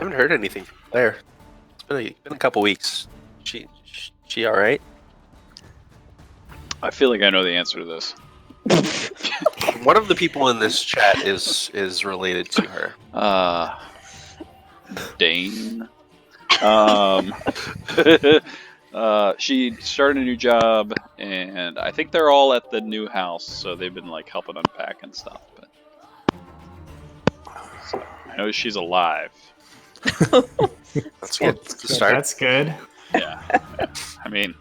haven't heard anything from Claire. It's been a couple weeks. She all right? I feel like I know the answer to this. One of the people in this chat is related to her. Dane. She started a new job, and I think they're all at the new house, so they've been like helping unpack and stuff. But so I know she's alive. That's good. That's a start. That's good. Yeah. I mean,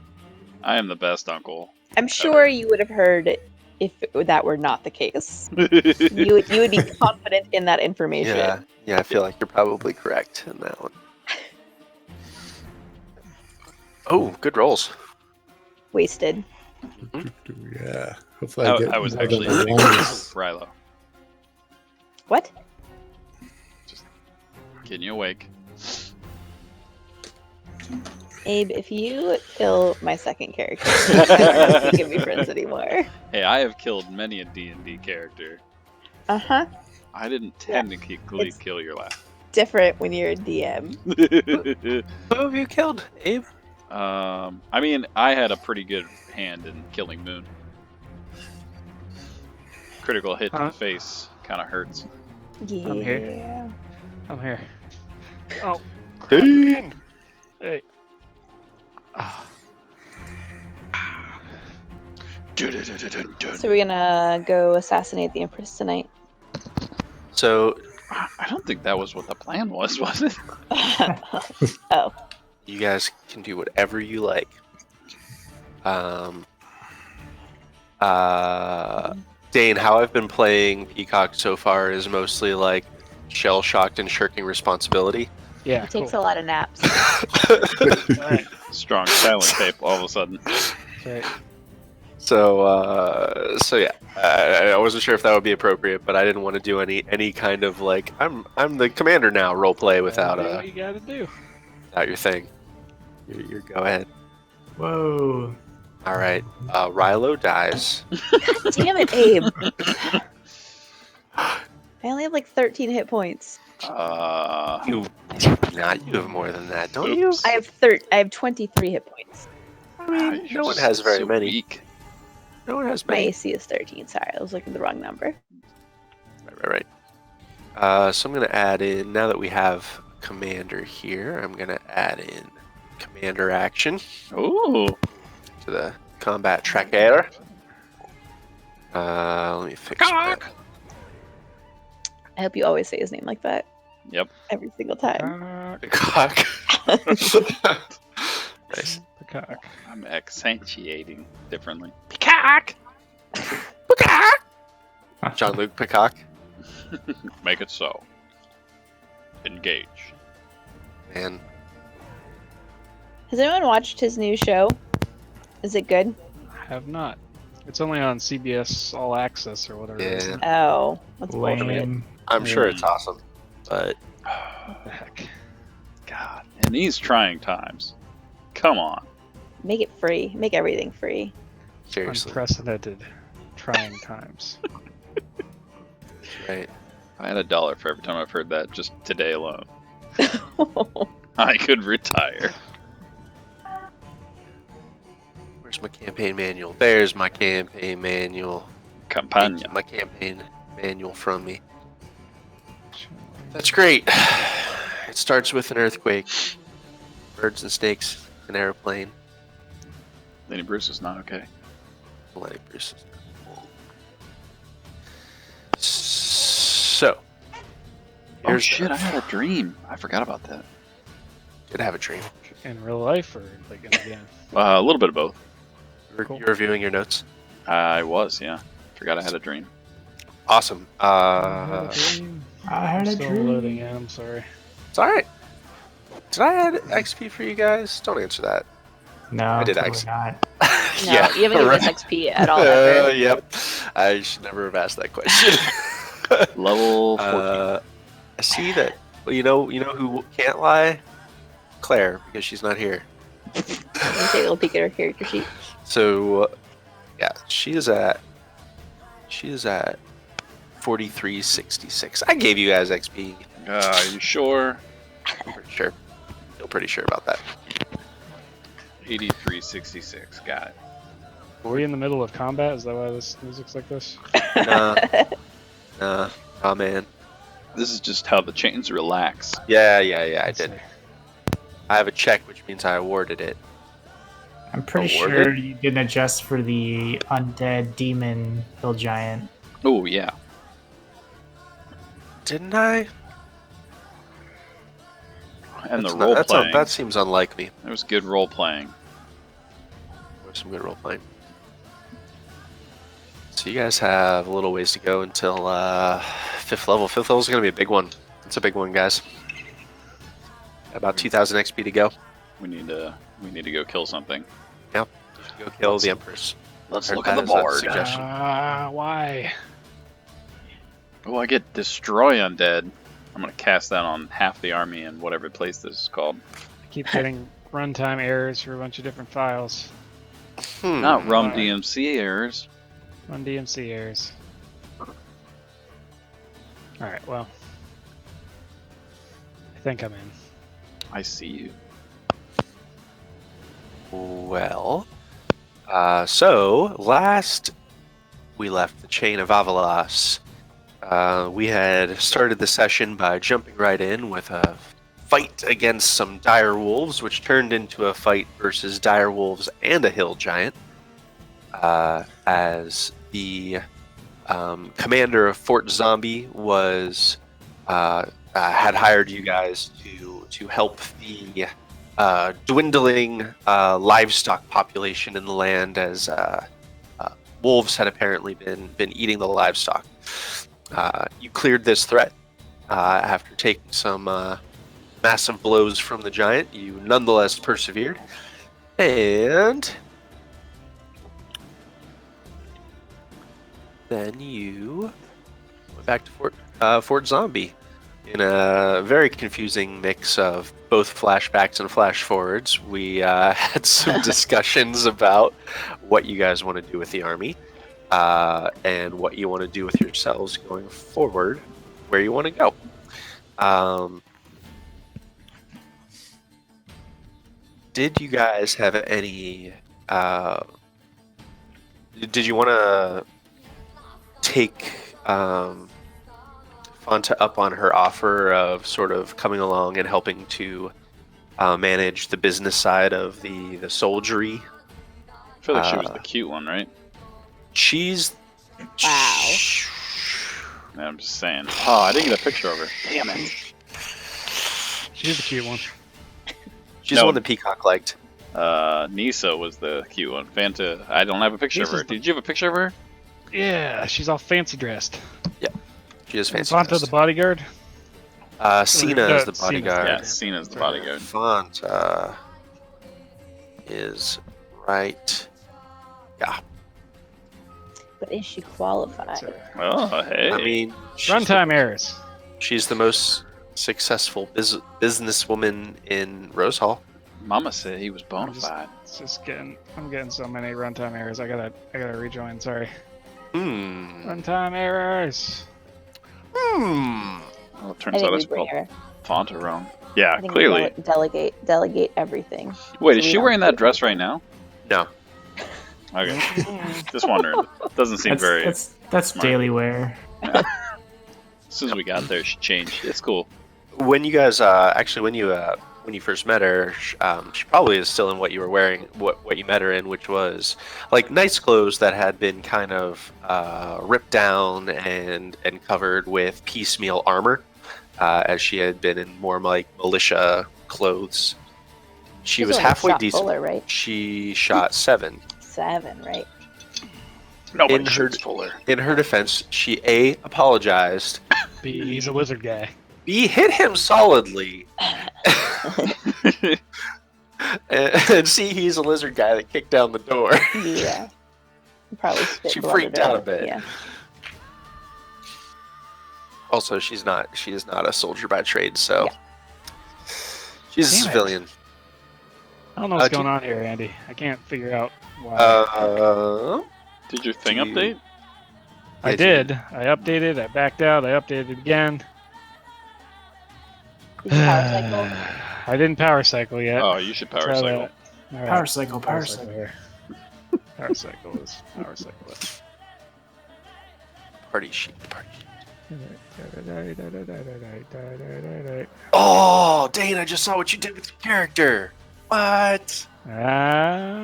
I am the best uncle. I'm sure you would have heard if that were not the case. You would be confident in that information. Yeah, I feel like you're probably correct in that one. Oh, good rolls. Wasted. Yeah. Hopefully I was more than actually the thinking longest. Rilo. What? Just getting you awake. Abe, if you kill my second character, I don't think we can be friends anymore. Hey, I have killed many a D&D character. Uh-huh. I didn't technically kill your last. Different when you're a DM. Who have you killed, Abe? I mean, I had a pretty good hand in killing Moon. Critical hit to the face kind of hurts. Yeah. I'm here. Oh. Dean! Hey. So we're gonna go assassinate the Empress tonight. So I don't think that was what the plan was it? Oh. you guys can do whatever you like. Dane, how I've been playing Peacock so far is mostly like shell-shocked and shirking responsibility. Yeah, He takes cool. a lot of naps. Alright. Strong silent tape all of a sudden. Okay. So yeah, I wasn't sure if that would be appropriate, but I didn't want to do any kind of like I'm the commander now role play without Do what you gotta do. without your thing. Your go ahead. Whoa. All right, Rilo dies. Damn it, Abe. I only have like 13 hit points. You have more than that, don't you? I have 23 hit points. I mean, no one has very many. Weak. No one has My many. AC is 13. Sorry, I was looking at the wrong number. Right. So I'm gonna add in, now that we have commander here, I'm gonna add in commander action Ooh. to the combat tracker. Let me fix that. I hope you always say his name like that. Yep. Every single time. Peacock. Nice. Peacock. I'm accentuating differently. Peacock. Jean-Luc Peacock. Make it so. Engage. Man, Has anyone watched his new show? Is it good? Have not. It's only on CBS All Access or whatever it is. Yeah. Oh, that's bullshit. Lame. I'm sure it's awesome, but What the heck? God. In these trying times. Come on. Make it free. Make everything free. seriously, Unprecedented trying times. right? I had $1 for every time I've heard that just today alone. I could retire. Where's my campaign manual? There's my campaign manual. Campagna. Take my campaign manual from me. That's great. It starts with an earthquake, birds and snakes, an airplane. Lenny Bruce is not okay. Lenny Bruce. So, Oh here's shit, I had a dream. I forgot about that. Did have a dream. In real life or like in a game? A little bit of both. Cool. You're reviewing your notes. I was, yeah. Forgot I had a dream. Awesome. I had a Still dream. loading in, I'm sorry. It's all right. Did I add XP for you guys? Don't answer that. No, I did totally actually. not. No, you haven't given us XP at all ever. Yep. I should never have asked that question. Level 14. I see that. Well, you know who can't lie? Claire, because she's not here. Let me take a little peek at her character sheet. So, yeah, she is at 4366. I gave you guys XP. Are you sure? I'm pretty sure. Feel pretty sure about that. 8366. Got it. Are we in the middle of combat? Is that why this music's like this? Nah. Oh man. This is just how the chains relax. Yeah. I Let's did. see. I have a check, which means I awarded it. I'm pretty Awarded? sure you didn't adjust for the undead demon hill giant. Oh yeah. Didn't I? And That's the not- role that's playing. that seems unlike me. It was good role playing. There's some good role playing. So you guys have a little ways to go until 5th level. 5th level is going to be a big one. It's a big one, guys. About 2,000 XP to go. We need to go kill something. Go kill the Empress. Let's Heard look at the that as a board. suggestion. Why? Oh, I get destroy undead. I'm gonna cast that on half the army in whatever place this is called. I keep getting runtime errors for a bunch of different files. Not Rum Alright. DMC errors. Run DMC errors. Alright, well. I think I'm in. I see you. Well, so last we left the chain of Avalas, we had started the session by jumping right in with a fight against some dire wolves, which turned into a fight versus dire wolves and a hill giant. As the commander of Fort Zombie was had hired you guys to help the dwindling livestock population in the land, as wolves had apparently been eating the livestock. You cleared this threat after taking some massive blows from the giant. You nonetheless persevered, and then you went back to Fort Zombie in a very confusing mix of both flashbacks and flash forwards. We had some discussions about what you guys want to do with the army, and what you want to do with yourselves going forward, where you want to go. Did you guys have any? Did you want to take Fonta up on her offer of sort of coming along and helping to manage the business side of the soldiery? I feel like she was the cute one, right? She's Wow. Man, I'm just saying. Oh, I didn't get a picture of her. Damn it. She's the cute one. She's No. the one that Peacock liked. Nisa was the cute one. Fanta, I don't have a picture of Nisa's her. the- Did you have a picture of her? Yeah, she's all fancy dressed. She is fancy. Fonta dressed. the bodyguard. Cena is the Cena's- bodyguard. Yeah, Cena's the bodyguard. Fonta is right. Yeah. But is she qualified? So, Oh, hey. I mean, runtime errors. she's the most successful businesswoman in Rose Hall. Mama said he was bona I'm just- fide. It's just I'm getting so many runtime errors. I gotta rejoin. Sorry. Runtime errors. Well, it I turns think out we it's bring spelled her. Fonta wrong. I Yeah, think clearly. we delegate everything. Wait, so is we she don't wearing that do dress right now? No. Okay. Just wondering. Doesn't seem very. That's smart. daily wear. As soon as we got there, she changed. It's cool. When you guys when you first met her, she probably is still in what you were wearing, what you met her in, which was like nice clothes that had been kind of ripped down and covered with piecemeal armor, as she had been in more like militia clothes. She She's was only halfway shot decent. Fuller, right? She shot 7. 7, right? Nobody In her- shoots Fuller. In her defense, she A, apologized, He's a lizard guy. B, hit him solidly, and C, he's a lizard guy that kicked down the door. Yeah. Probably spit She blood freaked it out a bit. Yeah. Also, she is not a soldier by trade, so Yeah. she's a Damn it. civilian. I don't know what's do- going on here, Andy. I can't figure out why. Did your thing Do you- update? I did. I updated. I backed out. I updated again. Did you power cycle? I didn't power cycle yet. Oh, you should power Try cycle. that. All right. Power cycle, power cycle. here. Power cycle is power cycle. Party sheet. Is. Oh, Dane! I just saw what you did with your character. What?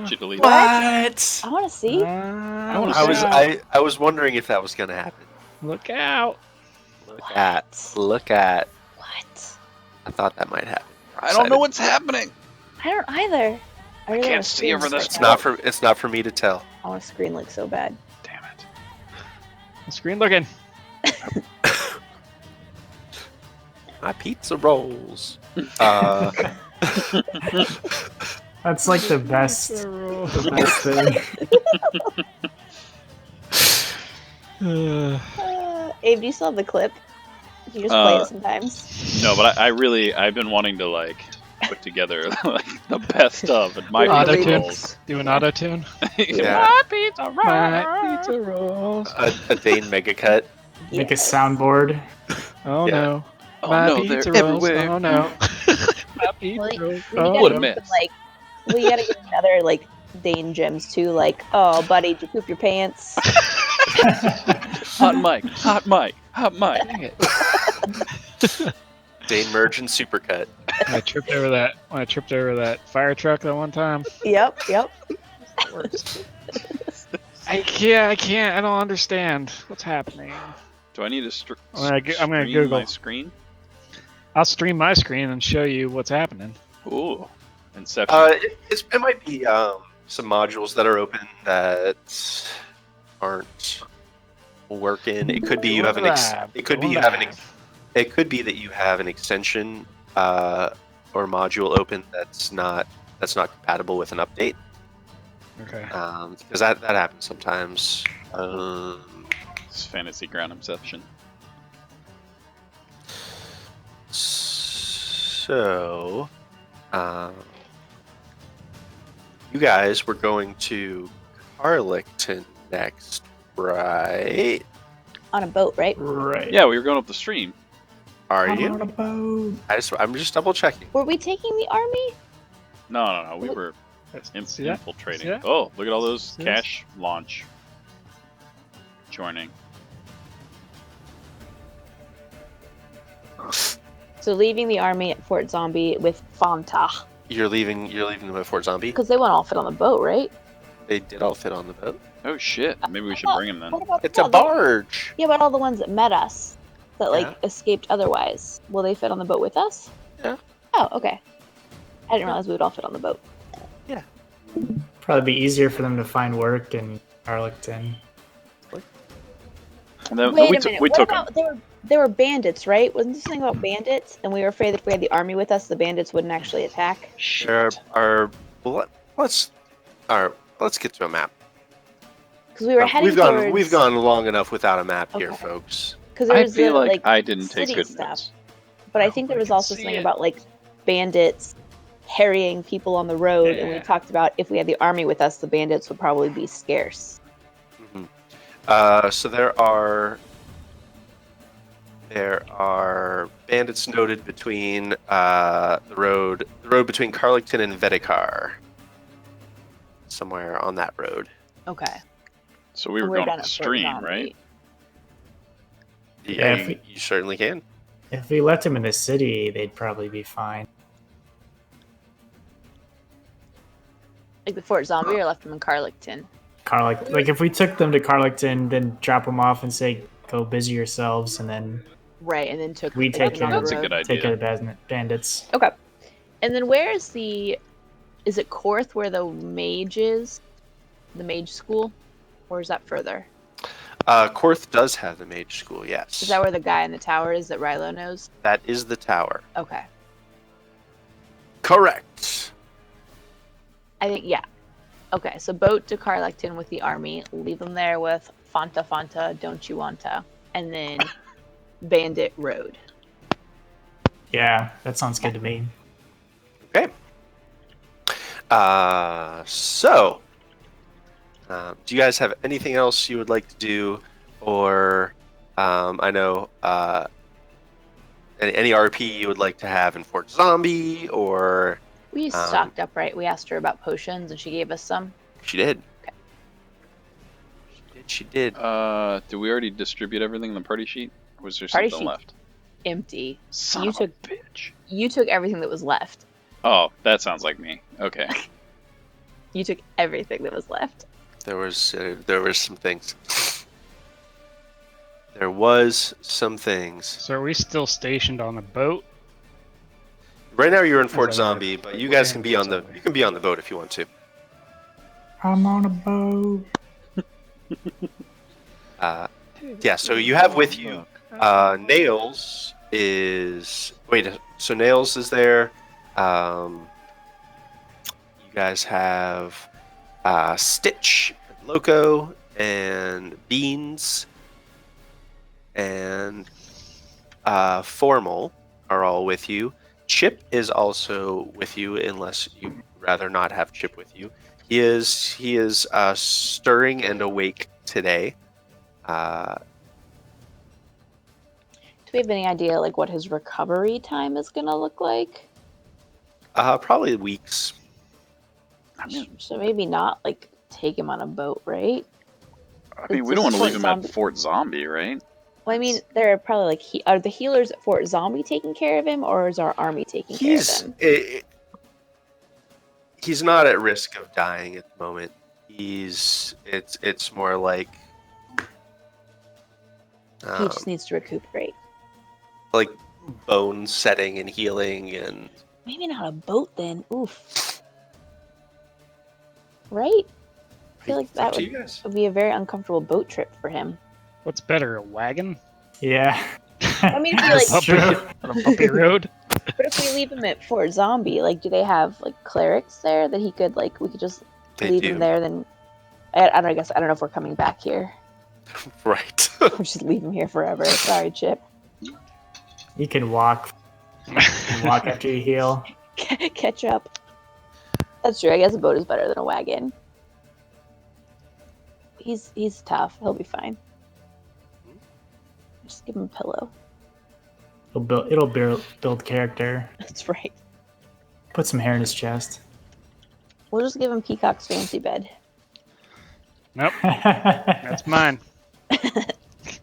Should delete What? What? I want to see. I was wondering if that was gonna happen. Look out! Look at. What? I thought that might happen. I don't know what's happening. I don't either. I really can't wanna see screen over look this. It's right not for me to tell. now. I want to screen look so bad. Damn it. Screen looking. My pizza rolls. That's like the best thing. Abe, do you still have the clip? You just play it sometimes. No, but I've been wanting to like put together like the best of and my Auto pizza tune. rolls. Do an auto tune. Yeah. My pizza rolls. My pizza rolls. A Dane mega cut. Make a soundboard. Oh Yeah. no. Oh My no, pizza they're rolls. everywhere. Oh no. My pizza Well, rolls. you Oh, What gotta a give mess. them, like, well, you gotta give them other like Dane gems too. Like, oh, buddy, did you poop your pants? Hot mic, hot mic, hot mic. dang it. Dane merge and supercut. I tripped over that. When I tripped over that fire truck that one time. Yep. I can't. I don't understand what's happening. Do I need to I'm gonna stream Google. my screen? I'll stream my screen and show you what's happening. Ooh, Inception. It might be some modules that are open that aren't working. It could be you have an it could be you have an it could be that you have an extension or module open that's not compatible with an update. Okay. Because that happens sometimes. It's fantasy ground Inception. So, you guys were going to Karrlakton next, right? On a boat, right? Right. Yeah, we were going up the stream. Are I'm you? on a boat. I'm just double checking. Were we taking the army? No. We were See that? infiltrating. See that? Oh, look at all those See this? cash launch. Joining. So leaving the army at Fort Zombie with Fanta, You're leaving them at Fort Zombie. because they won't all fit on the boat, right? They did all fit on the boat. Oh shit! Maybe we should bring him then. What about It's a all the- barge. Yeah, but all the ones that met us, that like Yeah. escaped otherwise, will they fit on the boat with us? Yeah. Oh, okay. I didn't realize we would all fit on the boat. Probably be easier for them to find work in Karrlakton. And then Wait we a minute. we What took him. about they were bandits, right? Wasn't this something about bandits? And we were afraid that if we had the army with us, the bandits wouldn't actually attack. There are. Well, let's get to a map. Because we were heading towards. We've gone long enough without a map here, Okay. folks. Because there I was feel the, like I didn't take city good stuff. notes. But I think there was also something about like bandits harrying people on the road, and we Yeah. talked about if we had the army with us, the bandits would probably be scarce. So there are bandits noted between the road between Karrlakton and Vedekar. Somewhere on that road. Okay. So we were And we're going done up the at Fort stream, Zombie. right? Yeah, if you certainly can. If we left them in the city, they'd probably be fine. Like the Fort Zombie, or left them in Karrlakton. Like if we took them to Karrlakton, then drop them off and say, "Go busy yourselves," and then Right, and then took. we take them care on of the That's a road. good idea. take care of the bandits. Okay. And then where is the? Is it Korth where the mage is? The mage school, or is that further? Korth does have the mage school, yes. Is that where the guy in the tower is that Rilo knows? That is the tower. Okay. Correct. I think yeah. Okay, so boat to Karrlakton with the army, leave them there with Fanta, don't you wanta, and then Bandit Road. Yeah, that sounds good to me. Okay. So, do you guys have anything else you would like to do? Or, I know any RP you would like to have in Fort Zombie, or We stocked up, right? We asked her about potions, and she gave us some. she did. Okay. She did. Did we already distribute everything in the party sheet? Or was there Party something sheet. left? Empty. Son You of took- a bitch. You took everything that was left. Oh, that sounds like me. Okay. You took everything that was left. There was some things. There was some things. So are we still stationed on the boat? Right now you're in As Fort I Zombie, heard. but you guys can be Fort on the Zombie. boat if you want to. I'm on a boat. Yeah, so you have with you Nails is so Nails is there. You guys have Stitch, Loco, and Beans, and Formal are all with you. Chip is also with you, unless you'd rather not have Chip with you. He is stirring and awake today. Do we have any idea like what his recovery time is gonna look like? Probably weeks. So maybe not like take him on a boat, right? I mean, we It's don't want to Fort leave him Zombie. at Fort Zombie, right? Well, I mean, there are probably like are the healers at Fort Zombie taking care of him, or is our army taking care of him? He's not at risk of dying at the moment. It's more like He just needs to recuperate. like bone setting and healing, and Maybe not a boat then. Oof. Right? I feel like It's that up to would you guys. be a very uncomfortable boat trip for him. What's better, a wagon Yeah. I mean, if you, That's like- true. on a bumpy road? But if we leave him at Fort Zombie, like, do they have like clerics there that he could like? We could just They leave do. him there. Then I don't know. I guess I don't know if we're coming back here. Right. We'll just leave him here forever. Sorry, Chip. You can walk. You can walk after you heal. Catch up. That's true. I guess a boat is better than a wagon. He's tough. He'll be fine. Just give him a pillow. It'll build character. That's right. Put some hair in his chest. We'll just give him Peacock's fancy bed. Nope, that's mine.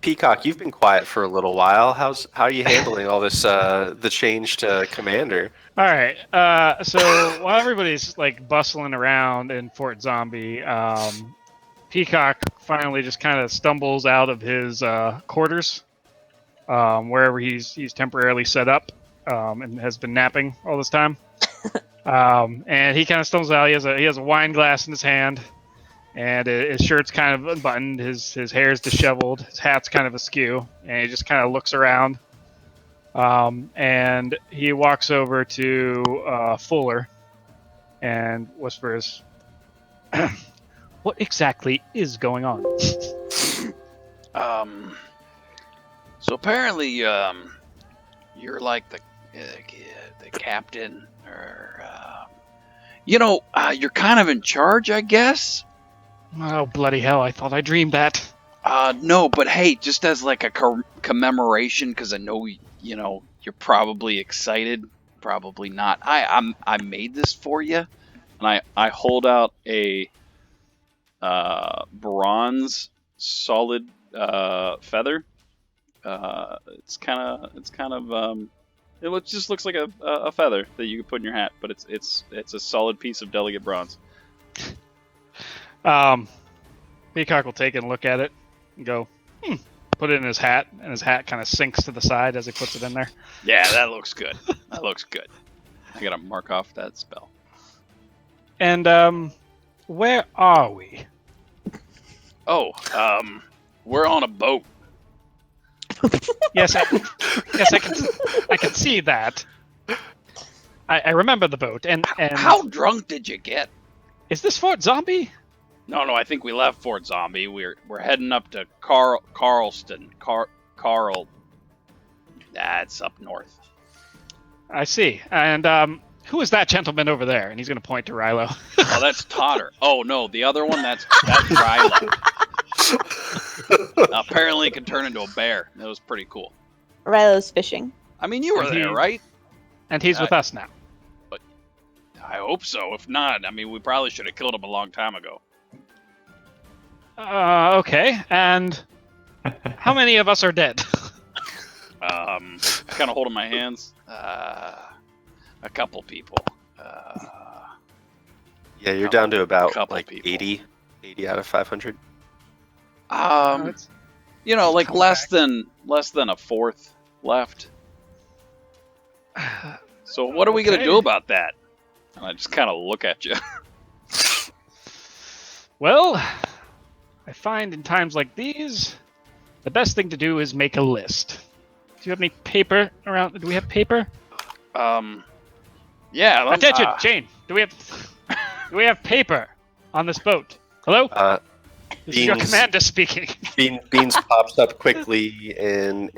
Peacock, you've been quiet for a little while. How are you handling all this the change to commander? All right. So while everybody's like bustling around in Fort Zombie, Peacock finally just kind of stumbles out of his quarters, wherever he's temporarily set up, and has been napping all this time. And he kind of stumbles out. He has a wine glass in his hand, and his shirt's kind of unbuttoned. His hair's disheveled. His hat's kind of askew, and he just kind of looks around. And he walks over to Fuller and whispers, "What exactly is going on?" So apparently, you're like the captain, or you're kind of in charge, I guess. Oh, bloody hell, I thought I dreamed that. No, but hey, just as like a commemoration, because I know you're probably excited, probably not. I made this for you, and I hold out a bronze solid feather. It just looks like a feather that you could put in your hat, but it's a solid piece of delicate bronze. Peacock will take it and look at it and go, put it in his hat, and his hat kind of sinks to the side as he puts it in there. Yeah, that looks good. That looks good. I gotta mark off that spell. And, where are we? Oh, we're on a boat. Yes, I can see that. I remember the boat, and How drunk did you get? is this Fort Zombie? No, I think we left Fort Zombie. We're heading up to Karrlakton. That's up north. I see. And who is that gentleman over there? And he's going to point to Rilo. Oh, that's Totter. Oh no, the other one that's Rilo. Apparently, it can turn into a bear. That was pretty cool. Rilo's fishing. I mean, you were And there, he- right? And he's with us now. I hope so. If not, I mean, we probably should have killed him a long time ago. Okay. And how many of us are dead? Kind of holding my hands. A couple people. Yeah, you're down to about couple like people. 80 out of 500. You know, like Come less than a fourth left. So what are we gonna Okay. do about that? And I just kind of look at you. Well, I find in times like these, the best thing to do is make a list. Do you have any paper around? Do we have paper? Yeah. Attention, Jane. Do we have paper on this boat? Hello? This is your Beans. commander speaking. Beans pops up quickly and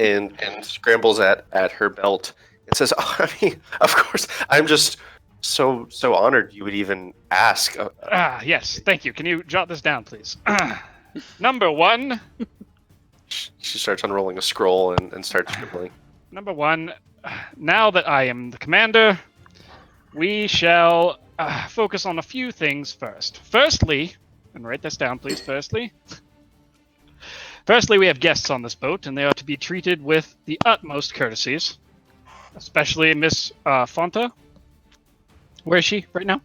scrambles at her belt and says, "Oh, I mean, of course. I'm just so honored you would even ask." Yes, thank you. Can you jot this down, please? Number 1. She starts unrolling a scroll and starts scribbling. Number 1. Now that I am the commander, we shall focus on a few things first. Firstly, and write this down, please. Firstly, we have guests on this boat, and they are to be treated with the utmost courtesies, especially Miss Fonta. Where is she right now?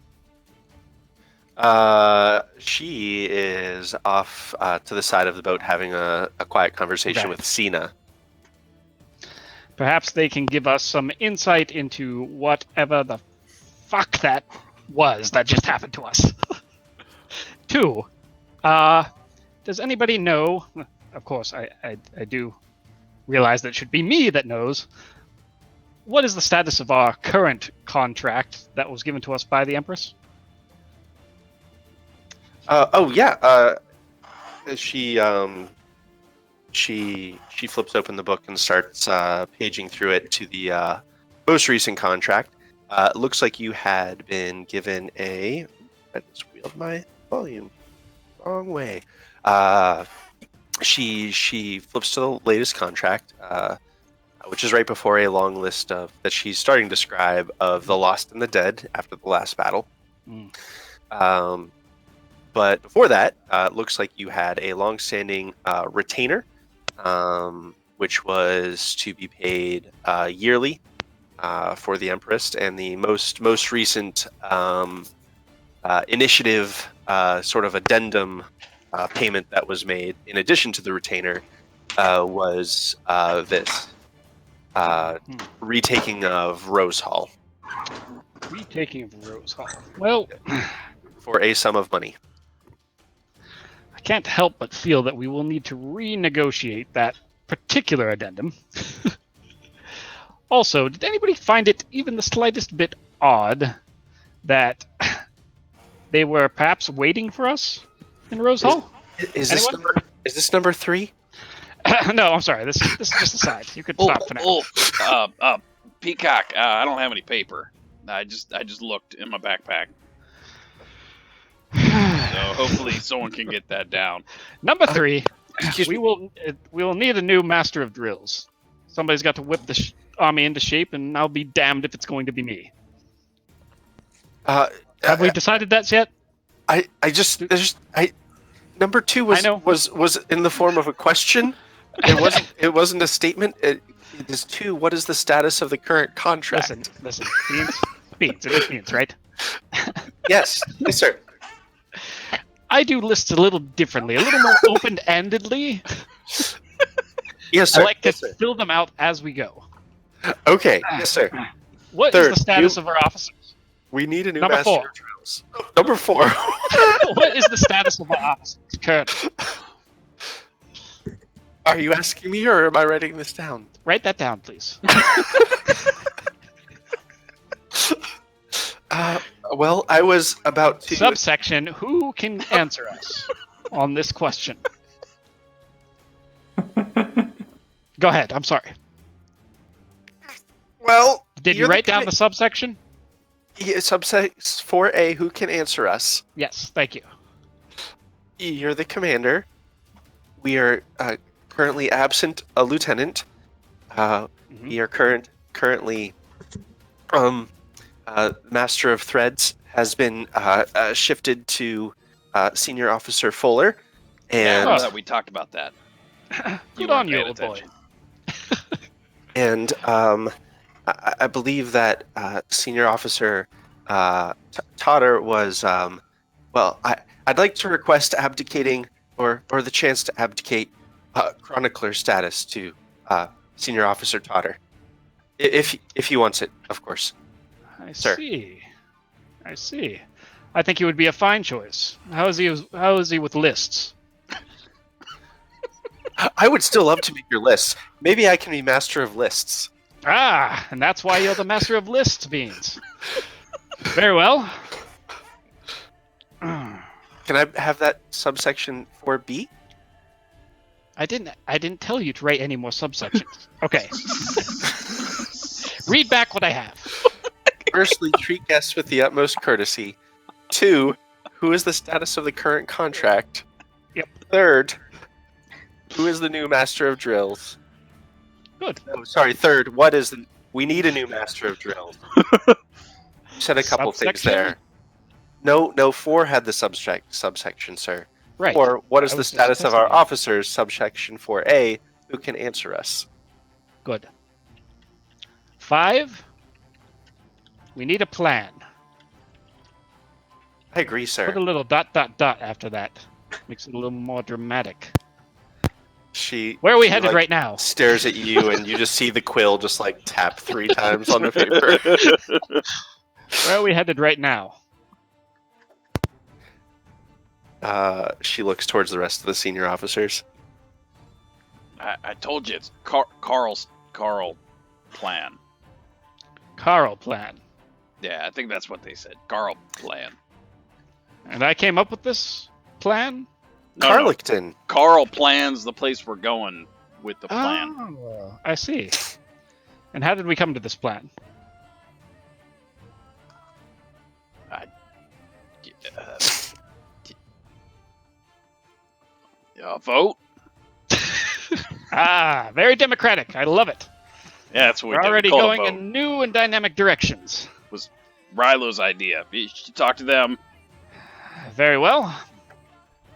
She is off to the side of the boat having a quiet conversation Okay. with Sina. Perhaps they can give us some insight into whatever the fuck that was that just happened to us. 2, does anybody know? Of course, I do realize that it should be me that knows. What is the status of our current contract that was given to us by the Empress? She flips open the book and starts paging through it to the most recent contract. It looks like you had been given a. I just wheeled my volume wrong way. She flips to the latest contract, which is right before a long list of that she's starting to describe of the lost and the dead after the last battle. But before that, it looks like you had a long-standing retainer, which was to be paid yearly for the Empress, and the most recent initiative sort of addendum payment that was made in addition to the retainer was this retaking of Rose Hall Retaking of Rose Hall. Well, for a sum of money. I can't help but feel that we will need to renegotiate that particular addendum. Also, did anybody find it even the slightest bit odd that they were perhaps waiting for us in Rose Hall? Is this number 3? No, I'm sorry. This is just a side. You could stop for now. Peacock. I don't have any paper. I just looked in my backpack. So hopefully someone can get that down. Number 3, Excuse we me. will need a new master of drills. Somebody's got to whip the army into shape, and I'll be damned if it's going to be me. Have we decided that yet? Number 2 I know. was in the form of a question. It wasn't a statement. It is 2. What is the status of the current contract? Listen. Beans. It is beans, right? Yes, sir. I do lists a little differently, a little more open-endedly. Yes, sir. I like to Yes, sir. fill them out as we go. Okay. Yes, sir. What is Third, the status of our officers? We need a new Number master 4. of drills. Number 4. What is the status of our officers currently? Are you asking me, or am I writing this down? Write that down, please. Well, I was about to. Subsection, who can answer us on this question? Go ahead, I'm sorry. Well, Did you you're write down the subsection? subsection 4A? Who can answer us? Yes, thank you. You're the commander. We are currently absent a lieutenant. We are currently, Master of Threads has been shifted to Senior Officer Fuller, Yeah, I and know that we talked about that. Good weren't on you, paying old boy. attention. and I believe that Senior Officer Totter was I'd like to request abdicating or the chance to abdicate chronicler status to Senior Officer Totter, if he wants it, of course. I Sir. see. I see. I think he would be a fine choice. How is he with lists? I would still love to make your lists. Maybe I can be master of lists. Ah, and that's why you're the master of lists, Beans. Very well. Can I have that subsection 4B? I didn't tell you to write any more subsections. Okay. Read back what I have. Firstly, treat guests with the utmost courtesy. 2, who is the status of the current contract? Yep. 3rd, who is the new master of drills? Good. Oh, sorry. 3rd, we need a new master of drills. You said a couple things Subsection? there. No, 4 had the subsection, sir. Right. Or what is I the was just status of our testing you. officers, subsection 4A, who can answer us? Good. 5. We need a plan. I agree, sir. Put a little ... after that. Makes it a little more dramatic. Where are we headed right now? Stares at you, and you just see the quill just like tap 3 times on the paper. Where are we headed right now? She looks towards the rest of the senior officers. I told you it's Karl plan. Karl plan. Yeah, I think that's what they said. Karl plan. And I came up with this plan? No, Karrlakton. Karl plans the place we're going with the plan. Oh, I see. And how did we come to this plan? Vote? Ah, very democratic. I love it. Yeah, that's what we We're did. already We called going a vote. in new and dynamic directions. Rilo's idea. You should talk to them. Very well.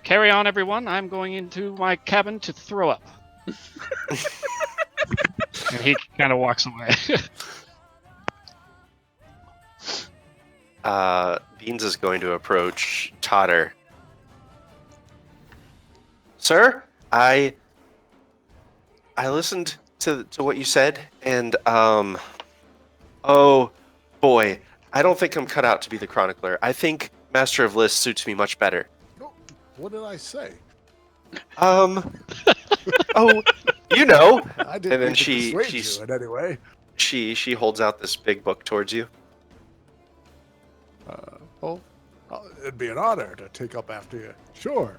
Carry on, everyone. I'm going into my cabin to throw up. And he kind of walks away. Beans is going to approach Totter. Sir, I listened to what you said, and oh boy, I don't think I'm cut out to be the chronicler. I think Master of Lists suits me much better. What did I say? Oh, you know. I didn't And then mean to she persuade you in any way. she holds out this big book towards you. It'd be an honor to take up after you. Sure.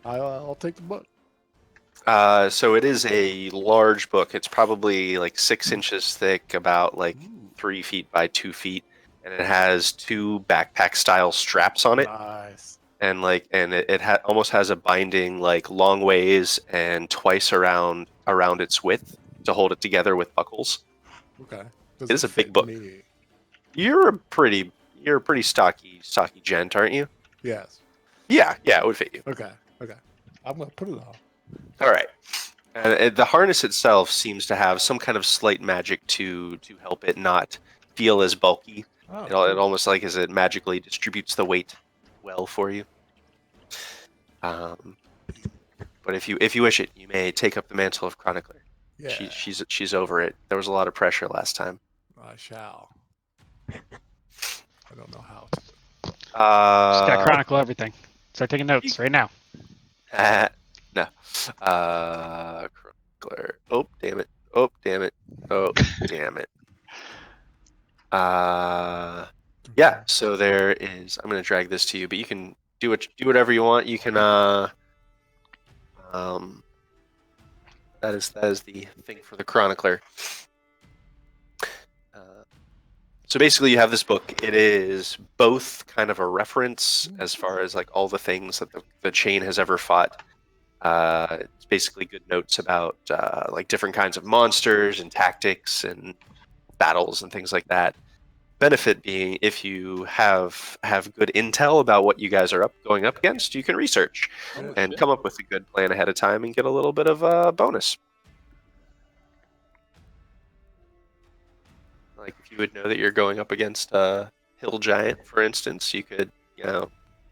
I'll take the book. So it is a large book. It's probably like 6 inches thick, about like 3 feet by 2 feet, and it has 2 backpack-style straps on it. Nice. And it almost has a binding like long ways and twice around its width to hold it together with buckles. Okay. It is a big fit book. me? You're a pretty stocky gent, aren't you? Yes. Yeah, it would fit you. Okay. I'm gonna put it on. All right. And the harness itself seems to have some kind of slight magic to help it not feel as bulky. Oh, It almost like as it magically distributes the weight well for you. But if you wish it, you may take up the mantle of chronicler. yeah. She's over it. There was a lot of pressure last time. I shall. I don't know how to. Just got Uh, chronicle everything. Start taking notes right now. no. Chronicler. Oh damn it. Yeah. So there is. I'm gonna drag this to you, but you can do whatever you want. You can. That is the thing for the chronicler. So basically, you have this book. It is both kind of a reference as far as like all the things that the chain has ever fought, It's basically good notes about like different kinds of monsters and tactics and battles and things like that. Benefit being, if you have good intel about what you guys are going up against, you can research and come up with a good plan ahead of time and get a little bit of a bonus. Like if you would know that you're going up against a hill giant, for instance, you could,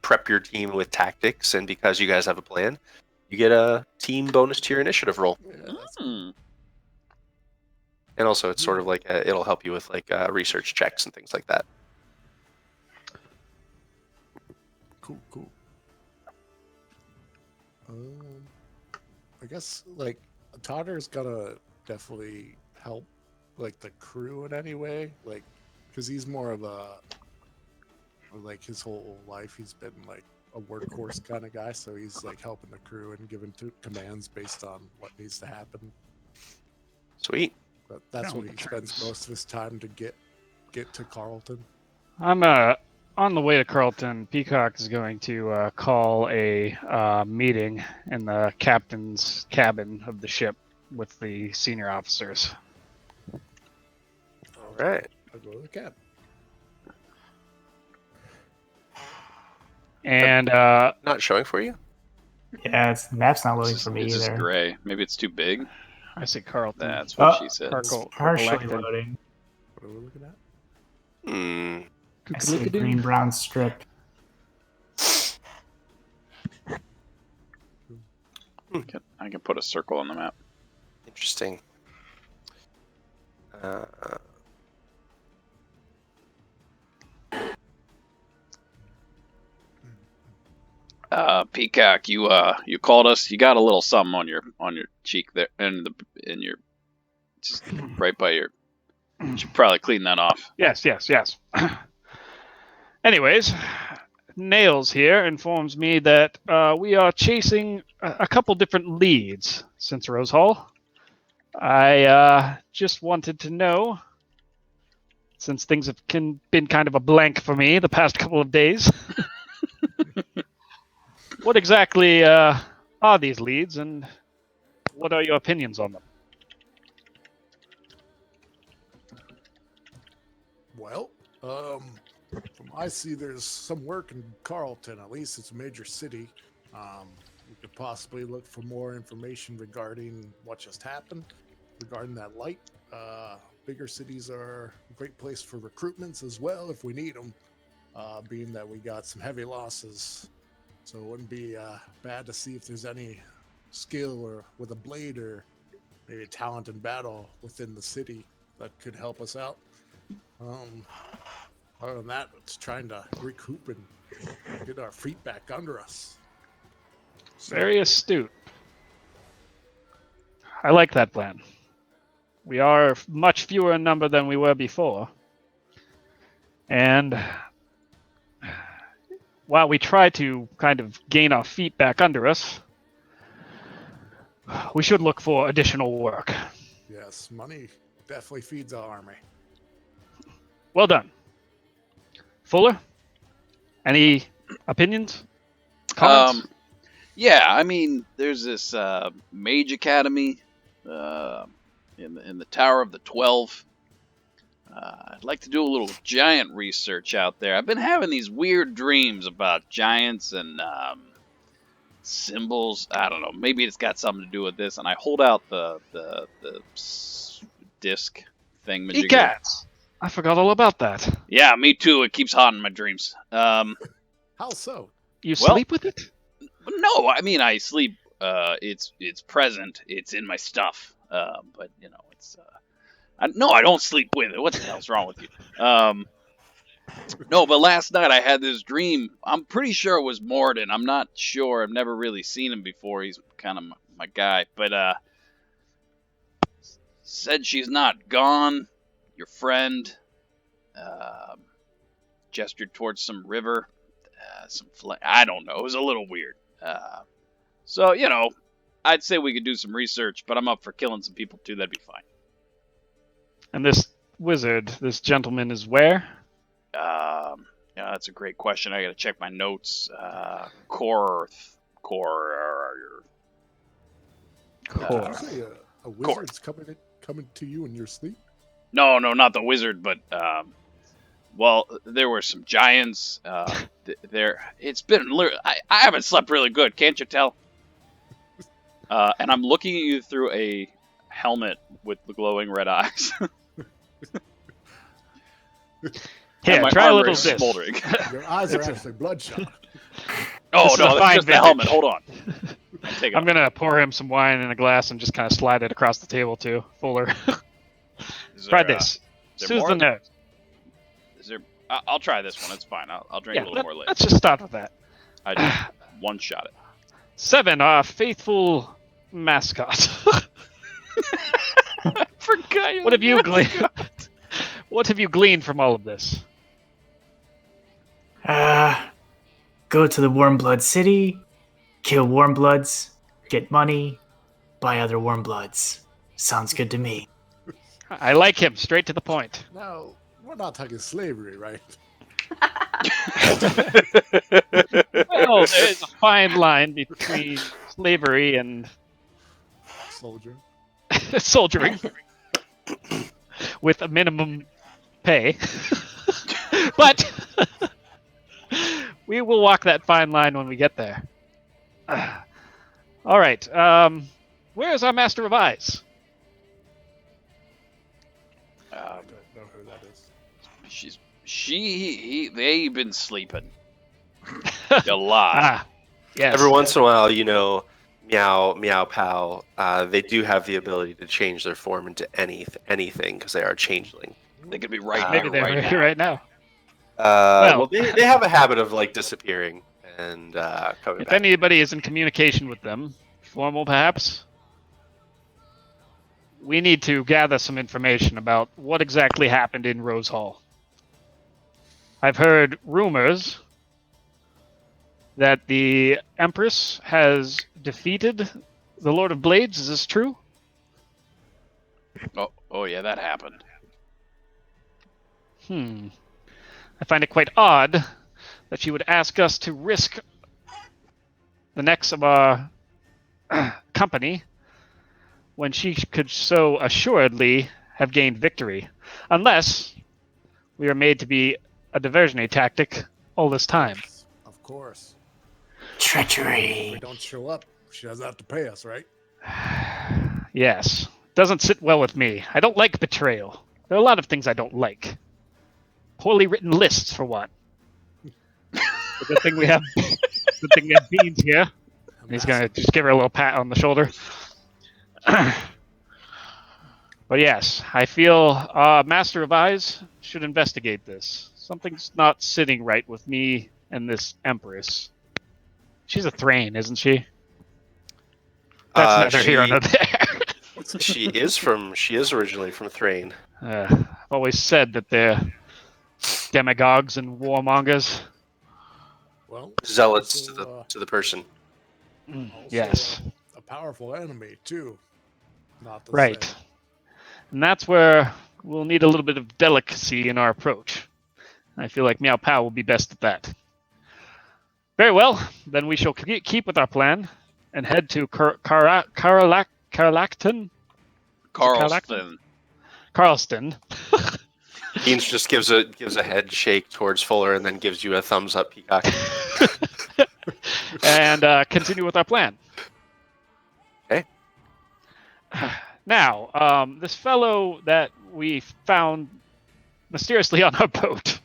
prep your team with tactics, and because you guys have a plan, you get a team bonus to your initiative roll. Mm. And also, it's sort of like it'll help you with like research checks and things like that. Cool. I guess like Totter's gonna definitely help like the crew in any way, like because he's more of like his whole life he's been like a workhorse kind of guy, so he's like helping the crew and giving commands based on what needs to happen. Sweet. But that's what he spends most of his time to get to Karrlakton. I'm on the way to Karrlakton. Peacock is going to call a meeting in the captain's cabin of the ship with the senior officers. All right. I'll go to the cab. And Not showing for you? Yeah, the map's not loading for me It's just either. gray. Maybe it's too big. I see Karrlakton. That's what she said. It's partially Karrlakton. loading. What are we looking at? I see a green-brown strip. I can put a circle on the map. Interesting. Peacock, you called us. You got a little something on your cheek there, and in your just right by your. You should probably clean that off. Yes. Anyways, Nails here informs me that we are chasing a couple different leads since Rose Hall. I just wanted to know, since things have been kind of a blank for me the past couple of days, what exactly are these leads, and what are your opinions on them? Well, from I see, there's some work in Karrlakton. At least it's a major city. We could possibly look for more information regarding what just happened, regarding that light. Bigger cities are a great place for recruitments as well if we need them, being that we got some heavy losses. So it wouldn't be bad to see if there's any skill or with a blade or maybe talent in battle within the city that could help us out. Other than that, it's trying to recoup and get our feet back under us. Very astute. I like that plan. We are much fewer in number than we were before. And while we try to kind of gain our feet back under us, we should look for additional work. Yes, money definitely feeds our army. Well done. Fuller, any opinions? Comments? Yeah, I mean, there's this mage academy in the Tower of the 12. I'd like to do a little giant research out there. I've been having these weird dreams about giants and symbols. I don't know. Maybe it's got something to do with this. And I hold out the disc thing. Cats. I forgot all about that. Yeah, me too. It keeps haunting my dreams. How so? You sleep with it? No, I mean I sleep. It's present. It's in my stuff. But you know, it's. No, I don't sleep with it. What the hell's wrong with you? No, but last night I had this dream. I'm pretty sure it was Morden. I'm not sure. I've never really seen him before. He's kind of my guy. But said she's not gone. Your friend gestured towards some river. I don't know. It was a little weird. So, you know, I'd say we could do some research, but I'm up for killing some people too. That'd be fine. And this wizard, this gentleman, is where? Yeah, that's a great question. I got to check my notes. Cool. Did you say a wizard's coming to you in your sleep? No, not the wizard, but well, there were some giants. It's been. I haven't slept really good. Can't you tell? And I'm looking at you through a helmet with the glowing red eyes. Here, my try a armor little is this. smoldering. Your eyes are actually bloodshot. Oh This is no, a that's fine just the vintage. helmet. Hold on. Take it I'm off. gonna pour him some wine in a glass and just kind of slide it across the table to Fuller. Is Try there, this. is there Soothe more? the nerves. Is there? I'll try this one. It's fine. I'll drink Yeah, a little more later. let's just start with that. I just one shot it. 7, our faithful mascot. Forgot you. What have you gleaned? What have you gleaned from all of this? Go to the Warmblood City, kill Warmbloods, get money, buy other Warmbloods. Sounds good to me. I like him. Straight to the point. Now, we're not talking slavery, right? Well, there is a fine line between slavery and Soldier. soldiering with a minimum pay. But we will walk that fine line when we get there. All right. Where is our Master of Eyes? I don't know who that is. They've been sleeping a lot. Ah, yes. Every once in a while, Meow Pow, they do have the ability to change their form into anything because they are changeling. They could be right Maybe there, they're right now. right now. Well, they have a habit of like disappearing and coming If back. anybody is in communication with them, formal perhaps, we need to gather some information about what exactly happened in Rose Hall. I've heard rumors that the Empress has defeated the Lord of Blades. Is this true? Oh yeah, that happened. I find it quite odd that she would ask us to risk the necks of our company when she could so assuredly have gained victory. Unless we are made to be a diversionary tactic all this time. Of course. If we Treachery. don't show up, she doesn't have to pay us, right? Yes. Doesn't sit well with me. I don't like betrayal. There are a lot of things I don't like. Poorly written lists, for one. Good thing we have Beans here. And he's gonna just give her a little pat on the shoulder. But yes, I feel Master of Eyes should investigate this. Something's not sitting right with me and this Empress. She's a Thrain, isn't she? That's neither here nor there. She is originally from Thrain. I've always said that they're demagogues and warmongers. Well, Zealots also, to the person. also Yes. a powerful enemy too. Not the Right. same. And that's where we'll need a little bit of delicacy in our approach. I feel like Meow Pow will be best at that. Very well, then we shall keep with our plan and head to Karrlakton. Karlston. Beans just gives a head shake towards Fuller and then gives you a thumbs up, Peacock. And continue with our plan. Okay. Now, this fellow that we found mysteriously on our boat,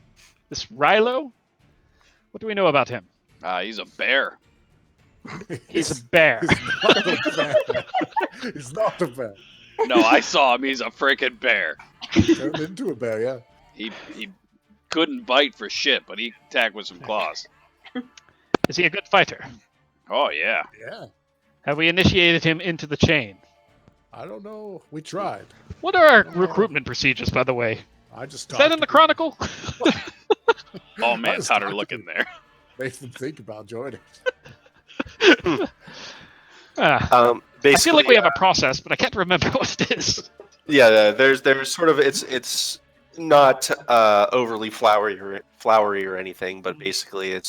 this Rilo, what do we know about him? He's a bear. He's a bear. He's not a bear. No, I saw him. He's a freaking bear. Turned into a bear, yeah. He couldn't bite for shit, but he attacked with some claws. Is he a good fighter? Oh yeah. Yeah. Have we initiated him into the chain? I don't know. We tried. What are our recruitment procedures, by the way? I just Is that in the Chronicle? Oh man, Nice Totter talking looking to there. Makes them think about joining. I Basically, feel like we have a process, but I can't remember what it is. Yeah, there's sort of it's not overly flowery or anything, but basically it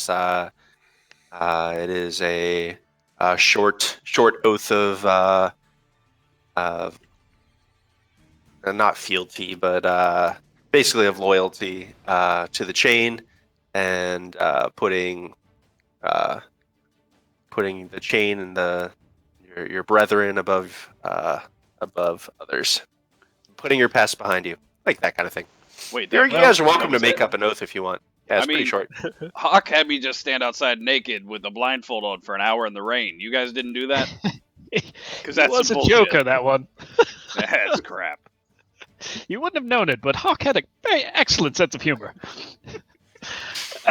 is a short oath of not fealty, but basically of loyalty to the chain, and putting the chain and your brethren above others, putting your past behind you, like that kind of thing. Wait, You guys are welcome to make up an oath if you want. Yeah, it's I pretty mean, short. Hawk had me just stand outside naked with a blindfold on for an hour in the rain. You guys didn't do that? Because It that's was some a bullshit. joker, that one. That's crap. You wouldn't have known it, but Hawk had a very excellent sense of humor.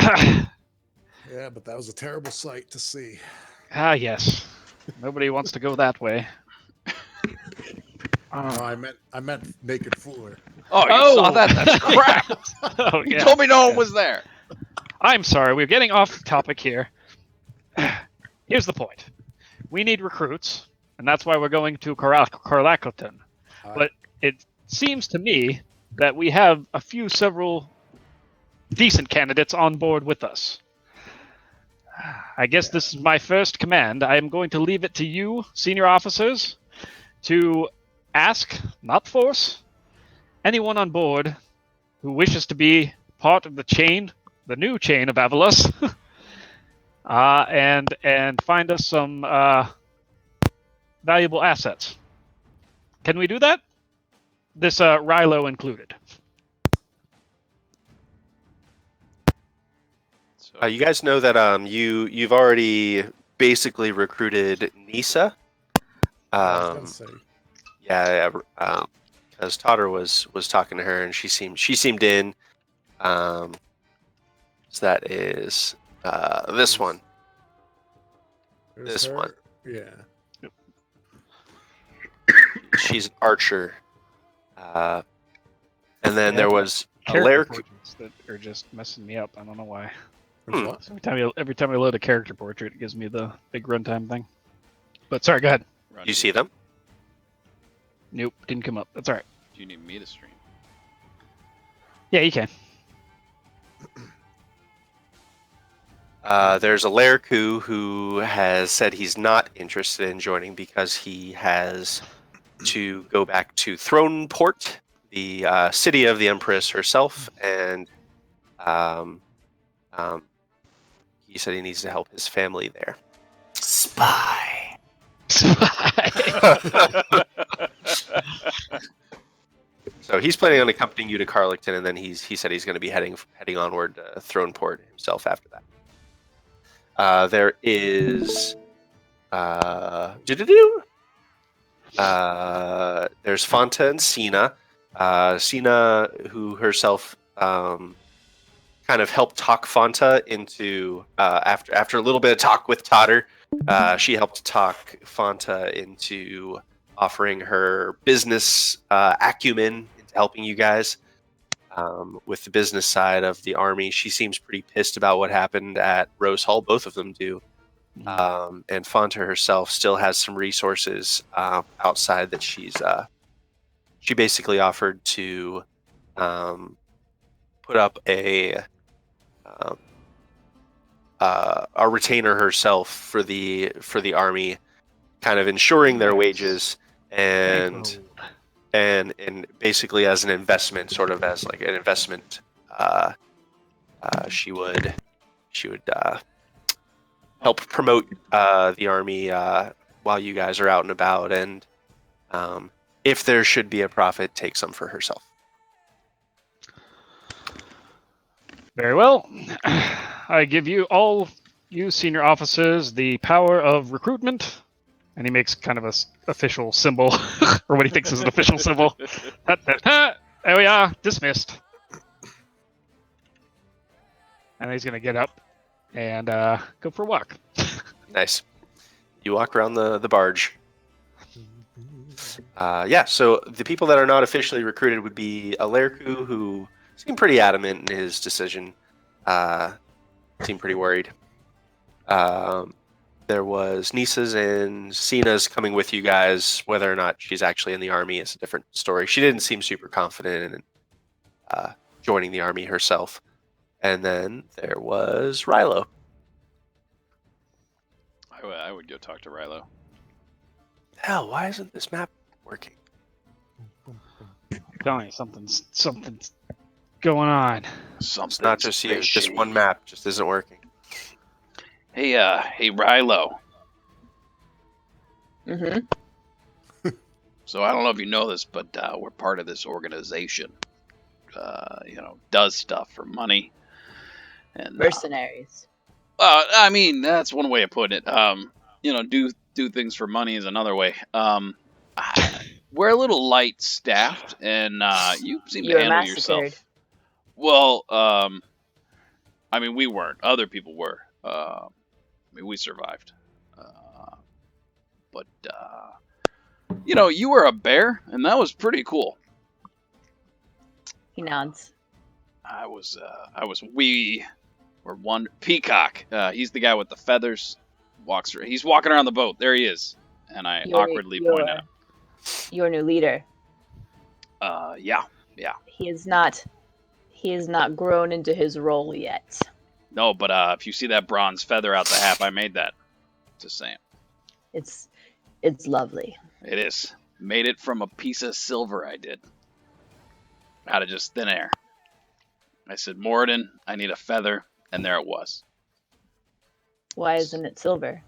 Yeah, but that was a terrible sight to see. Yes. Nobody wants to go that way. No, I meant naked fooler. Oh, you saw that? That's crap. Oh, You yeah. told me no one was there. I'm sorry, we're getting off topic here. Here's the point. We need recruits, and that's why we're going to Karrlakton. But it seems to me that we have several decent candidates on board with us. I guess this is my first command. I am going to leave it to you, senior officers, to ask, not force, anyone on board who wishes to be part of the chain, the new chain of Avalos, and find us some valuable assets. Can we do that? This Rilo included. You guys know that you've already basically recruited Nisa. I was gonna say. Yeah, because Totter was talking to her and she seemed in. So that is this one. There's This her. one. Yeah. She's an archer. And then Yeah, there was a Character lair. portraits that are just messing me up. I don't know why. There's what? So every time I load a character portrait, it gives me the big runtime thing. But sorry, go ahead. Do you see them? Nope, didn't come up. That's all right. Do you need me to stream? Yeah, you can. There's a Lairku who has said he's not interested in joining because he has to go back to Throneport, the city of the Empress herself, and he said he needs to help his family there. Spy. So he's planning on accompanying you to Karrlakton, and then he said he's going to be heading onward to Throneport himself after that. There is there's Fanta and Sina. Sina, who herself kind of helped talk Fanta into after a little bit of talk with Totter, she helped talk Fanta into offering her business acumen into helping you guys with the business side of the army. She seems pretty pissed about what happened at Rose Hall. Both of them do. And Fanta herself still has some resources outside that she basically offered to put up a retainer herself for the army, kind of ensuring their wages and basically as an investment, sort of as like an investment. She would help promote the army while you guys are out and about, and if there should be a profit, take some for herself. Very well. I give you senior officers the power of recruitment. And he makes kind of a official symbol, or what he thinks is an official symbol. There we are, dismissed. And he's going to get up and go for a walk. Nice. You walk around the barge. So the people that are not officially recruited would be a Lairku, who seemed pretty adamant in his decision. Seemed pretty worried. There was Nisa's and Sina's coming with you guys. Whether or not she's actually in the army is a different story. She didn't seem super confident in joining the army herself. And then there was Rilo. I would go talk to Rilo. Hell, why isn't this map working. Boom, boom. I'm telling you, something's going on. Something. It's not just you. This one map just isn't working. Hey, Rilo. Mm-hmm. So I don't know if you know this, but we're part of this organization. Does stuff for money. And Mercenaries. I mean, that's one way of putting it. Do things for money is another way. We're a little light staffed, and you seem You to were handle massacred. yourself. Well, I mean, we weren't. Other people were. I mean, we survived. But you were a bear, and that was pretty cool. He nods. We were one Peacock. He's the guy with the feathers. He's walking around the boat. There he is. And I awkwardly point at him. Your new leader. Yeah. He is not grown into his role yet. No, but if you see that bronze feather out the hat, I made that. Just saying. It's lovely. It is. Made it from a piece of silver I did. Out of just thin air. I said, Moradin, I need a feather, and there it was. Why isn't it silver?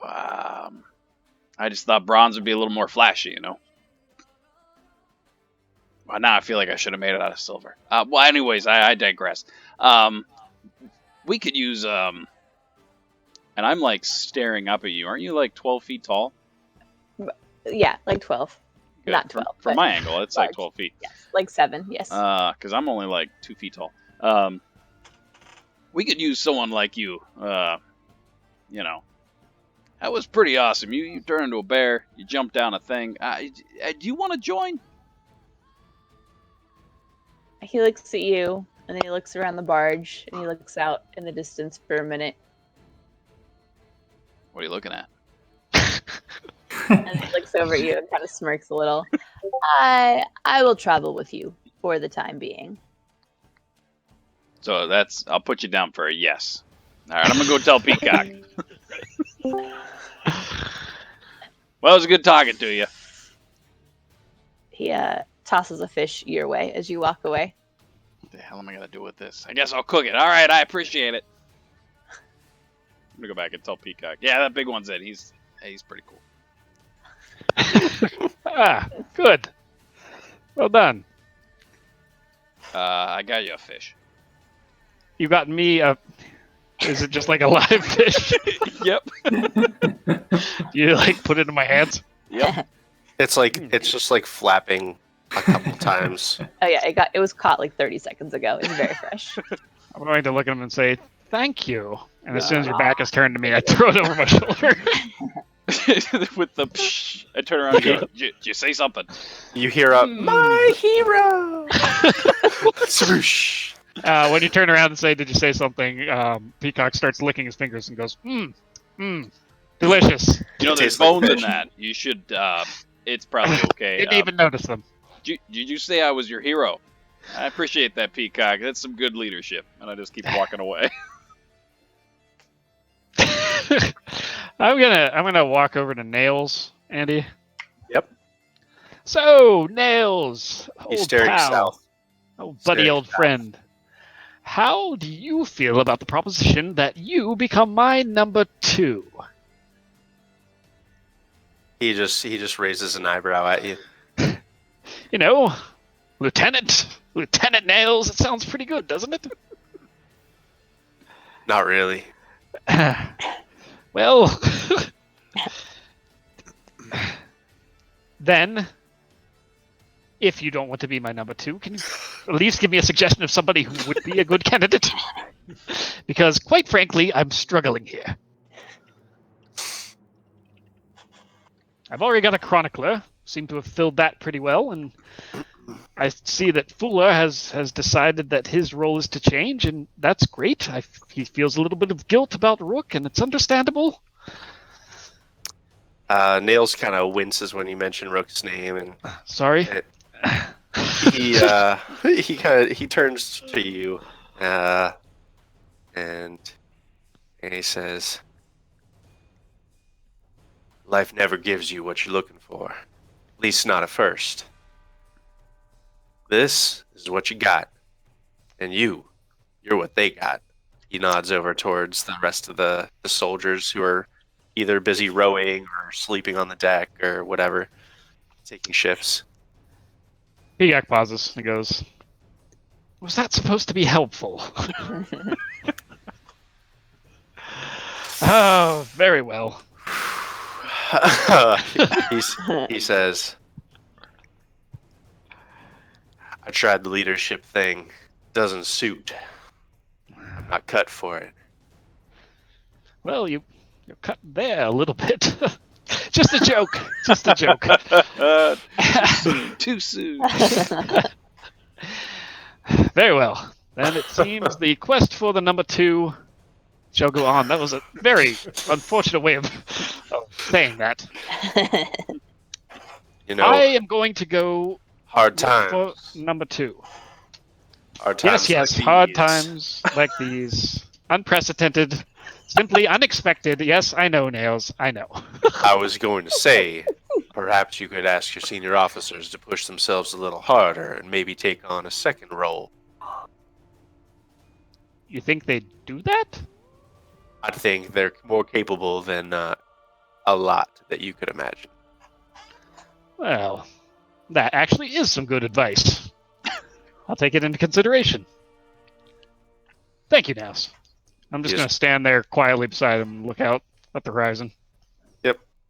I just thought bronze would be a little more flashy, you know? Well, now I feel like I should have made it out of silver. Well, anyways, I digress. We could use, and I'm like staring up at you. Aren't you like 12 feet tall? Yeah, like 12. Good. Not 12. From but my angle, it's large. like 12 feet. Yes, like 7, yes. Because I'm only like 2 feet tall. We could use someone like you. That was pretty awesome. You turned into a bear. You jumped down a thing. Do you want to join? He looks at you, and then he looks around the barge, and he looks out in the distance for a minute, What are you looking at? and he looks over at you and kind of smirks a little. I will travel with you for the time being. So I'll put you down for a yes. All right, I'm going to go tell Peacock. Well, it was good talking to you. He tosses a fish your way as you walk away. What the hell am I going to do with this? I guess I'll cook it. All right, I appreciate it. I'm going to go back and tell Peacock. Yeah, that big one's in. He's pretty cool. Good. Well done. I got you a fish. You got me a. Is it just like a live fish? Yep. You like put it in my hands? Yep. It's just like flapping a couple times. Oh yeah, it was caught like 30 seconds ago. It's very fresh. I'm going to look at him and say, thank you. And as soon as your back is turned to me, I throw it over my shoulder. With the psh, I turn around and go, did you say something? You hear a, my hero! Swoosh. When you turn around and say, did you say something, Peacock starts licking his fingers and goes, delicious. You know, there's tastes like bones in fish. that. You should, it's probably okay. Didn't even notice them. Did you say I was your hero? I appreciate that, Peacock. That's some good leadership. And I just keep walking away. I'm gonna walk over to Nails, Andy. Yep. So, Nails, He's old staring pal, south. old buddy, Staring old south. friend. How do you feel about the proposition that you become my number 2? He just raises an eyebrow at you. You know, Lieutenant Nails. It sounds pretty good, doesn't it? Not really. Well, then, if you don't want to be my number 2, can you at least give me a suggestion of somebody who would be a good candidate? Because, quite frankly, I'm struggling here. I've already got a chronicler. Seem to have filled that pretty well, and I see that Fuller has decided that his role is to change, and that's great. He feels a little bit of guilt about Rook, and it's understandable. Nails kind of winces when you mention Rook's name, and Sorry. he turns to you, and he says, "Life never gives you what you're looking for. At least not at first. This is what you got. And you're what they got. He nods over towards the rest of the soldiers who are either busy rowing or sleeping on the deck or whatever, taking shifts. Peacock pauses and goes, "Was that supposed to be helpful?" Oh, very well. He says, I tried the leadership thing. Doesn't suit. I'm not cut for it. Well, you're cut there a little bit. Just a joke. Just a joke. Too soon. Very well. Then it seems the quest for the number 2 shall go on. That was a very unfortunate way of saying that. You know, I am going to go hard for times. number 2. Hard times. Yes, like hard these. times like these. Unprecedented. Simply unexpected. Yes, I know, Nails. I know. I was going to say, perhaps you could ask your senior officers to push themselves a little harder and maybe take on a second role. You think they do that? I think they're more capable than a lot that you could imagine. Well, that actually is some good advice. I'll take it into consideration. Thank you, Nails. I'm just Yes. going to stand there quietly beside him and look out at the horizon.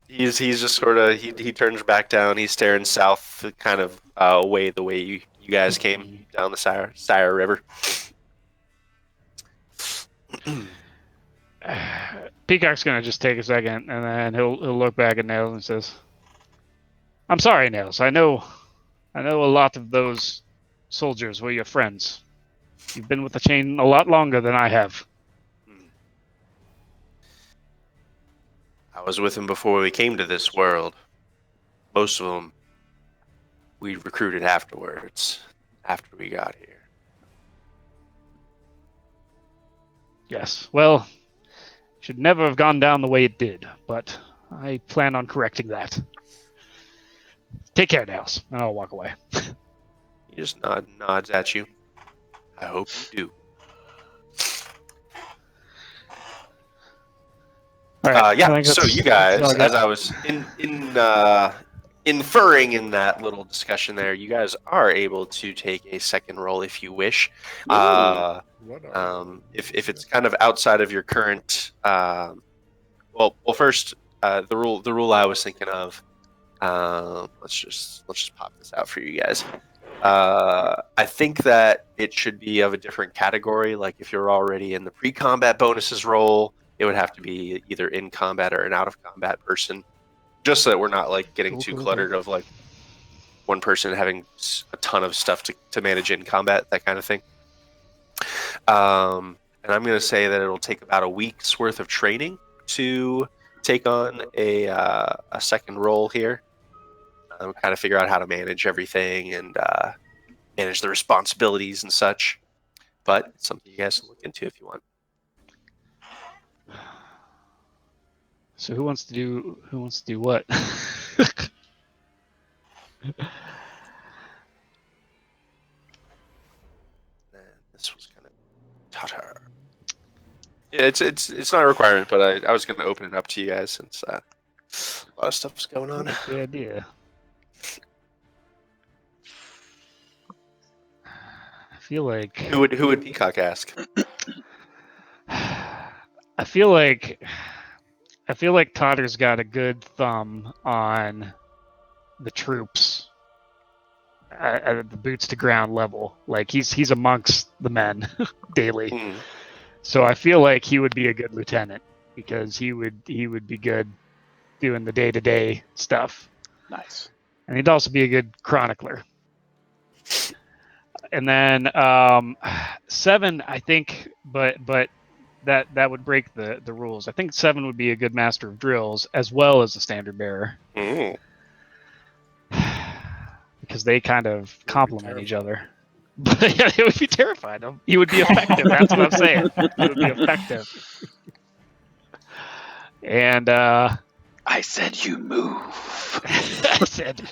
He's just sort of he turns back down. He's staring south, kind of away the way you guys came down the Sire River. Peacock's going to just take a second, and then he'll look back at Nails and says, "I'm sorry, Nails. I know a lot of those soldiers were your friends. You've been with the chain a lot longer than I have." I was with him before we came to this world. Most of them we recruited afterwards, after we got here. Yes. Well, should never have gone down the way it did, but I plan on correcting that. Take care, Nails, and I'll walk away. He just nods at you. I hope you do. All right. I Yeah, think so that's- you guys, that's all I as I was inferring in that little discussion there, you guys are able to take a second roll if you wish. What are If it's kind of outside of your current, well, first the rule I was thinking of. Let's just pop this out for you guys. I think that it should be of a different category. Like if you're already in the pre-combat bonuses roll, it would have to be either in combat or an out of combat person, just so that we're not like getting too cluttered of like one person having a ton of stuff to manage in combat, that kind of thing. And I'm going to say that it'll take about a week's worth of training to take on a second role here. Kind of figure out how to manage everything and manage the responsibilities and such. But it's something you guys can look into if you want. So who wants to do what? And this was kind of Totter. Yeah, it's not a requirement, but I was going to open it up to you guys since a lot of stuff's going on. Good idea. I feel like Who would Peacock ask? I feel like Totter's got a good thumb on the troops at the boots to ground level. Like he's amongst the men daily. Hmm. So I feel like he would be a good lieutenant because he would be good doing the day-to-day stuff. Nice. And he'd also be a good chronicler. And then 7, I think, but that would break the rules. I think 7 would be a good master of drills as well as a standard bearer Hmm. because they kind of complement each other. But yeah, it would be terrified. He would be effective. That's what I'm saying. He would be effective. And I said you move. I said.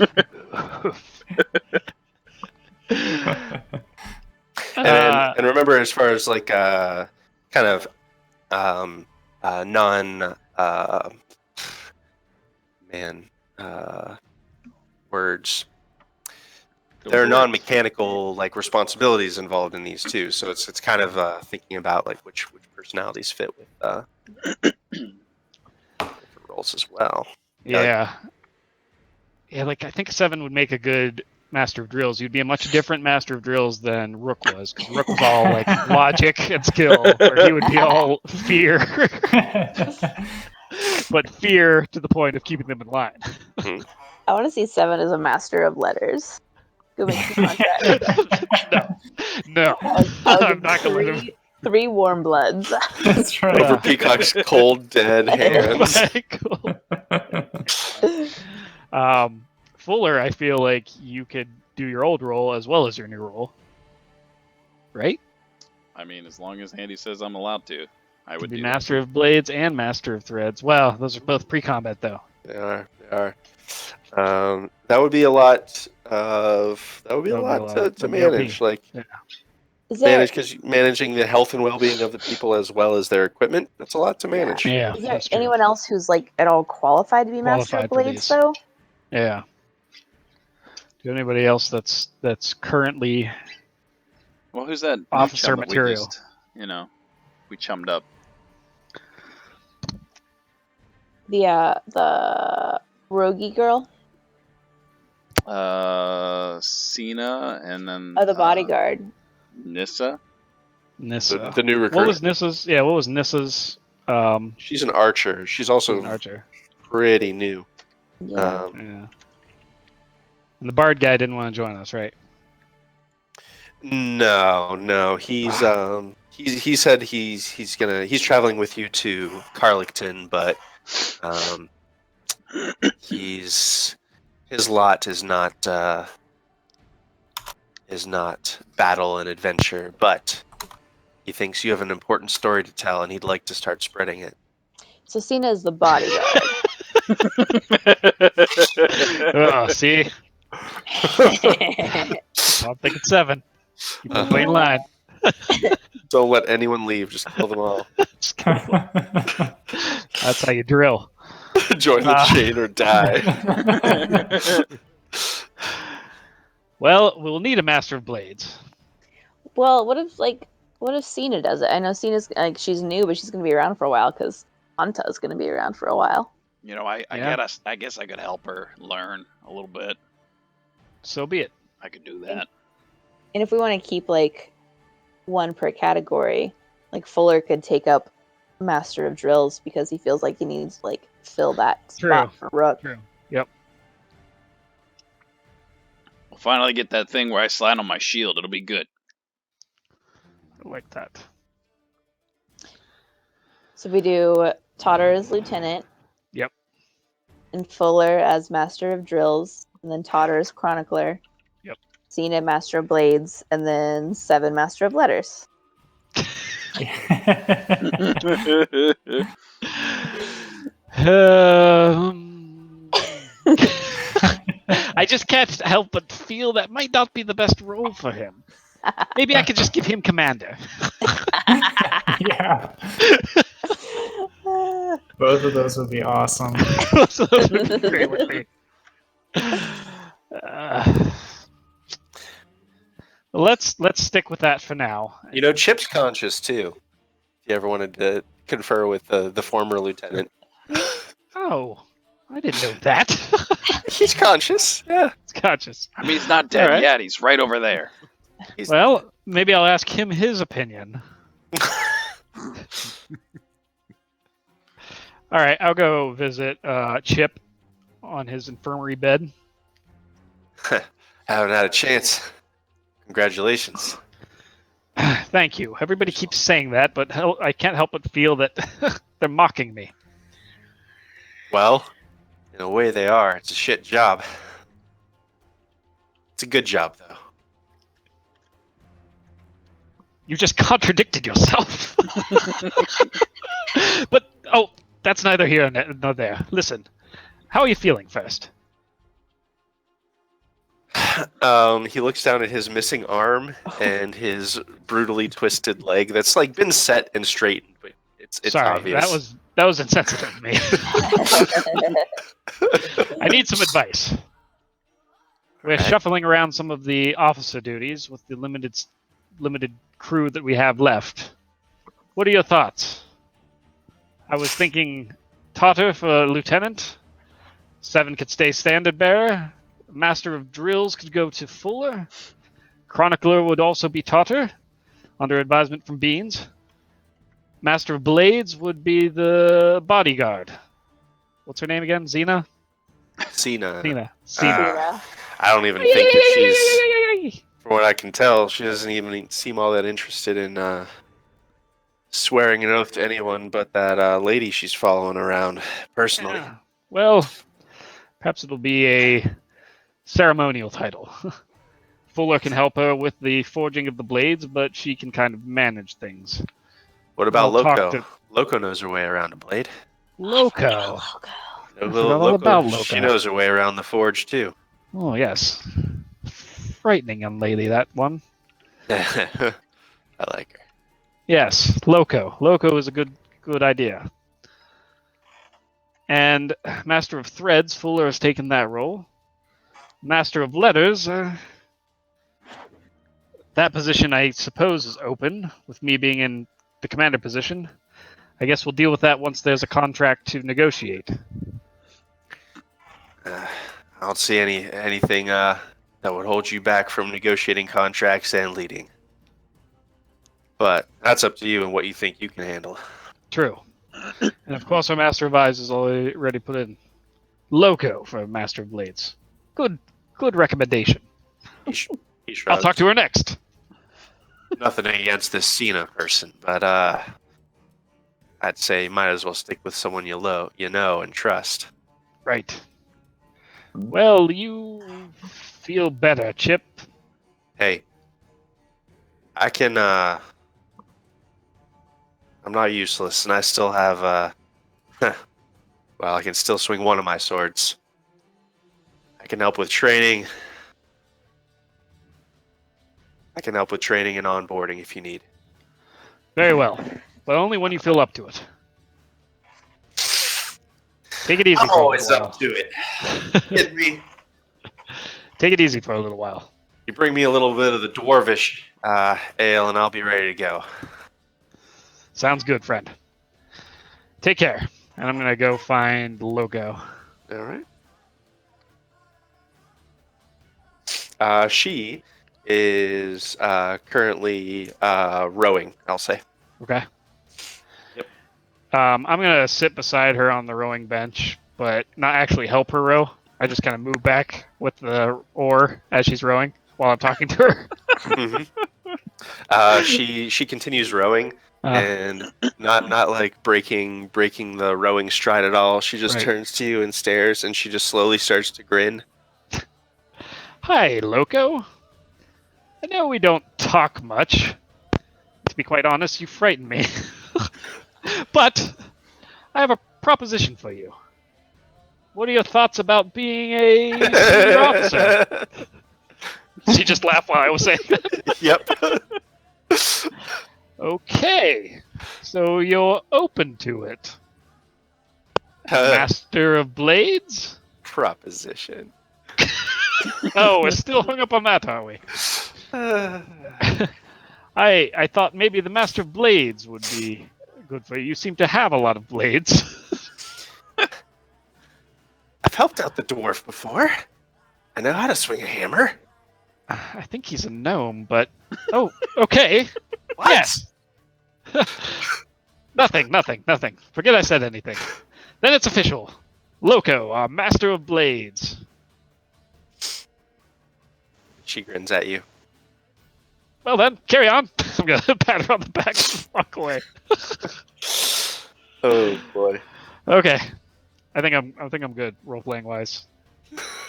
And remember, as far as like kind of non words. There are non-mechanical like responsibilities involved in these too, so it's kind of thinking about like which personalities fit with different roles as well. Yeah. Like I think Seven would make a good Master of Drills. You'd be a much different Master of Drills than Rook was, because Rook was all like logic and skill, where he would be all fear, but fear to the point of keeping them in line. I want to see Seven as a master of letters. Go make some contract. No, I'll I'm give not gonna let him. three warm bloods. That's right. Over Peacock's cold, dead hands. Fuller, I feel like you could do your old role as well as your new role, right? I mean, as long as Andy says I'm allowed to, I would be do Master of Blades and Master of Threads. Well, those are both pre-combat though. They are. That would be a lot to manage. Like managing the health and well-being of the people as well as their equipment. That's a lot to manage. Yeah. Is there anyone else who's like at all qualified to be Master of Blades though? Yeah. Do anybody else that's currently Well, who's that officer new chum that material? We just, we chummed up. The roguey girl. Cena, and then the bodyguard. Nissa. The new recruit. What was Nissa's? Yeah, what was Nissa's? She's an archer. She's also an archer. Pretty new. Yeah. Yeah. And the bard guy didn't want to join us, right? No. He said he's traveling with you to Karrlakton, but his lot is not battle and adventure, but he thinks you have an important story to tell and he'd like to start spreading it. So Cena is the bodyguard. Oh, see? I'm thinking 7. Keep them in line. Don't let anyone leave. Just kill them all. That's how you drill. Join the chain or die. Well, we'll need a Master of Blades. Well, what if Cena does it? I know Cena's like she's new, but she's gonna be around for a while because Anta's gonna be around for a while. I guess I could help her learn a little bit. So be it. I could do that. And if we want to keep like one per category, like Fuller could take up Master of Drills because he feels like he needs to like fill that spot for Rook. True. Yep. We'll finally get that thing where I slide on my shield. It'll be good. I like that. So we do Totter as Lieutenant. Yep. And Fuller as Master of Drills, and then Totter as Chronicler. Yep. Cena Master of Blades, and then 7 Master of Letters. I just can't help but feel that might not be the best role for him. Maybe I could just give him commander. Yeah. Both of those would be awesome. Both of those would be great with me. Let's stick with that for now. Chip's conscious too. If you ever wanted to confer with the former lieutenant. Oh, I didn't know that. He's conscious. Yeah, he's conscious. I mean, he's not dead yet. He's right over there. Well, maybe I'll ask him his opinion. All right, I'll go visit Chip on his infirmary bed. Haven't had a chance. Congratulations. Thank you. Everybody keeps saying that, but I can't help but feel that they're mocking me. Well, in a way they are. It's a shit job. It's a good job, though. You just contradicted yourself. But, that's neither here nor there. Listen, How are you feeling first? He looks down at his missing arm and his brutally twisted leg that's like been set and straightened, but it's Sorry, obvious. that was insensitive of me. I need some advice. We're Alright. shuffling around some of the officer duties with the limited crew that we have left. What are your thoughts? I was thinking Totter for lieutenant. Seven could stay standard bearer. Master of drills could go to Fuller. Chronicler would also be Totter, under advisement from Beans. Master of blades would be the bodyguard. What's her name again? Xena? Cena. Xena. I don't even think that she's, from what I can tell, she doesn't even seem all that interested in swearing an oath to anyone but that lady she's following around personally. Yeah. Well, perhaps it'll be a ceremonial title. Fuller can help her with the forging of the blades, but she can kind of manage things. What about I'll talk Loco? to- Loco knows her way around a blade. Loco. I Loco, forgot all about Loco. She knows her way around the forge too. Oh, yes. Frightening young lady, that one. I like her. Yes, Loco. Loco is a good idea. And Master of Threads, Fuller has taken that role. Master of Letters, that position I suppose is open, with me being in the commander position. I guess we'll deal with that once there's a contract to negotiate. I don't see anything that would hold you back from negotiating contracts and leading. But that's up to you and what you think you can handle. True. And of course our Master of Eyes is already put in. Loco for Master of Blades. Good recommendation. He shrugs. I'll talk to her next. Nothing against this Cena person, but I'd say you might as well stick with someone you know and trust. Right. Well, you feel better, Chip. Hey, I can. I'm not useless, and I still have. Well, I can still swing one of my swords. I can help with training. I can help with training and onboarding if you need. Very well. But only when you feel up to it. Take it easy I'm for a always little up to it. Hit me. Take it easy for a little while. You bring me a little bit of the dwarvish ale, and I'll be ready to go. Sounds good, friend. Take care. And I'm going to go find Loco. All right. She is currently rowing, I'll say. Okay? Yep. I'm going to sit beside her on the rowing bench, but not actually help her row. I just kind of move back with the oar as she's rowing while I'm talking to her. She continues rowing and not like breaking the rowing stride at all. She just Right. turns to you and stares, and she just slowly starts to grin. Hi, Loco. I know we don't talk much. To be quite honest, you frighten me. But I have a proposition for you. What are your thoughts about being a senior officer? She just laughed while I was saying that. Yep. Okay. So you're open to it. Master of Blades? Proposition. Oh, we're still hung up on that, aren't we? I thought maybe the Master of Blades would be good for you. You seem to have a lot of blades. I've helped out the dwarf before. I know how to swing a hammer. I think he's a gnome, but... Oh, okay. What? Yes. Nothing. Forget I said anything. Then it's official. Loco, our Master of Blades. She grins at you. Well then, carry on. I'm gonna pat her on the back and walk away. Oh boy. Okay. I think I'm good role playing wise.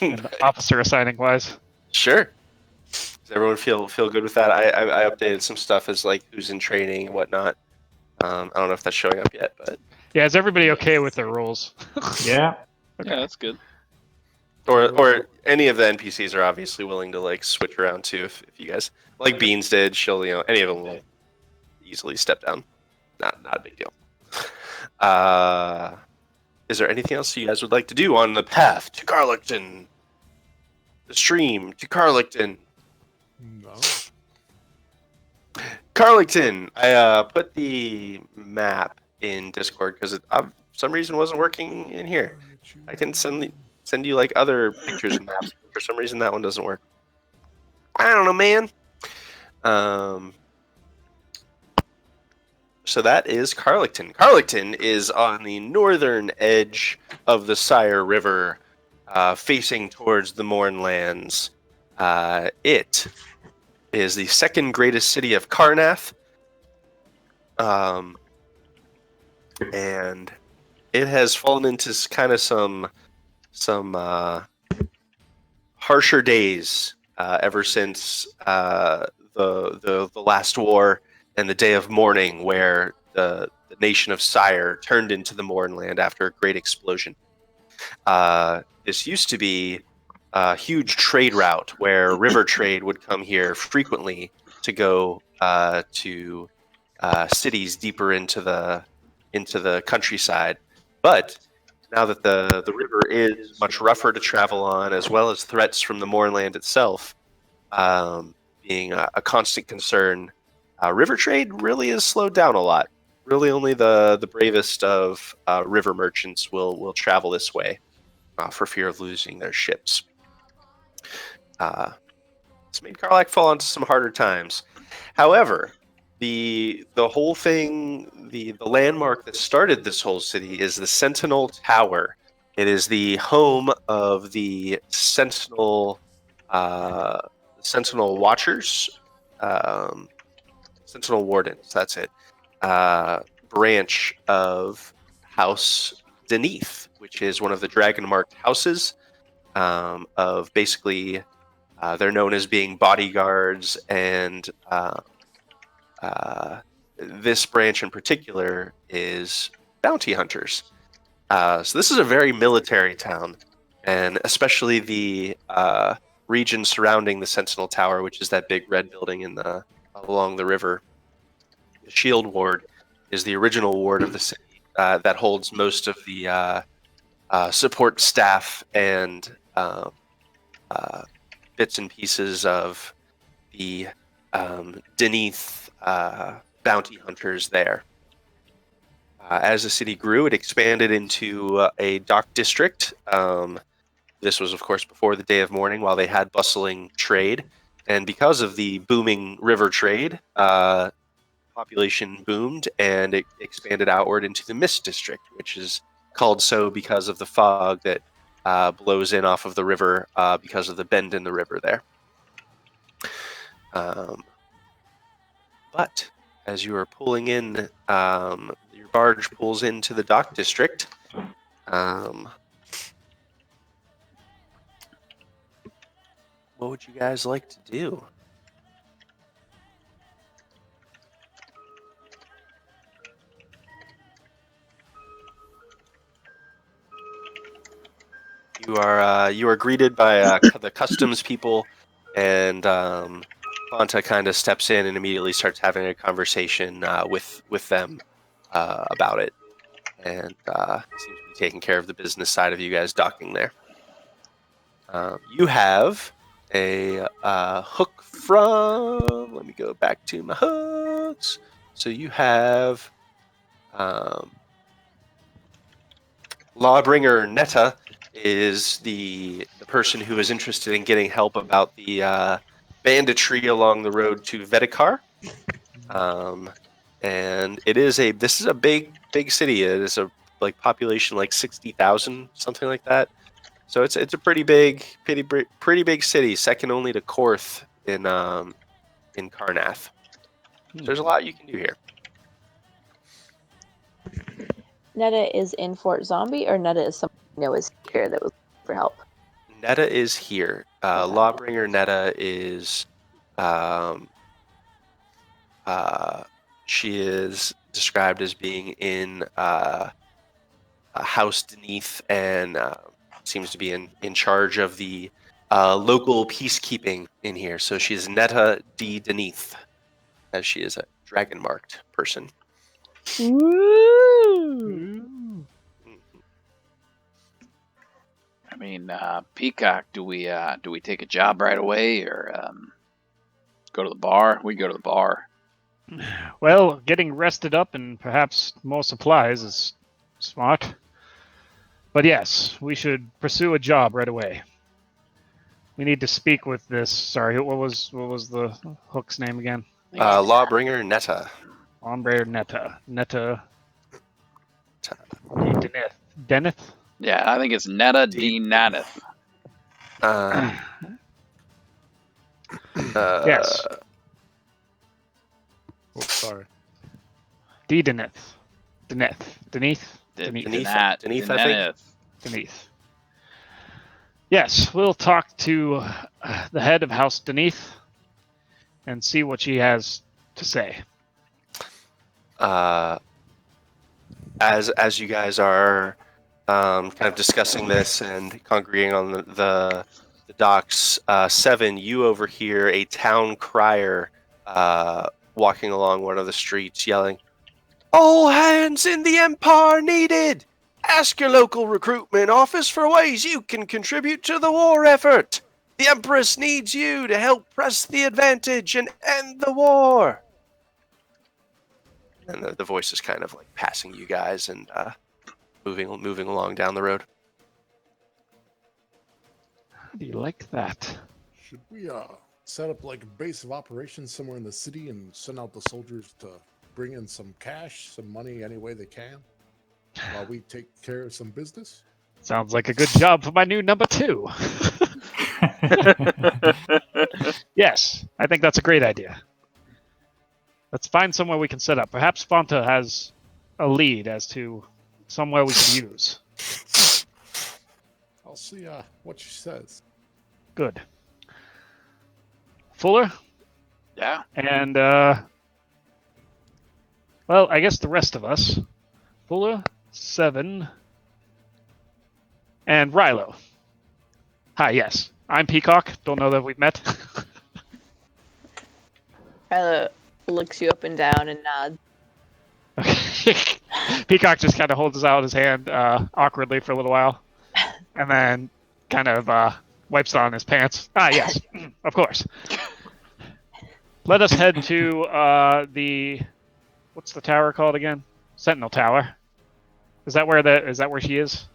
And officer assigning wise. Sure. Does everyone feel good with that? I updated some stuff as like who's in training and whatnot. I don't know if that's showing up yet, but Yeah, is everybody okay with their roles? Yeah. Okay. Yeah, that's good. Or any of the NPCs are obviously willing to like switch around too. If you guys like Beans did, she'll any of them will easily step down. Not a big deal. Is there anything else you guys would like to do on the path to Karrlakton? The stream to Karrlakton. No. Karrlakton. I put the map in Discord because it for some reason wasn't working in here. I can send you like other pictures and maps. For some reason that one doesn't work. I don't know, man. So that is Karrlakton. Karrlakton is on the northern edge of the Sire River, facing towards the Mournlands. It is the second greatest city of Karrnath, and it has fallen into kind of some harsher days ever since the last war and the day of mourning, where the nation of Sire turned into the Mournland after a great explosion. This used to be a huge trade route where river trade would come here frequently to go to cities deeper into the countryside. But now that the river is much rougher to travel on, as well as threats from the Mournland itself being a constant concern, river trade really is slowed down a lot. Really, only the bravest of river merchants will travel this way for fear of losing their ships. It's made Karrlak fall into some harder times. However, the whole thing, the landmark that started this whole city is the Sentinel Tower. It is the home of the Sentinel Watchers, Sentinel Wardens. That's it. Branch of House Deneath, which is one of the dragon-marked houses. Of basically, they're known as being bodyguards, and this branch in particular is bounty hunters. So this is a very military town, and especially the region surrounding the Sentinel Tower, which is that big red building along the river. The Shield Ward is the original ward of the city that holds most of the support staff and bits and pieces of the Deneath bounty hunters there. As the city grew, it expanded into a dock district. This was, of course, before the day of mourning, while they had bustling trade. And because of the booming river trade, population boomed, and it expanded outward into the Mist District, which is called so because of the fog that blows in off of the river because of the bend in the river there. But as you are pulling in, your barge pulls into the dock district. What would you guys like to do? You are greeted by the customs people, and Fanta kind of steps in and immediately starts having a conversation with them about it, and seems to be taking care of the business side of you guys docking there. You have a hook from. Let me go back to my hooks. So you have Lawbringer Netta is the person who is interested in getting help about the banditry along the road to Vedikar. And this is a big city. It is a population like 60,000, something like that. So it's a pretty big city, second only to Korth in Karrnath. So there's a lot you can do here. Netta is in Fort Zombie, or Netta is someone you know is here that was looking for help? Netta is here. Lawbringer Netta is she is described as being in a house Deneath, and seems to be in charge of the local peacekeeping in here. So she's Netta D. Deneath, as she is a dragon marked person. Ooh. I mean, Peacock, do we take a job right away or go to the bar? We go to the bar. Well, getting rested up and perhaps more supplies is smart. But yes, we should pursue a job right away. We need to speak with this. Sorry, what was the hook's name again? Lawbringer Netta. Ombre Netta. Deneth? Yeah, I think it's Netta D. Nadith. Yes. Oh, sorry. D. Deneth. Deneath, Deneath, I think. Deneath. Yes, we'll talk to the head of House Deneath and see what she has to say. As you guys are kind of discussing this and congregating on the docks, Seven, you overhear a town crier walking along one of the streets, yelling, "All hands in the Empire needed! Ask your local recruitment office for ways you can contribute to the war effort. The Empress needs you to help press the advantage and end the war." And the voice is kind of like passing you guys and moving along down the road. How do you like that? Should we set up like a base of operations somewhere in the city and send out the soldiers to bring in some cash, some money any way they can, while we take care of some business? Sounds like a good job for my new number 2. Yes, I think that's a great idea. Let's find somewhere we can set up. Perhaps Fanta has a lead as to somewhere we can use. I'll see what she says. Good. Fuller? Yeah. And, well, I guess the rest of us. Fuller, Seven, and Rilo. Hi, yes. I'm Peacock. Don't know that we've met. Kyla looks you up and down and nods. Okay. Peacock just kind of holds out his hand awkwardly for a little while, and then kind of wipes it on his pants. Ah, yes, of course. Let us head to what's the tower called again? Sentinel Tower. Is that where she is?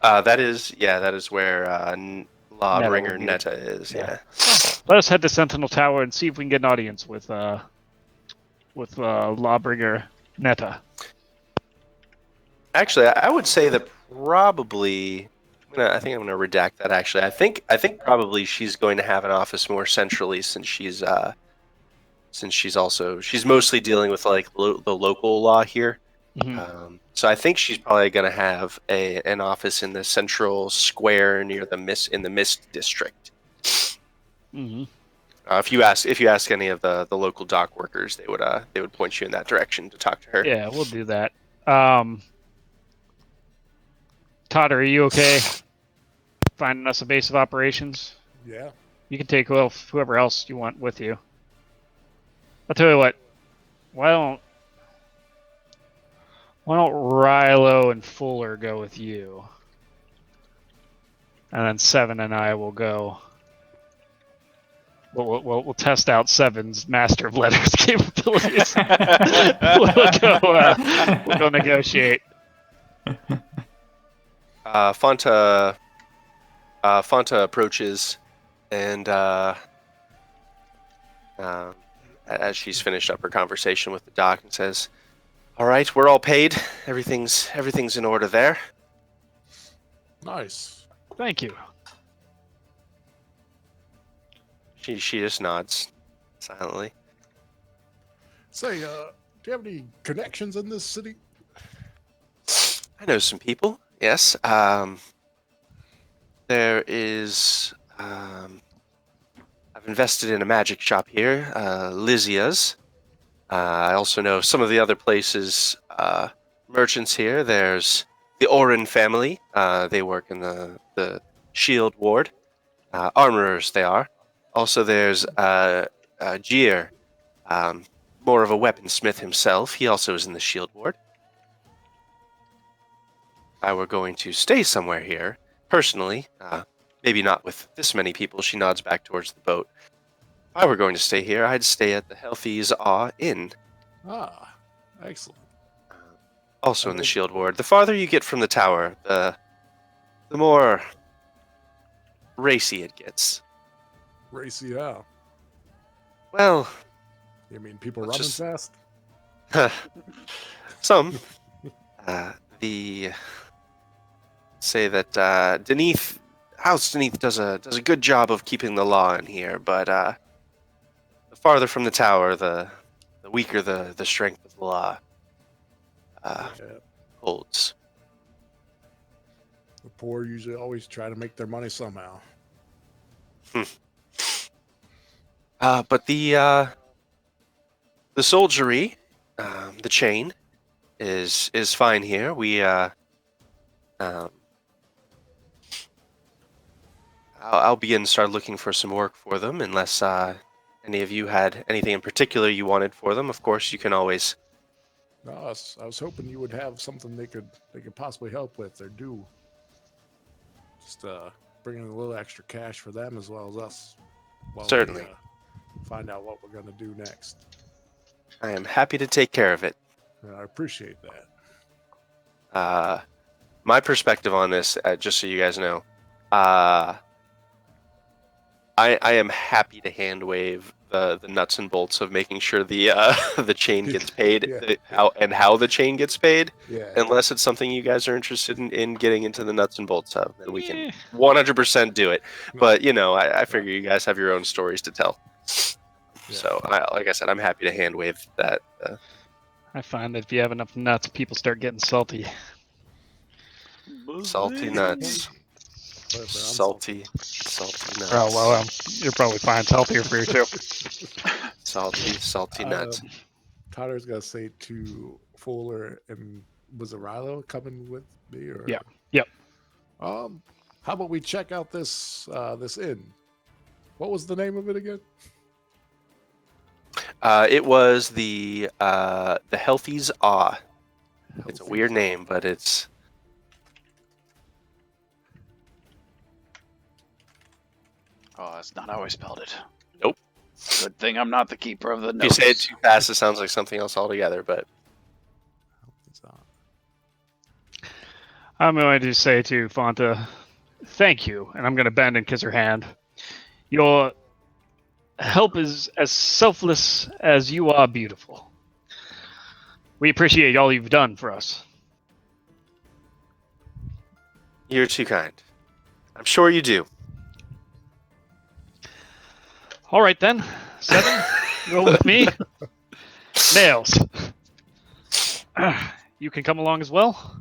That is where Lawbringer Netta Netta is. Yeah. Let us head to Sentinel Tower and see if we can get an audience with Lawbringer Netta. Actually, I would say that probably. I think I'm gonna redact that. Actually, I think probably she's going to have an office more centrally since she's mostly dealing with like the local law here. Mm-hmm. So I think she's probably going to have an office in the central square near the Mist district. Mm-hmm. If you ask any of the local dock workers, they would point you in that direction to talk to her. Yeah, we'll do that. Totter, are you okay finding us a base of operations? Yeah. You can take whoever else you want with you. I'll tell you what. Why don't Rilo and Fuller go with you, and then Seven and I will go. We'll test out Seven's Master of Letters capabilities. We'll go negotiate. Fanta approaches, and as she's finished up her conversation with the doc, and says, "All right, we're all paid. Everything's in order there." Nice. Thank you. She just nods silently. Say, do you have any connections in this city? I know some people. Yes. There is. I've invested in a magic shop here, Lysia's. I also know some of the other places, merchants here. There's Oren family. They work in the shield ward. Armorers they are. Also, there's Jeer, more of a weaponsmith himself. He also is in the shield ward. If I were going to stay somewhere here, personally, maybe not with this many people, she nods back towards the boat. If I were going to stay here, I'd stay at the Healthy's Awe Inn. Ah, excellent. Also in the shield ward. The farther you get from the tower, the more racy it gets. Racy, yeah. Well, You mean people Let's running just- fast? some. Say that House Deneath does a good job of keeping the law in here, but the farther from the tower, the weaker the strength of the law Yeah. holds. The poor usually always try to make their money somehow. But the soldiery, the chain, is fine here. We I'll begin to start looking for some work for them, unless any of you had anything in particular you wanted for them. Of course, you can always. No, I was hoping you would have something they could possibly help with or do. Just bring in a little extra cash for them as well as us. While Certainly. We, find out what we're going to do next. I am happy to take care of it. And I appreciate that. My perspective on this, just so you guys know, I am happy to hand wave the nuts and bolts of making sure the the chain gets paid, Yeah. how the chain gets paid. Yeah. Unless it's something you guys are interested in getting into the nuts and bolts of, then we can 100% do it. But I figure you guys have your own stories to tell. Yeah. So, like I said, I'm happy to hand wave that. I find that if you have enough nuts, people start getting salty. Salty nuts. But I'm Salty nuts. Oh well, you'll probably find it's healthier for you too. Salty nuts. Totter's got to say to Fuller and was it Rilo coming with me? Or? Yeah. Yep. How about we check out this this inn? What was the name of it again? It was the Healthy's Awe. It's a weird name, but it's. Oh, that's not how I spelled it. Nope. Good thing I'm not the keeper of the If you notes. say it too fast, it sounds like something else altogether. But I'm going to say to Fanta, thank you, and I'm going to bend and kiss her hand. Your help is as selfless as you are beautiful. We appreciate all you've done for us. you're too kind. I'm sure you do. All right then, Seven, go with me. Nails, you can come along as well.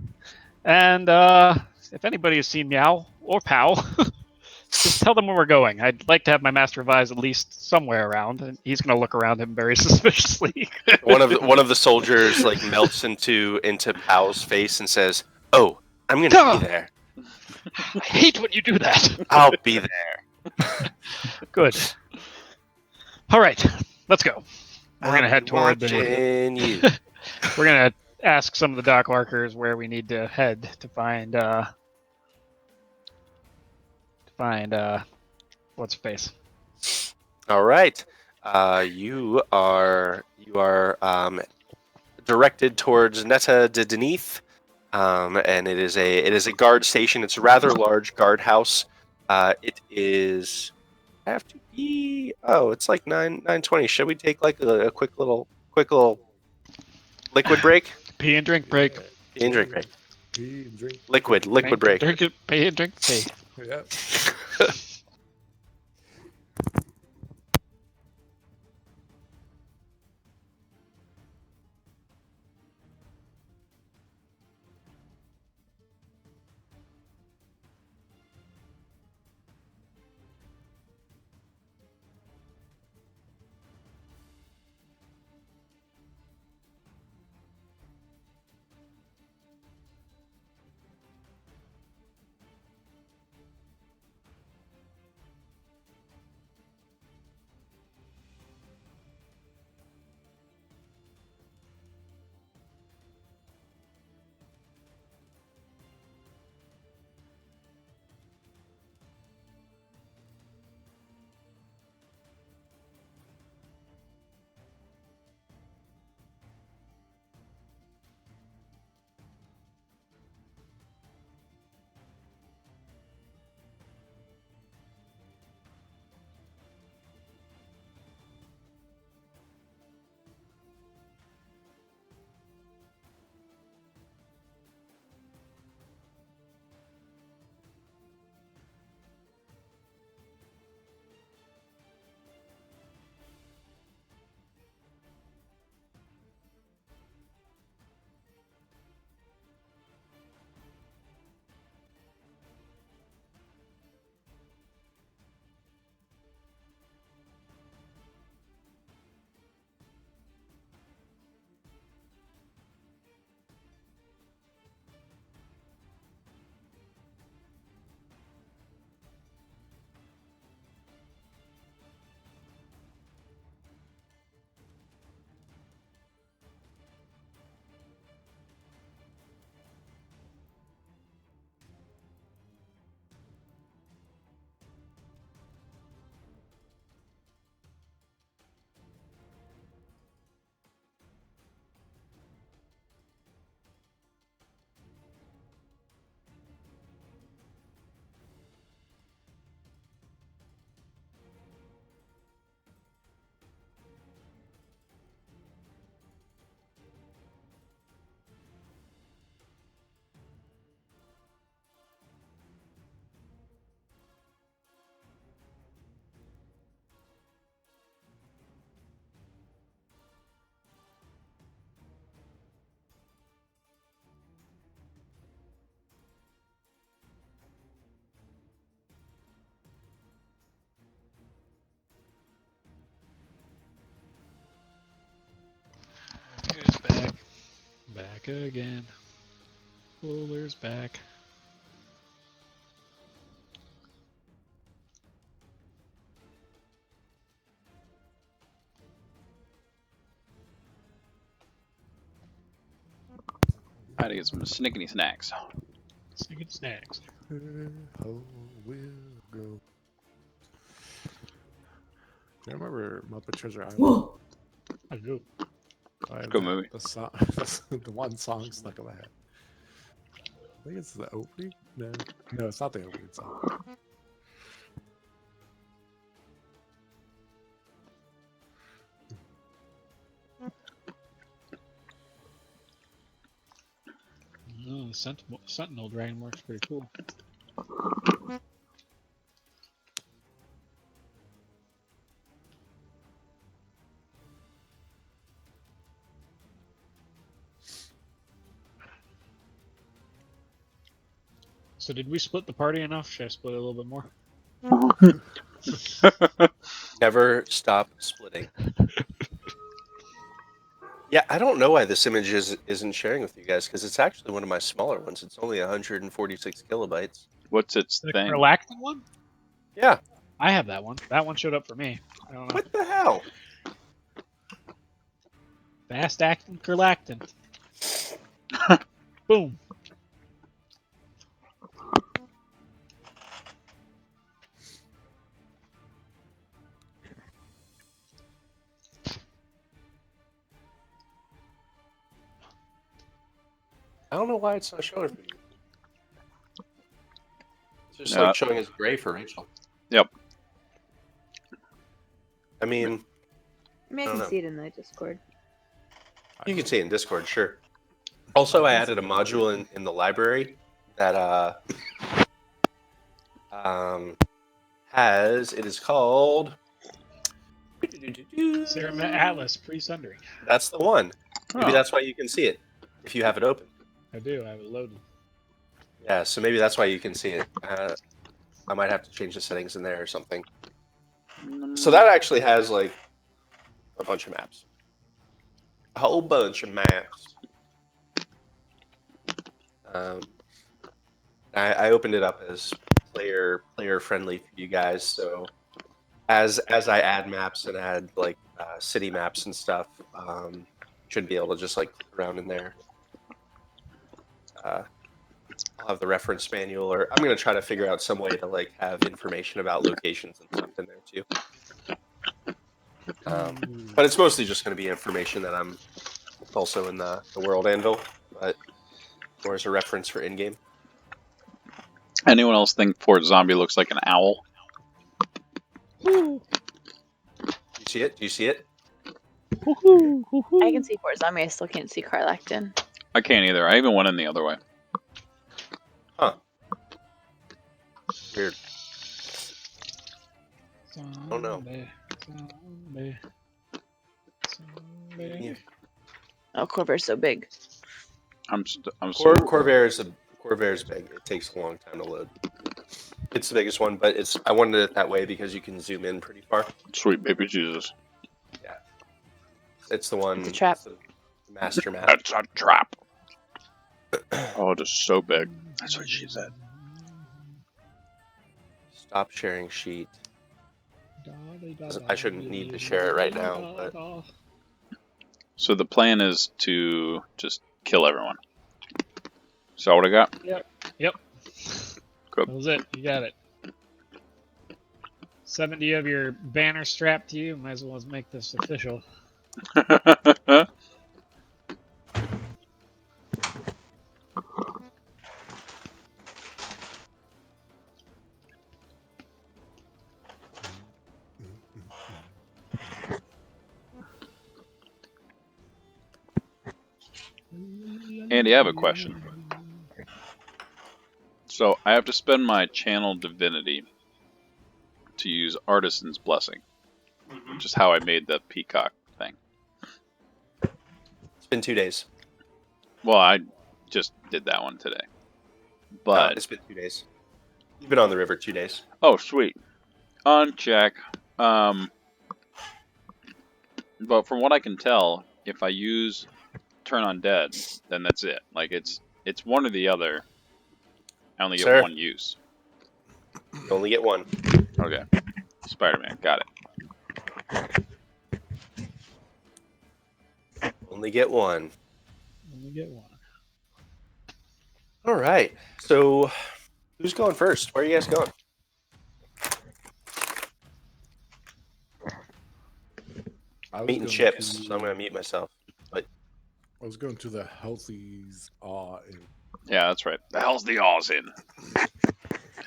And if anybody has seen Meow or Pow, just tell them where we're going. I'd like to have my Master of Eyes at least somewhere around, and he's going to look around him very suspiciously. One of the soldiers melts into Pow's face and says, "Oh, I'm going to be there. I hate when you do that. I'll be there." Good. All right, let's go. We're going to head toward the... Watching you. We're going to ask some of the dock workers where we need to head to find what's her face. All right. You are directed towards Netta de Deneath, and it is a guard station. It's a rather large guardhouse. It is have to be. Oh, it's like 9:20. Should we take a quick little liquid break? Pee and drink break. Pee and drink break. Pee and drink. Liquid break. Drink it. Pee and drink. Pee. Yeah. back again. Fuller's back. I had to get some snickety snacks. Snicket snacks. How we'll go. Do you remember Muppet Treasure Island? Whoa! I do. I have Good that- movie. The, song, the one song stuck in my head. I think it's the opening. No, it's not the opening song. No, the Sentinel Dragon works pretty cool. So did we split the party enough? Should I split it a little bit more? Never stop splitting. Yeah, I don't know why this image isn't sharing with you guys, because it's actually one of my smaller ones. It's only 146 kilobytes. What's its The thing? Karrlakton one? Yeah. I have that one. That one showed up for me. I don't know. What the hell? Fast acting Karrlakton. Boom. I don't know why it's not showing for you. It's just Yeah. like showing as gray for Rachel. Yep. I mean, I mean, I I can don't see it in the Discord. you can see it in Discord, sure. Also, I added a module in the library that has, it is called... Ceram Atlas pre-sundering. That's the one. Maybe Oh. that's why you can see it, if you have it open. I do. I have it loaded. Yeah, so maybe that's why you can see it. I might have to change the settings in there or something. So that actually has, like, a bunch of maps. A whole bunch of maps. I opened it up as player friendly for you guys, so as I add maps and add, like, city maps and stuff, should be able to just, like, click around in there. I'll have the reference manual, or I'm going to try to figure out some way to, like, have information about locations and stuff in there too. But it's mostly just going to be information that I'm also in the World Anvil, but more as a reference for in-game. Anyone else think Fort Zombie looks like an owl? Do you see it? Do you see it? I can see Fort Zombie. I still can't see Karrlakton. I can't either. I even went in the other way. Huh. Weird. don't know. Zombie. Yeah. Oh, Corvair's so big. I'm so Corvair's big. It takes a long time to load. It's the biggest one, but I wanted it that way because you can zoom in pretty far. sweet baby Jesus. It's the one. It's a trap. It's the master map. That's a trap. Oh, it is so big. That's what she said. Stop sharing sheet. I shouldn't need to share it right now, but So the plan is to just kill everyone. Is that what I got? Yep. Good. That was it. You got it. 70 of your banner strapped to you. Might as well make this official. Andy, I have a question. So I have to spend my channel divinity to use Artisan's Blessing, which is how I made the Peacock thing. it's been 2 days. Well, I just did that one today. But It's been 2 days. You've been on the river 2 days. oh, sweet. Uncheck. But from what I can tell, if I use turn undead, then that's it. Like it's one or the other. I only get Sir. one use. You only get one. Okay. Spider-Man, got it. Only get one. You get one. All right. So, who's going first? Where are you guys going? I was Meat and going chips. to- So I'm going to mute myself. I was going to the Healthy's Awe in Yeah, that's right. The hell's the Oz in?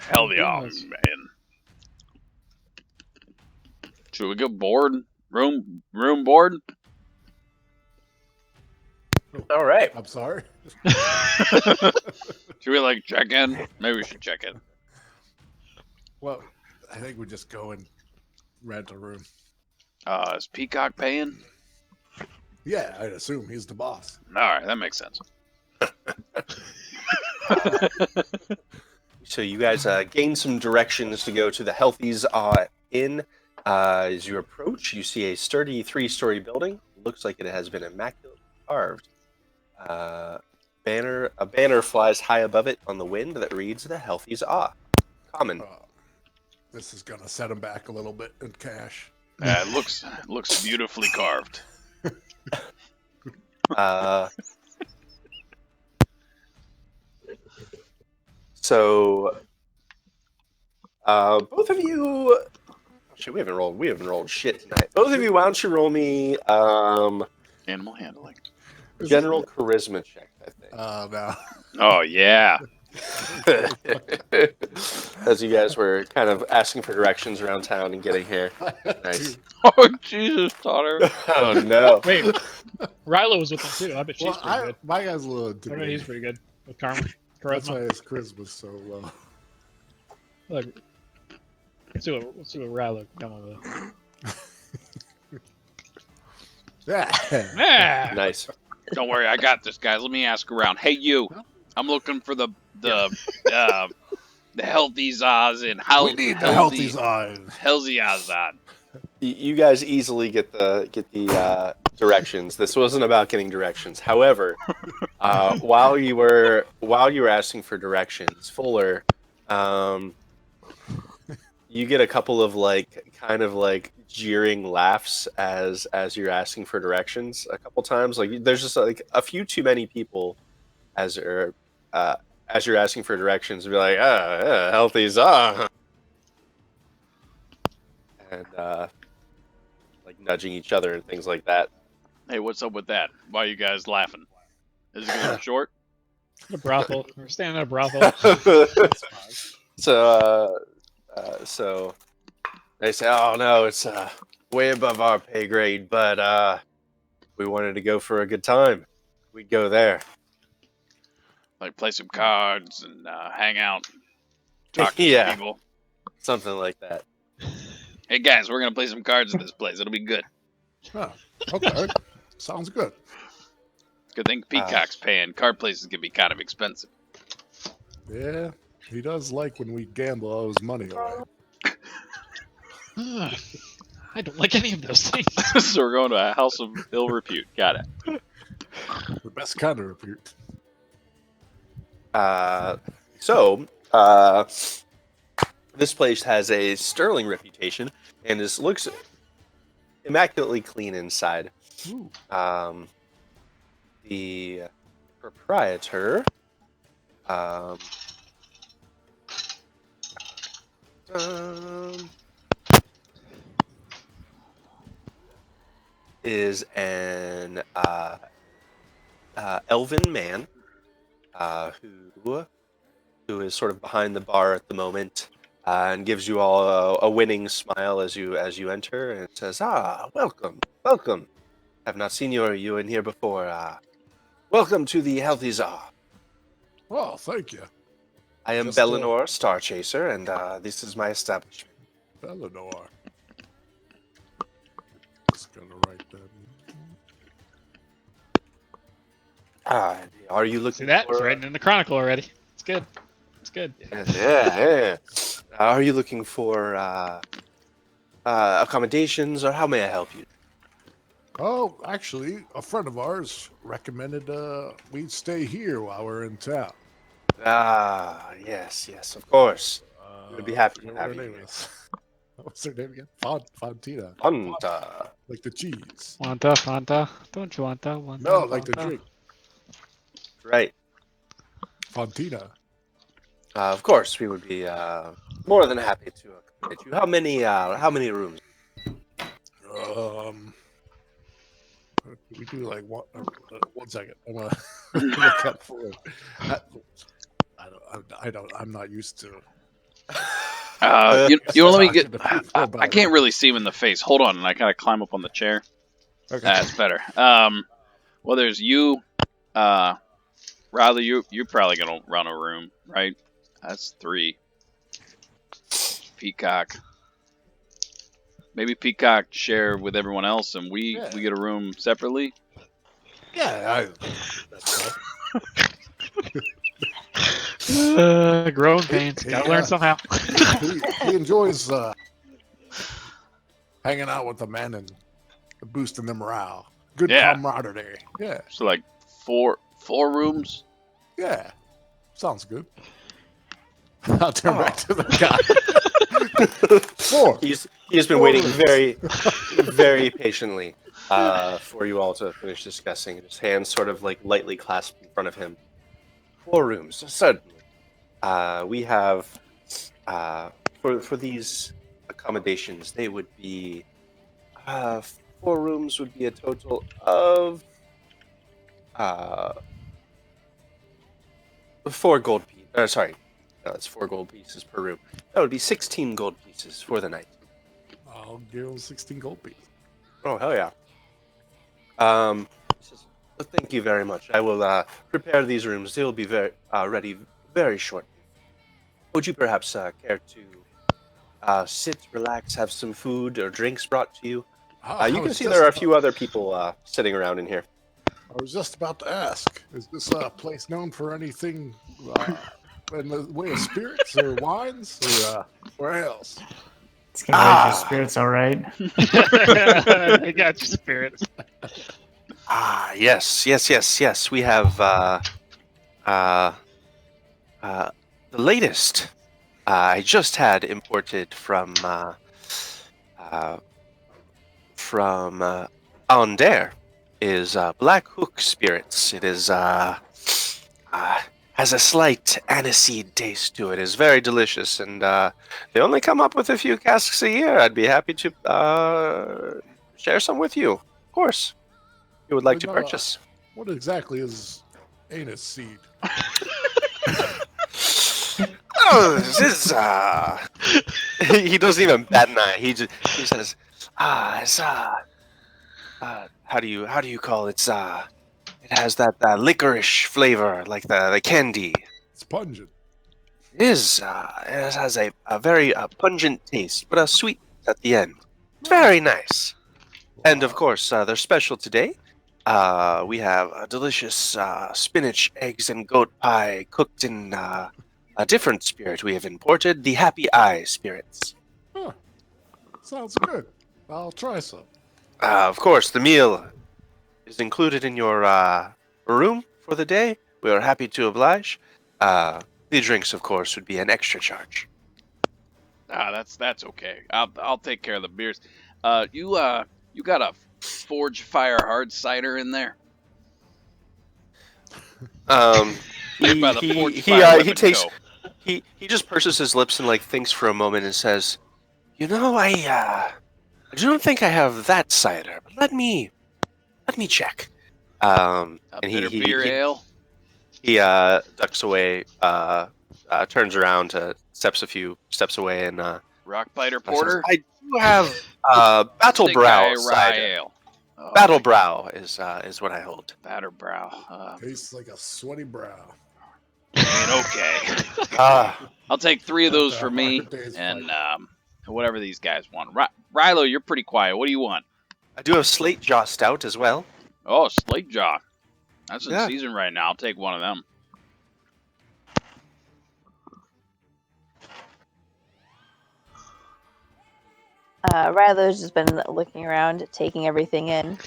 Hell the Oz, man. Should we go board? Room board? All right. I'm sorry. Should we like check in? Maybe we should check in. Well, I think we just go and rent a room. Is Peacock paying? Yeah, I'd assume he's the boss. Alright, that makes sense. So you guys gain some directions to go to the Healthy's Inn. As you approach, you see a sturdy 3-story building. Looks like it has been immaculately carved. A banner flies high above it on the wind that reads "The Healthy's Common." This is gonna set him back a little bit in cash. It looks beautifully carved. So, both of you. Shit, we haven't rolled shit tonight. Both of you, why don't you roll me Animal handling. general charisma check? I think. No. Oh yeah. As you guys were kind of asking for directions around town and getting here. Nice. Oh Jesus, Totter. Oh no. Wait, Rilo was with them too. I bet she's Well, pretty good. my guy's a little I bet he's intimidating. pretty good with Karma. That's why Charisma. his charisma's so low. Look, let's see what Rilo coming with. Yeah. Yeah. Nice. Don't worry, I got this, guys. Let me ask around. Hey, you. I'm looking for the Healthy's Oz and how We need the Healthy's on. Healthy Oz on. You guys easily get the directions. This wasn't about getting directions. However, while you were asking for directions, Fuller, you get a couple of kind of jeering laughs as you're asking for directions a couple times. Like there's just a few too many people as you're asking for directions. Be like, Healthy's and nudging each other and things like that. Hey, what's up with that? Why are you guys laughing? Is it gonna be short? A brothel. We're staying at a brothel. So they say, "Oh no, it's way above our pay grade, but we wanted to go for a good time. We'd go there." Like play some cards and hang out, talk to Yeah. some people. Something like that. Hey guys, we're gonna play some cards in this place. It'll be good. Oh, okay. Sounds good. Good thing Peacock's paying. Card places can be kind of expensive. Yeah, he does like when we gamble all his money away. I don't like any of those things. So we're going to a house of ill repute. Got it. The best kind of repute. This place has a sterling reputation and looks immaculately clean inside. Ooh. The proprietor is an elven man who is sort of behind the bar at the moment and gives you all a winning smile as you enter and says, welcome. Have not seen you in here before. Welcome to the Healthy Czar. Oh, thank you, I am Just, Bellinor, Star Chaser, and this is my establishment. Eleanor. Just gonna write that. Are you looking See that? for... It's written in the Chronicle already. It's good. It's good. Yeah. Are you looking for accommodations, or how may I help you? Oh, actually, a friend of ours recommended we stay here while we're in town. Ah, yes, of course. We would be happy to Forget what have her you name here. is. What's her name again? Fontina. Hunter. Like the cheese. Fanta. Don't you want that? No, like the drink. Right. Fontina. Of course, we would be more than happy to accommodate you. How many rooms? We do like one. 1 second. I'm gonna look up for it. I'm not used to. Let me get. talking to people I about can't it. really see him in the face. Hold on, and I kind of climb up on the chair. Okay. That's better. Well, there's you. Riley, you're probably gonna run a room, right? That's 3. Peacock. Maybe Peacock share with everyone else, and we get a room separately. Yeah, that's Growing pains. Gotta learn somehow. he enjoys hanging out with the men and boosting the morale. Good Yeah. camaraderie. Yeah, So like 4 rooms. yeah. Sounds good. I'll turn back to the guy. 4. He has been Four waiting rooms. very patiently for you all to finish discussing. His hands sort of like lightly clasped in front of him. 4 rooms, certainly. We have for these accommodations, they would be 4 rooms would be a total of 4 gold pieces. Sorry, no, that's 4 gold pieces per room. That would be 16 gold pieces for the night. I'll give him 16 gold pieces. Oh, hell yeah. He says, "Well, thank you very much. I will prepare these rooms. They will be ready very shortly. Would you perhaps care to sit, relax, have some food or drinks brought to you? You can see there are a few other people sitting around in here. I was just about to ask, is this place known for anything in the way of spirits or wines or where else? It's gonna raise your spirits, all right. I got your spirits. Yes. We have the latest. I just had imported from Ander is Black Hook spirits. It is has a slight aniseed taste to it. It's very delicious, and they only come up with a few casks a year. I'd be happy to share some with you, of course. If you would like to purchase. What exactly is anus seed? Oh, this is he doesn't even bat an eye. He says, it's how do you call it? It has that licorice flavor, like the candy. It's pungent. It is. It has a very pungent taste, but a sweet at the end. Very nice. And of course, they're special today. We have a delicious spinach, eggs, and goat pie cooked in a different spirit we have imported, the Happy Eye spirits. Huh. Sounds good. I'll try some. Of course, the meal is included in your room for the day. We are happy to oblige. The drinks, of course, would be an extra charge. That's okay. I'll take care of the beers. You got a Forge Fire hard cider in there? Made by the Forge Fire he Weapon takes Co. he just purses his lips and like thinks for a moment and says, "You know, I don't think I have that cider, but let me check." A And bitter beer ale. he ducks away, turns around, steps a few steps away, and Rock Biter says, Porter. "I do have Battle Stink Brow Eye Rye cider. Ale. Oh, Battle Brow is what I hold." Batter Brow. Tastes like a sweaty brow. Okay. I'll take 3 of those for me, and whatever these guys want. Rilo, you're pretty quiet. What do you want? I do have Slate Jaw Stout as well. Oh, Slate Jaw. That's in Yeah. season right now. I'll take one of them. Rylo's just been looking around, taking everything in.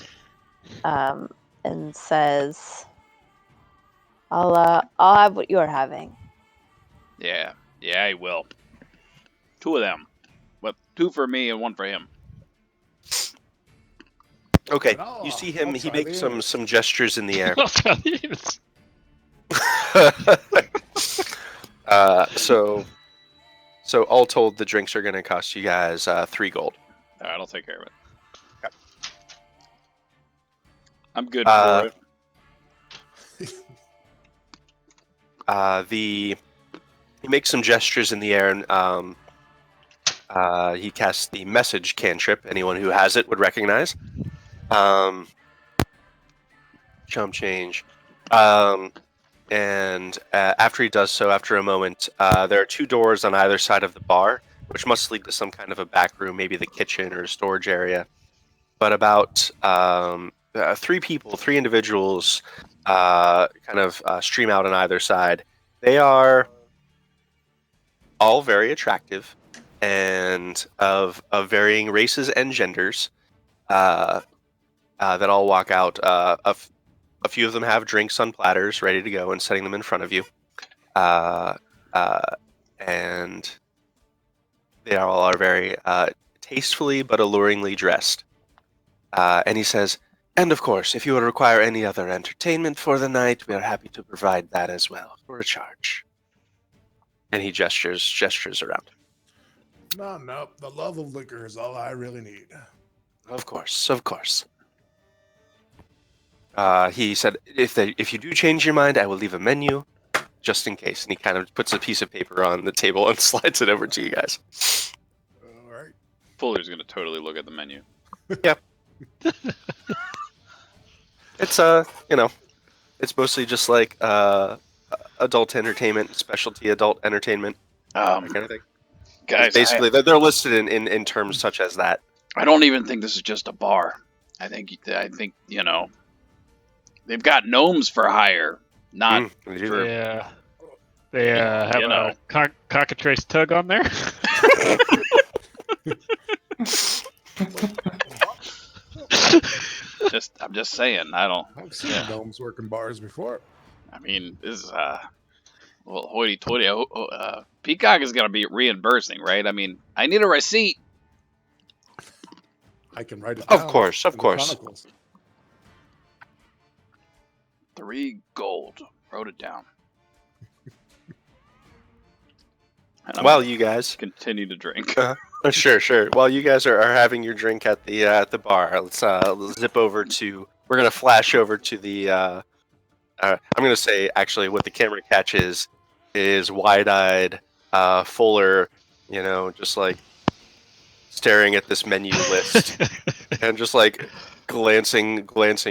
and says, I'll have what you're having. Yeah, he will. 2 of them. But 2 for me and 1 for him. Okay, And you see him. I'll He try makes the English. some gestures in the air. So all told, the drinks are going to cost you guys 3 gold. Alright, I'll take care of it. Okay. I'm good Uh, for it. He makes some gestures in the air, and he casts the message cantrip. Anyone who has it would recognize. Chump change. And after he does so, after a moment, there are 2 doors on either side of the bar, which must lead to some kind of a back room, maybe the kitchen or a storage area. But about 3 individuals, kind of stream out on either side. They are all very attractive and of varying races and genders. That all walk out. A few of them have drinks on platters ready to go and setting them in front of you. And they all are very tastefully but alluringly dressed. And he says, and of course, if you would require any other entertainment for the night, we are happy to provide that as well, for a charge. And he gestures around. No, the love of liquor is all I really need. Of course. He said, if you do change your mind, I will leave a menu, just in case. And he kind of puts a piece of paper on the table and slides it over to you guys. All right. Fuller's gonna totally look at the menu. Yeah. It's it's mostly just like adult entertainment, specialty adult entertainment, that kind of thing. Guys, Basically, they're listed in terms such as that. I don't even think this is just a bar. I think they've got gnomes for hire, not for. Yeah. They have You know. a cockatrice tug on there. I'm just saying. I don't. I've seen gnomes working bars before. I mean, this is well, hoity-toity. Peacock is gonna be reimbursing, right? I mean, I need a receipt. I can write it down. Of course. in the Chronicles. 3 gold. Wrote it down. And I'm While gonna you guys continue to drink. Sure. While you guys are having your drink at the bar, let's zip over to. We're gonna flash over to the. I'm gonna say actually what the camera catches is wide-eyed Fuller, just like staring at this menu list and just like glancing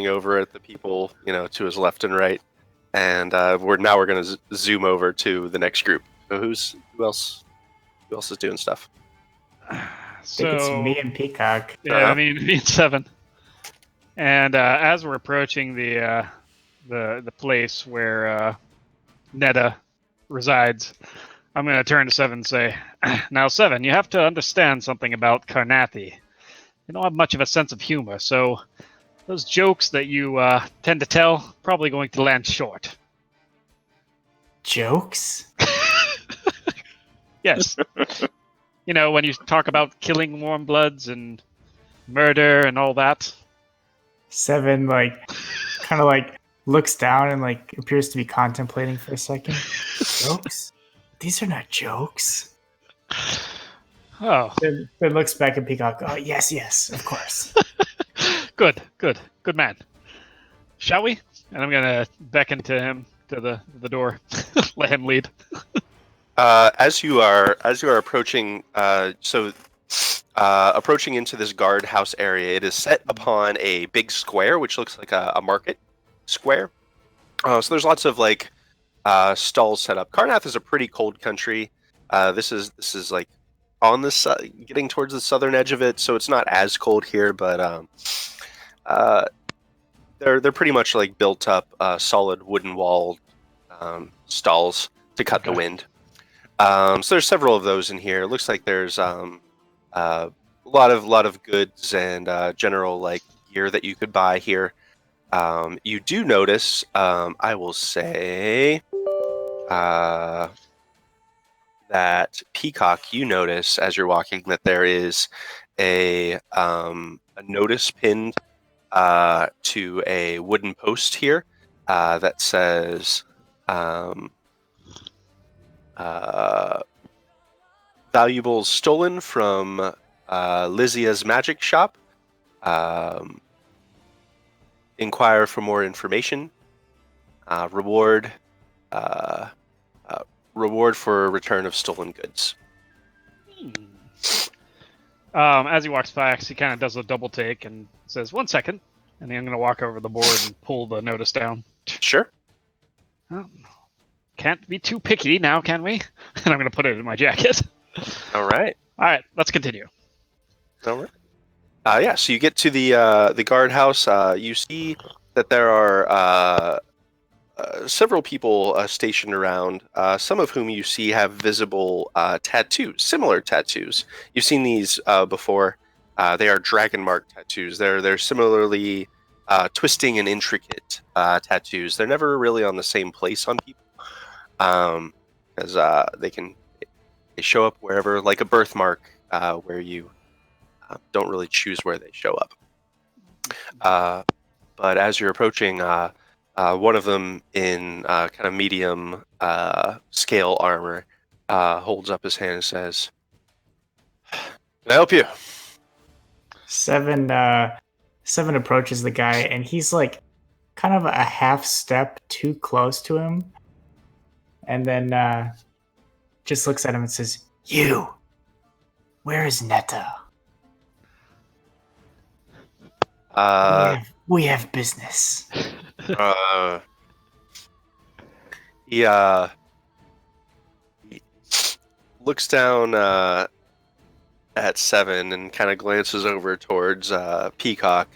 over at the people to his left and right, and we're gonna zoom over to the next group. So who else is doing stuff? I think it's me and Peacock. Yeah, I mean, me and Seven. And as we're approaching the place where Netta resides, I'm going to turn to Seven and say, now, Seven, you have to understand something about Karrlakton. You don't have much of a sense of humor, so those jokes that you tend to tell probably going to land short. Jokes? Yes. When you talk about killing warm bloods and murder and all that. Seven, kind of looks down and appears to be contemplating for a second. Jokes? These are not jokes. Oh. Then looks back at Peacock. Oh, yes, of course. Good man. Shall we? And I'm gonna beckon to him to the door. Let him lead. As you are approaching, approaching into this guardhouse area, it is set upon a big square, which looks like a market square. So there's lots of stalls set up. Karrlakton is a pretty cold country. This is on the getting towards the southern edge of it, so it's not as cold here, but they're pretty much built up solid wooden walled stalls to cut the wind. So there's several of those in here. It looks like there's a lot of goods and general gear that you could buy here. You do notice, I will say, that Peacock, you notice as you're walking that there is a notice pinned to a wooden post here that says valuables stolen from Lysia's magic shop. Inquire for more information. Reward for return of stolen goods. As he walks past, he kind of does a double take and says, 1 second. And then I'm going to walk over the board and pull the notice down. Sure. Oh, can't be too picky now, can we? And I'm going to put it in my jacket. All right. All right, let's continue. All right. Yeah, so you get to the guardhouse. You see that there are several people stationed around, some of whom you see have visible tattoos, similar tattoos. You've seen these before. They are dragon mark tattoos. They're similarly twisting and intricate tattoos. They're never really on the same place on people, because they show up wherever, like a birthmark, where you don't really choose where they show up. But as you're approaching, one of them in kind of medium scale armor holds up his hand and says, "Can I help you?" Seven approaches the guy, and he's like kind of a half step too close to him, and then just looks at him and says, "You, where is Netta? We have business." He looks down at Seven and kind of glances over towards Peacock.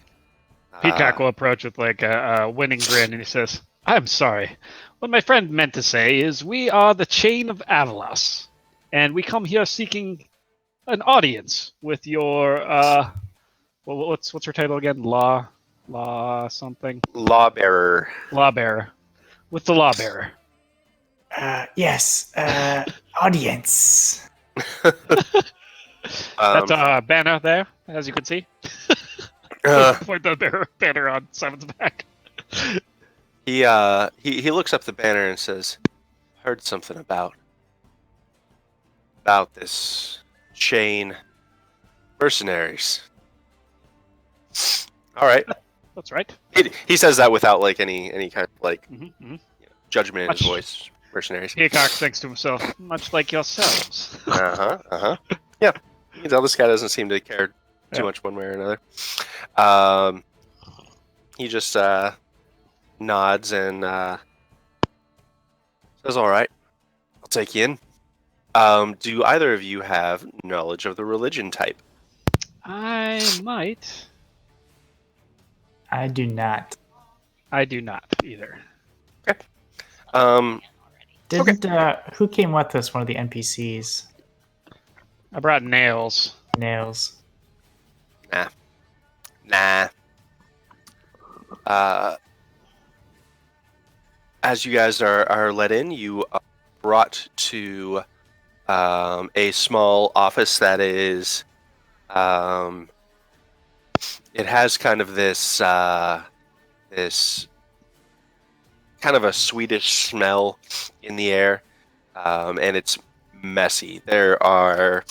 Peacock will approach with like a winning grin, and he says, "I'm sorry. What my friend meant to say is we are the Chain of Avalos, and we come here seeking an audience with your what's her title again? Law something. Lawbearer. Lawbearer. With the lawbearer." Yes, audience. That's a banner there, as you can see. Point the banner on Simon's back. He looks up the banner and says, "Heard something about this chain mercenaries." All right. That's right. He says that without like any kind of like judgment in his Much- voice. Mercenaries. Peacock thinks to himself, much like yourselves. Yeah. You can tell this guy doesn't seem to care too much one way or another. He just nods and says, "All right, I'll take you in." Do either of you have knowledge of the religion type? I might. I do not. I do not either. Okay. Didn't who came with us? One of the NPCs. I brought nails. Nails. Nah. As you guys are let in, you are brought to a small office that is. It has kind of this kind of a Swedish smell in the air, and it's messy. There are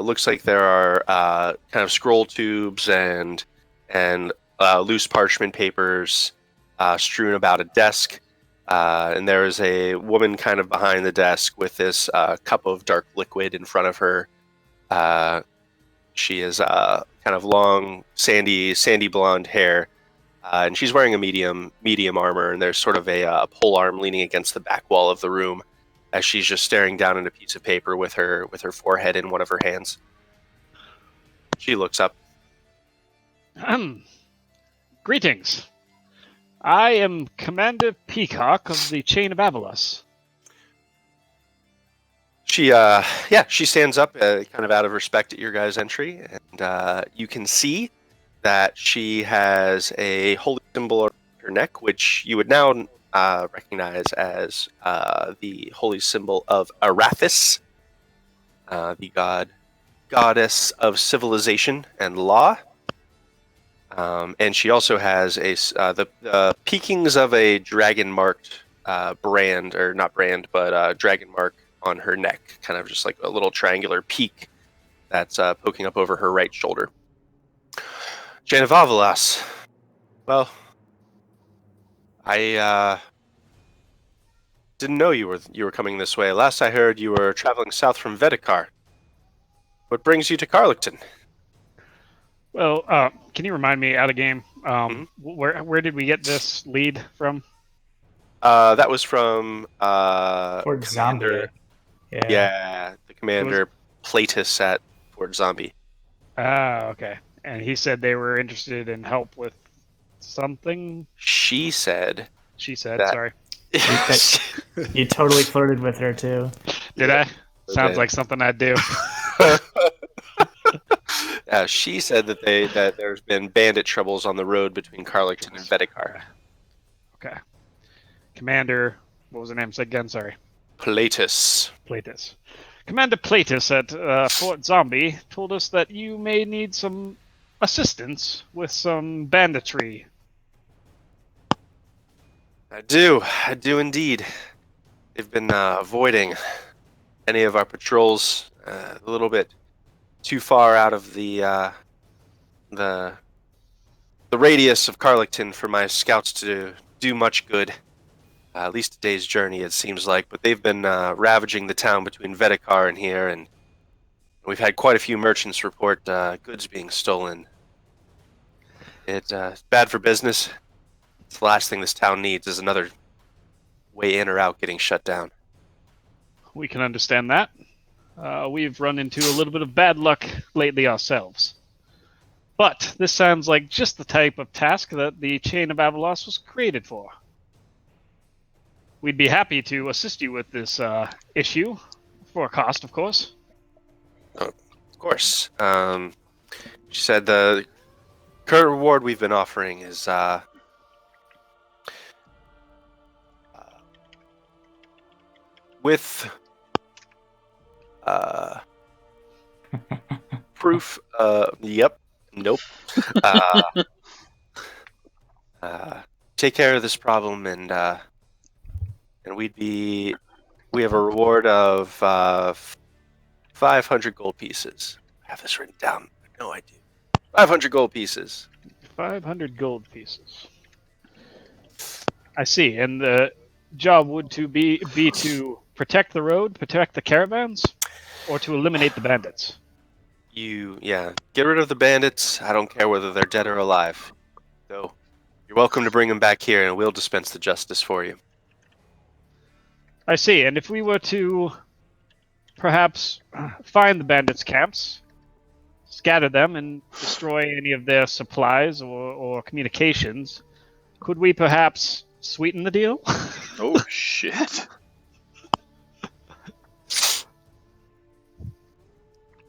looks like there are kind of scroll tubes and loose parchment papers strewn about a desk, and there is a woman kind of behind the desk with this cup of dark liquid in front of her. She is kind of long, sandy blonde hair. And she's wearing a medium armor, and there's sort of a pole arm leaning against the back wall of the room as she's just staring down at a piece of paper with her forehead in one of her hands. She looks up. Greetings. I am Commander Peacock of the Chain of Avalos. She stands up kind of out of respect at your guys' entry, and you can see that she has a holy symbol her neck, which you would now recognize as the holy symbol of Arathis, the goddess of civilization and law. And she also has the peakings of a dragon-marked brand, or not brand, but dragon mark on her neck, kind of just like a little triangular peak that's poking up over her right shoulder. Jane of Avalas. Well, I didn't know you were coming this way. Last I heard, you were traveling south from Vedekar. What brings you to Karrlakton? Well, can you remind me out of game? Where did we get this lead from? That was from Fort Commander. Zombie. Yeah. Yeah, the Commander Platus at Fort Zombie. Ah, okay. And he said they were interested in help with something. She said. Sorry. You totally flirted with her too. Did I? Sounds like something I'd do. She said that there's been bandit troubles on the road between Karrlakton and Vedekar. Okay. Commander, what was her name again? Sorry. Platus. Commander Platus at Fort Zombie told us that you may need some assistance with some banditry. I do indeed. They've been avoiding any of our patrols a little bit too far out of the radius of Karrlakton for my scouts to do much good. At least a day's journey, it seems like. But they've been ravaging the town between Vedekar and here, and we've had quite a few merchants report goods being stolen. It's bad for business. It's the last thing this town needs is another way in or out getting shut down. We can understand that. We've run into a little bit of bad luck lately ourselves. But this sounds like just the type of task that the Chain of Avalos was created for. We'd be happy to assist you with this issue, for a cost, of course. Of course. She said the current reward we've been offering is with proof. Yep. Nope. Take care of this problem, and we have a reward of 500 gold pieces. I have this written down. No, I do. 500 gold pieces. 500 gold pieces. I see. And the job would be to protect the road, protect the caravans, or to eliminate the bandits. Get rid of the bandits. I don't care whether they're dead or alive. So, you're welcome to bring them back here, and we'll dispense the justice for you. I see. And if we were to perhaps find the bandits' camps, scatter them, and destroy any of their supplies or communications, could we perhaps sweeten the deal? Oh, shit.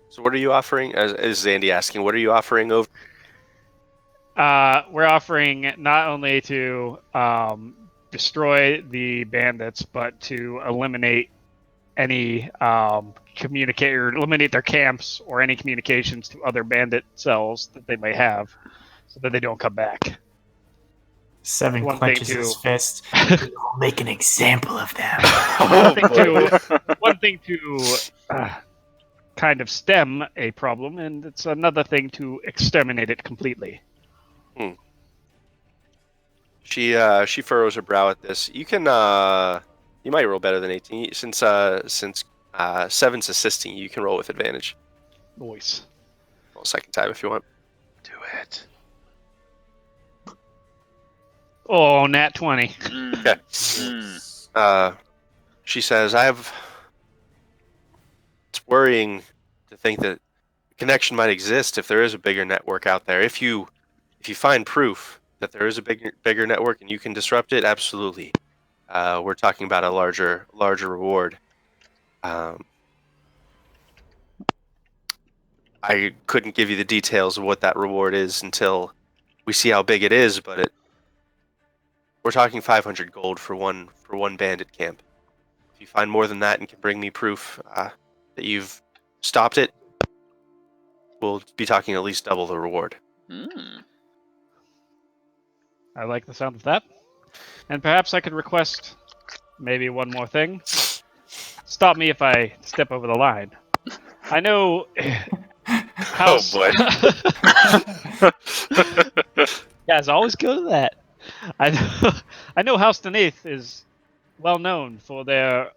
So what are you offering? As Zandy asking, what are you offering over? We're offering not only to destroy the bandits, but to eliminate any eliminate their camps or any communications to other bandit cells that they may have, so that they don't come back. Seven clenches his fist. We'll make an example of them. One thing to kind of stem a problem, and it's another thing to exterminate it completely. She furrows her brow at this. You can you might roll better than 18 since Seven's assisting. You can roll with advantage. Nice. Roll a second time if you want. Do it. Oh, nat 20. Okay. She says, it's worrying to think that a connection might exist if there is a bigger network out there. If you find proof that there is a bigger network and you can disrupt it, absolutely. We're talking about a larger reward. I couldn't give you the details of what that reward is until we see how big it is, but we're talking 500 gold for one bandit camp. If you find more than that and can bring me proof that you've stopped it, we'll be talking at least double the reward. Hmm. I like the sound of that. And perhaps I could request maybe one more thing. Stop me if I step over the line. I know House... Oh, boy. Guys, always go to that. I know House Deneath is well known for their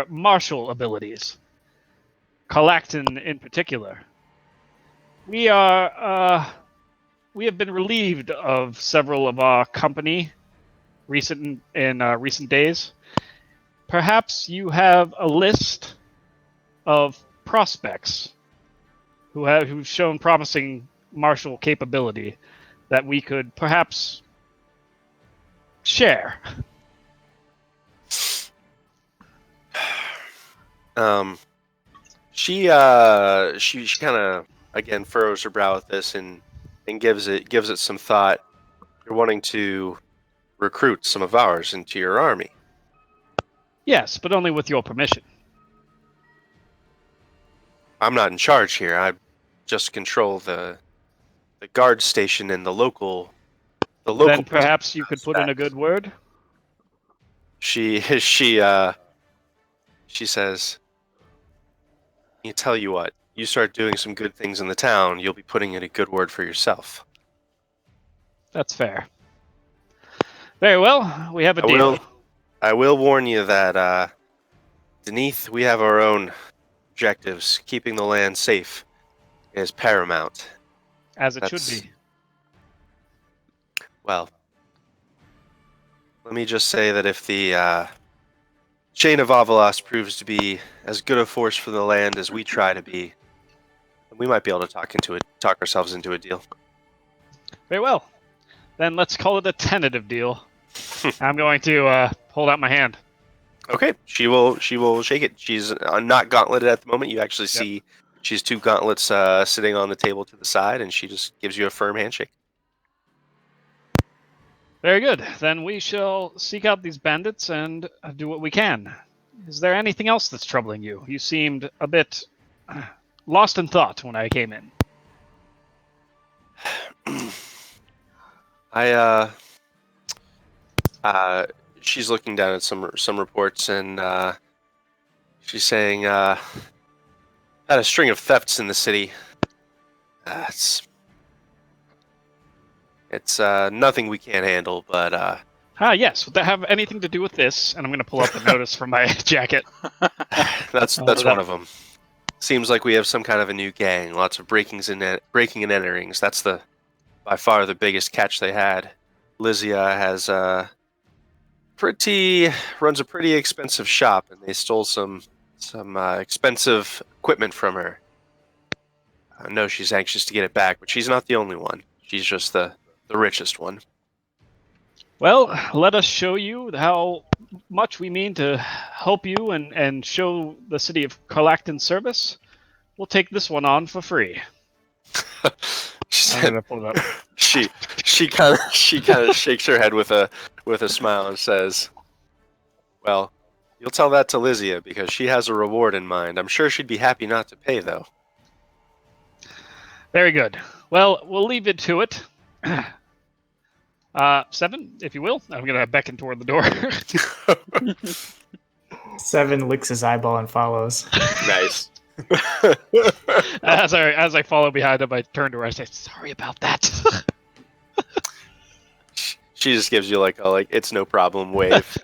martial abilities. Karrlakton in particular. We have been relieved of several of our company in recent days. Perhaps you have a list of prospects who've shown promising martial capability that we could perhaps share. She kind of again furrows her brow with this and gives it some thought. You're wanting to recruit some of ours into your army. Yes, but only with your permission. I'm not in charge here. I just control the guard station and the local. Then perhaps you could put in a good word. She says, "You tell you what, you start doing some good things in the town, you'll be putting in a good word for yourself." That's fair. Very well, we have a deal. I will warn you that beneath we have our own objectives. Keeping the land safe is paramount. As it should be. Well, let me just say that if the chain of Avalos proves to be as good a force for the land as we try to be, we might be able to talk ourselves into a deal. Very well. Then let's call it a tentative deal. I'm going to hold out my hand. Okay, she will shake it. She's not gauntleted at the moment. You actually see she's two gauntlets sitting on the table to the side, and she just gives you a firm handshake. Very good. Then we shall seek out these bandits and do what we can. Is there anything else that's troubling you? You seemed a bit lost in thought when I came in. She's looking down at some reports, and she's saying, had a string of thefts in the city. It's nothing we can't handle, but yes. Would that have anything to do with this? And I'm going to pull up a notice from my jacket. that's one of them. Seems like we have some kind of a new gang. Lots of breaking and enterings. That's by far the biggest catch they had. Lysia has runs a pretty expensive shop, and they stole some expensive equipment from her. I know she's anxious to get it back, but she's not the only one. She's just the richest one. Well, let us show you how much we mean to help you and show the city of Karrlakton service. We'll take this one on for free. I'm gonna pull it up. She kind of shakes her head with a smile and says, "Well, you'll tell that to Lysia because she has a reward in mind. I'm sure she'd be happy not to pay, though." Very good. Well, we'll leave it to it. Seven, if you will. I'm gonna beckon toward the door. Seven licks his eyeball and follows. Nice. As I follow behind him, I turn to her and I say, "Sorry about that." She just gives you like it's no problem wave.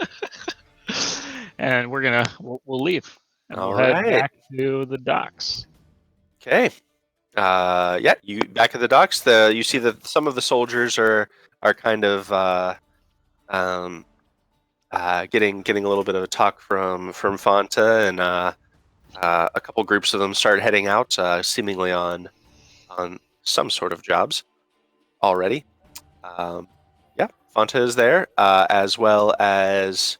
And we'll leave. And All we'll head right. back to the docks. Okay. You back at the docks. You see that some of the soldiers are kind of getting a little bit of a talk from Fanta, and a couple groups of them start heading out, seemingly on some sort of jobs already. Fanta is there, as well as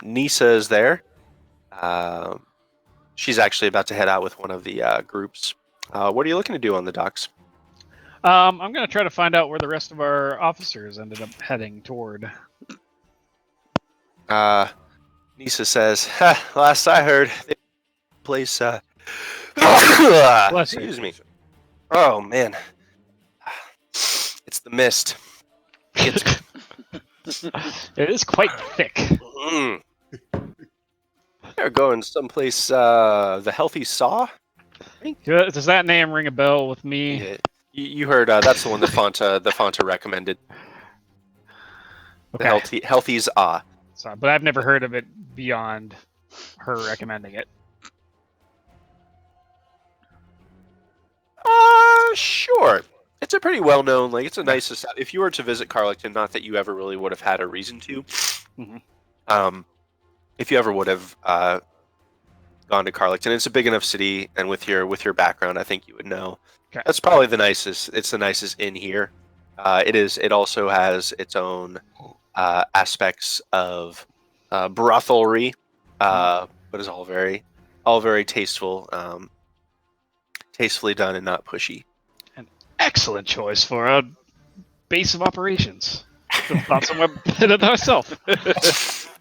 Nisa is there. She's actually about to head out with one of the groups. What are you looking to do on the docks? I'm gonna try to find out where the rest of our officers ended up heading toward. Nisa says, last I heard, the place. Bless you. Excuse me. Oh man, it's the mist. It gets me. It is quite thick. Mm. They're going someplace. The Healthy Saw. Does that name ring a bell with me? Yeah. You heard? That's the one that Fonta recommended. Okay. The Healthy's Sorry, but I've never heard of it beyond her recommending it. Sure. It's a pretty well-known, like, it's a nice. If you were to visit Karrlakton, not that you ever really would have had a reason to. Mhm. If you ever would have gone to Karrlakton, it's a big enough city, and with your background, I think you would know. Okay. That's probably the nicest. It's the nicest inn here. It is. It also has its own aspects of brothelry, but it's all very tasteful, tastefully done, and not pushy. Excellent choice for a base of operations. Could have thought somewhere better than myself.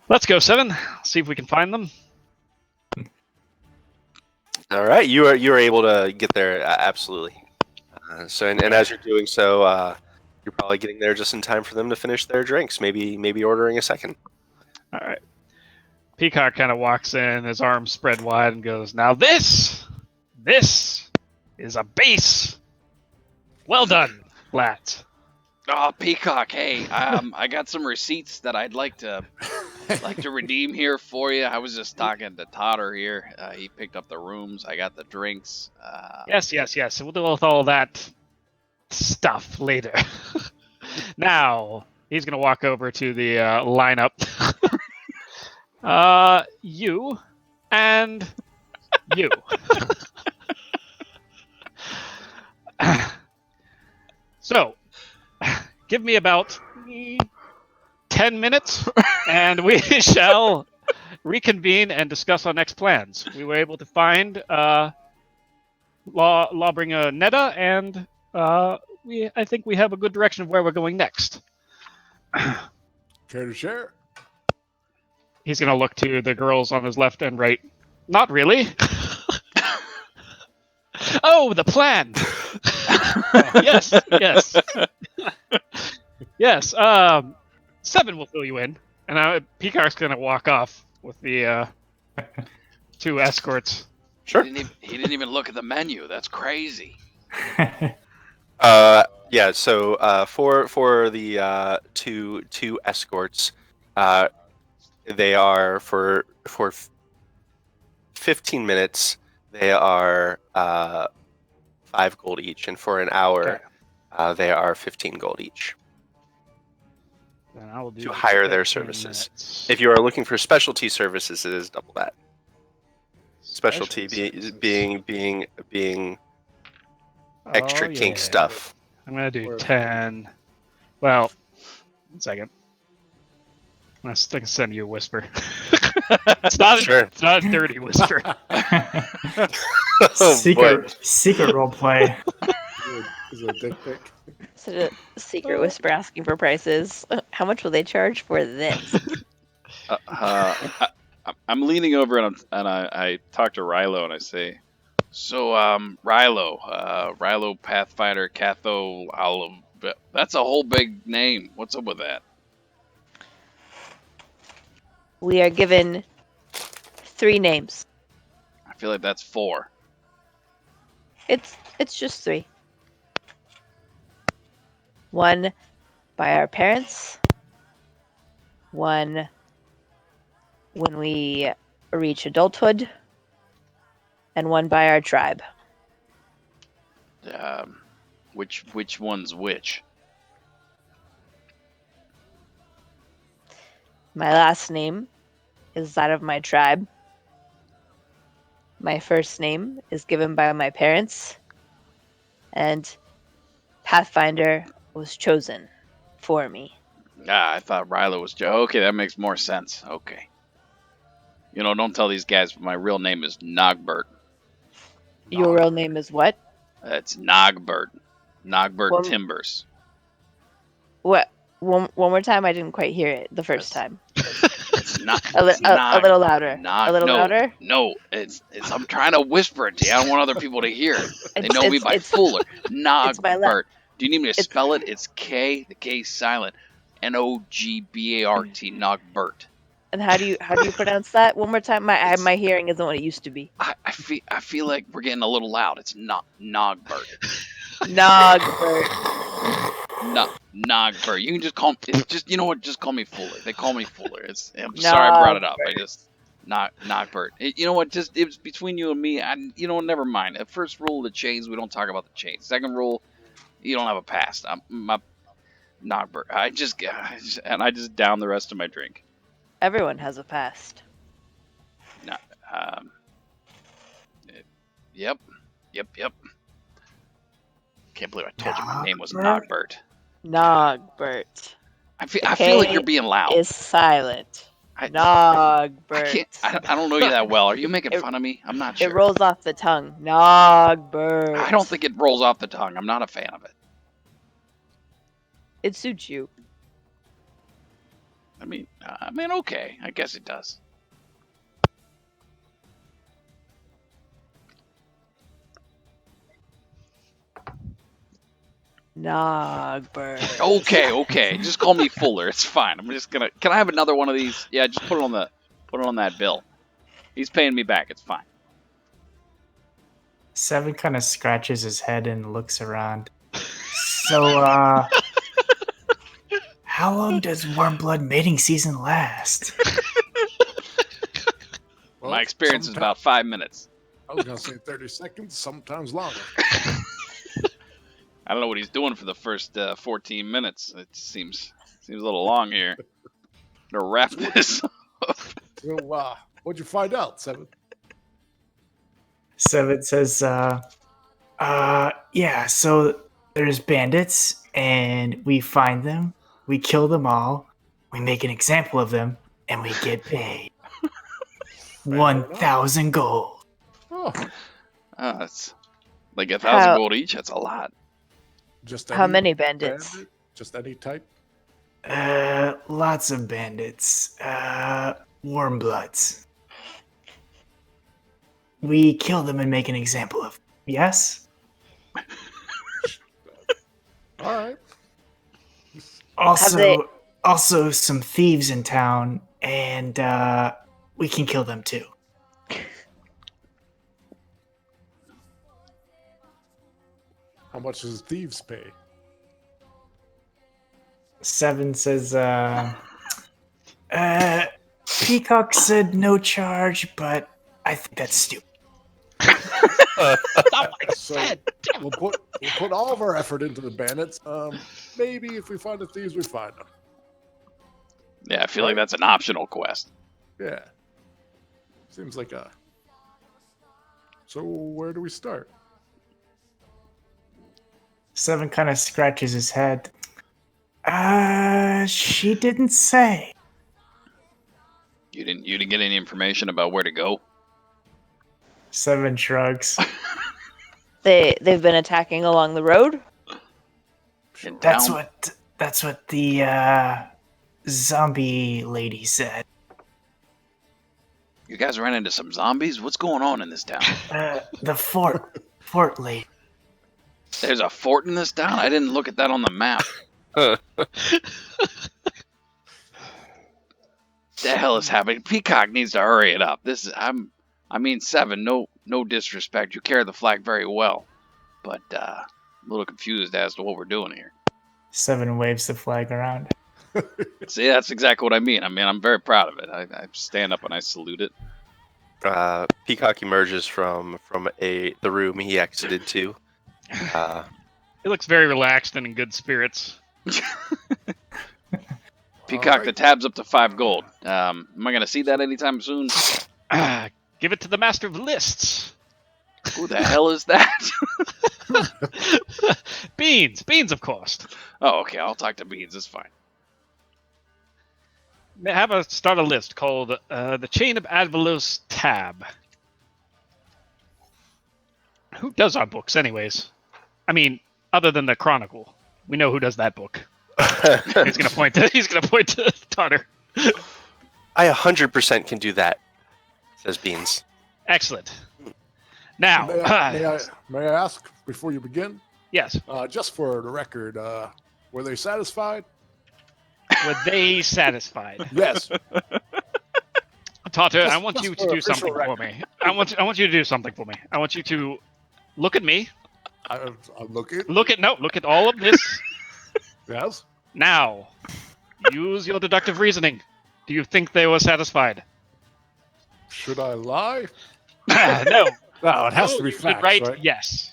Let's go, Seven. See if we can find them. All right, you are able to get there, absolutely. And as you're doing so, you're probably getting there just in time for them to finish their drinks. Maybe ordering a second. All right. Peacock kind of walks in, his arms spread wide, and goes, "Now this is a base. Well done, lads." Oh, Peacock, hey, I got some receipts that I'd like to redeem here for you. I was just talking to Totter here. He picked up the rooms. I got the drinks. Yes. We'll deal with all that stuff later. Now, he's going to walk over to the lineup. You and you. So, give me about 10 minutes, and we shall reconvene and discuss our next plans. We were able to find Lawbringer Netta, and I think we have a good direction of where we're going next. Care to share? He's going to look to the girls on his left and right. Not really. Oh, the plan. Yes. Yes. Seven will fill you in, and Peacock's going to walk off with the 2 escorts. Sure. He didn't even look at the menu. That's crazy. Yeah. So for the two escorts, they are for 15 minutes. They are 5 gold each, and for an hour, they are 15 gold each. Then I will do To hire their 15 services. minutes. If you are looking for specialty services, it is double that. Specialty being extra Oh, kink yeah. stuff. I'm going to do 10. Well, 1 second. I'm going to send you a whisper. It's not a dirty whisper. Oh, secret role play. Is it a dick pic? Such a secret whisper asking for prices. How much will they charge for this? I'm leaning over and I talk to Rilo and I say, "So, Rilo Pathfinder Catho Olive. That's a whole big name. What's up with that?" We are given 3 names. I feel like that's 4. It's just 3. 1 by our parents. 1 when we reach adulthood. And 1 by our tribe. Which one's which? My last name is that of my tribe. My first name is given by my parents. And Pathfinder was chosen for me. I thought Rilo was Joe. Okay, that makes more sense. Okay. Don't tell these guys, but my real name is Nogbert. Your real name is what? It's Nogbert. Nogbert One- Timbers. What? One more time. I didn't quite hear it the first Yes. time. It's not. A little louder. Nog, a little no, louder. No, it's. I'm trying to whisper it to you. I don't want other people to hear it. They It's- know me it's- by it's- Fuller. it's my Nogbert. Do you need me to it's- spell it? It's K. The K is silent. Nogbart. Nogbert. And how do you pronounce that? One more time. My hearing isn't what it used to be. I feel like we're getting a little loud. It's not Nogbert. Nogbert. Nogbert. You can just call. It's just, you know what? Just call me Fuller. They call me Fuller. I'm sorry I brought it up. I just Nogbert. You know what? Just, it was between you and me. Never mind. The first rule of the chains, we don't talk about the chains. Second rule, you don't have a past. My Nogbert. I just down the rest of my drink. Everyone has a past. Yep. Can't believe I told you my name was Nogbert? Nogbert. Nogbert. I feel like you're being loud. Is silent. I Nogbert. can't. I don't know you that well. Are you making fun of me? I'm not sure. It rolls off the tongue. Nogbert. I don't think it rolls off the tongue. I'm not a fan of it. It suits you. I mean, okay. I guess it does. Nogbert. Okay. Just call me Fuller. It's fine. I'm just gonna. Can I have another one of these? Yeah, just put it on that bill. He's paying me back. It's fine. Seven kind of scratches his head and looks around. So, how long does warm blood mating season last? Well, My experience is sometime- about 5 minutes. I was gonna say 30 seconds, sometimes longer. I don't know what he's doing for the first 14 minutes. It seems a little long here. To wrap this up. So, what'd you find out, Seven? Seven says, yeah, so there's bandits, and we find them, we kill them all, we make an example of them, and we get paid. 1,000 gold. Oh, That's like 1,000 gold each. That's a lot. just How any many bandits? bandit? Just any type? Lots of bandits. Warm bloods. We kill them and make an example of them. Yes? All right. Also some thieves in town, and we can kill them too. How much does thieves pay? Seven says, Peacock said no charge, but I think that's stupid. So we'll put all of our effort into the bandits. Maybe if we find the thieves, we find them. Yeah, I feel like that's an optional quest. Yeah. Seems like a. So where do we start? Seven kind of scratches his head. She didn't say. You didn't get any information about where to go? Seven shrugs. They've been attacking along the road. And That's down? what the zombie lady said. You guys ran into some zombies? What's going on in this town? The fort lady. There's a fort in this town? I didn't look at that on the map. The hell is happening? Peacock needs to hurry it up. Seven, no disrespect. You carry the flag very well. But a little confused as to what we're doing here. Seven waves the flag around. See, that's exactly what I mean. I'm very proud of it. I stand up and I salute it. Peacock emerges from the room he exited to. He looks very relaxed and in good spirits. Peacock, All the right. tab's up to 5 gold. Am I going to see that anytime soon? Give it to the master of lists. Who the hell is that? Beans, of course. Oh, okay. I'll talk to Beans. It's fine. Start a list called the Chain of Advalos tab. Who does our books, anyways? I mean, Other than the Chronicle, we know who does that book. He's gonna point to Totter. I 100% can do that, says Beans. Excellent. Now, May I ask before you begin? yes, Just for the record, were they satisfied? were they satisfied? Yes. Totter, I Just- want just you for to do official something for me. I want you to do something for me. I want you to look at me. I'm looking. Look at all of this. Yes. Now, use your deductive reasoning. Do you think they were satisfied? Should I lie? No. No, it has to be You did facts, right. right? Yes.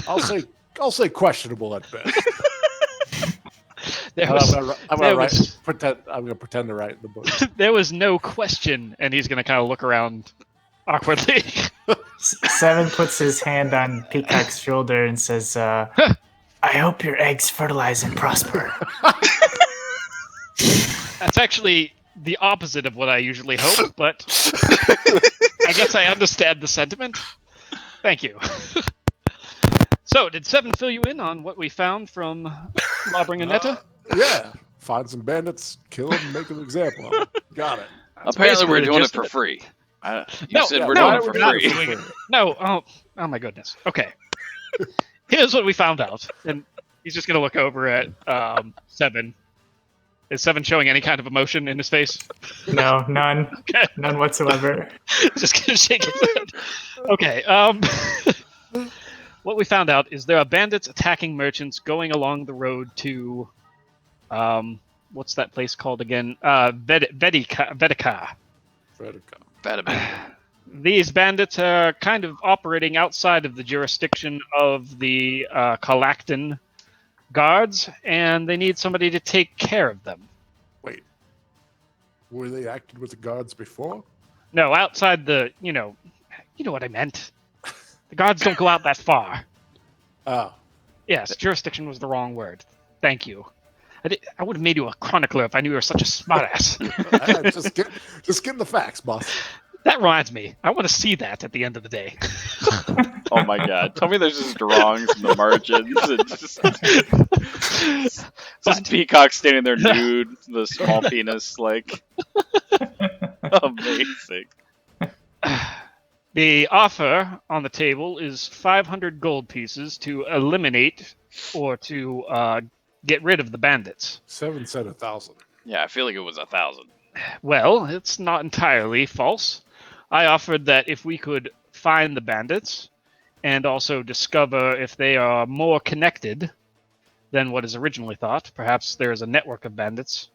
I'll say questionable at best. There I'm was, gonna pretend to write in the book. there was no question, and he's gonna kind of look around awkwardly. Seven puts his hand on Peacock's shoulder and says, I hope your eggs fertilize and prosper. That's actually the opposite of what I usually hope, but I guess I understand the sentiment. Thank you. So, did Seven fill you in on what we found from Labring and Netta? Yeah. Find some bandits, kill them, make an example of them. Got it. Apparently, we're basically the doing it gist for of it. free. You No, said yeah, we're no, doing why it for would we not free. do it? No, oh my goodness. Okay. Here's what we found out. And he's just going to look over at Seven. Is Seven showing any kind of emotion in his face? No, none. Okay. None whatsoever. Just going to shake his head. Okay. What we found out is there are bandits attacking merchants going along the road to... what's that place called again? Vedika. Vitamin. These bandits are kind of operating outside of the jurisdiction of the Karrlakton guards, and they need somebody to take care of them. Wait. Were they acting with the guards before? No, outside the, you know what I meant. The guards don't go out that far. Oh. Yes, jurisdiction was the wrong word. Thank you. I would have made you a chronicler if I knew you were such a smartass. Just get the facts, boss. That reminds me. I want to see that at the end of the day. Oh my god. Tell me there's just drawings from the margins. And just Peacock standing there nude, the small penis, like. Amazing. The offer on the table is 500 gold pieces to eliminate or to get rid of the bandits. 7 said 1,000. Yeah, I feel like it was 1,000. Well, it's not entirely false. I offered that if we could find the bandits and also discover if they are more connected than what is originally thought, perhaps there is a network of bandits.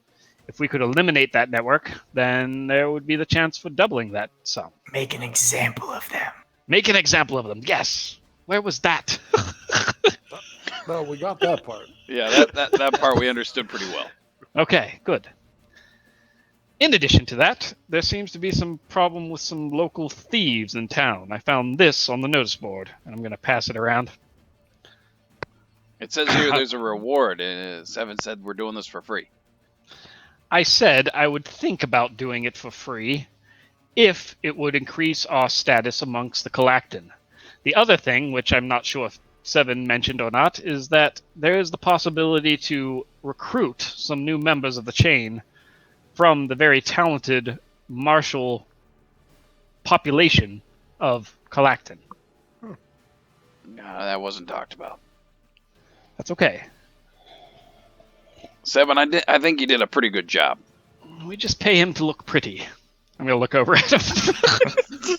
If we could eliminate that network, then there would be the chance for doubling that sum. Make an example of them. Make an example of them. Yes. Where was that? No, we got that part. Yeah, that part we understood pretty well. Okay, good. In addition to that, there seems to be some problem with some local thieves in town. I found this on the notice board, and I'm going to pass it around. It says here there's a reward, and Seven said we're doing this for free. I said I would think about doing it for free if it would increase our status amongst the Karrlakton. The other thing, which I'm not sure if Seven mentioned or not, is that there is the possibility to recruit some new members of the chain from the very talented martial population of Karrlakton. No, that wasn't talked about. That's okay. Seven, I think you did a pretty good job. We just pay him to look pretty. I'm going to look over at him.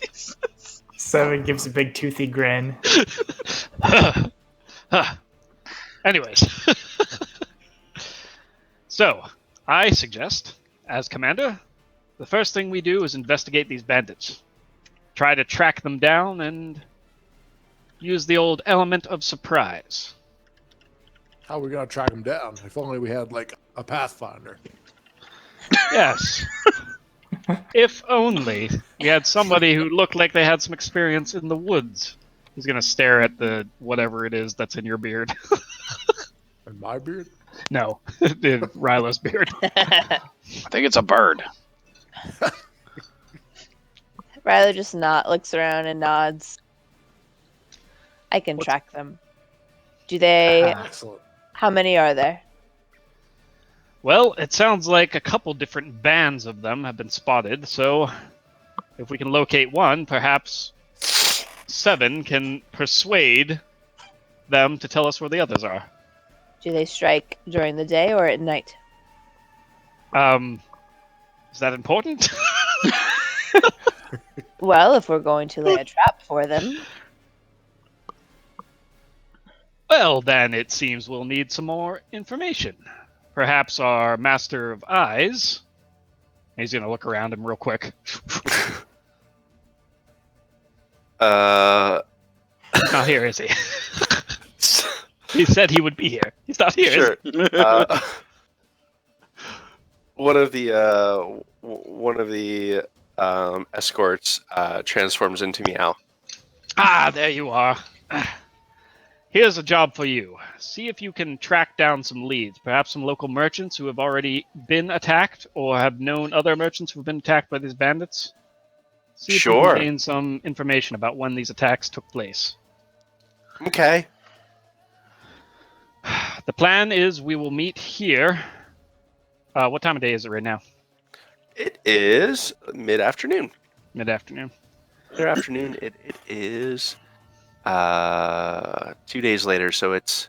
Seven gives a big toothy grin. Anyways. So, I suggest, as commander, the first thing we do is investigate these bandits. Try to track them down and use the old element of surprise. How are we gonna track them down? If only we had like a pathfinder. Yes. If only we had somebody who looked like they had some experience in the woods. He's going to stare at the whatever it is that's in your beard. And my beard? No, Rylo's beard. I think it's a bird. Rylo just looks around and nods. I can track them. Do they? Excellent. How many are there? Well, it sounds like a couple different bands of them have been spotted, so if we can locate one, perhaps Seven can persuade them to tell us where the others are. Do they strike during the day or at night? Is that important? Well, if we're going to lay a trap for them, Well, then it seems we'll need some more information. Perhaps our Master of Eyes. He's going to look around him real quick. He's not here, is he? He said he would be here. He's not here. Sure. Is One of the escorts transforms into Meow. Ah, there you are. Here's a job for you. See if you can track down some leads, perhaps some local merchants who have already been attacked or have known other merchants who have been attacked by these bandits. See if you Sure. can gain some information about when these attacks took place. Okay. The plan is we will meet here. What time of day is it right now? It is mid-afternoon. Mid-afternoon. Mid-afternoon. It is 2 days later, so it's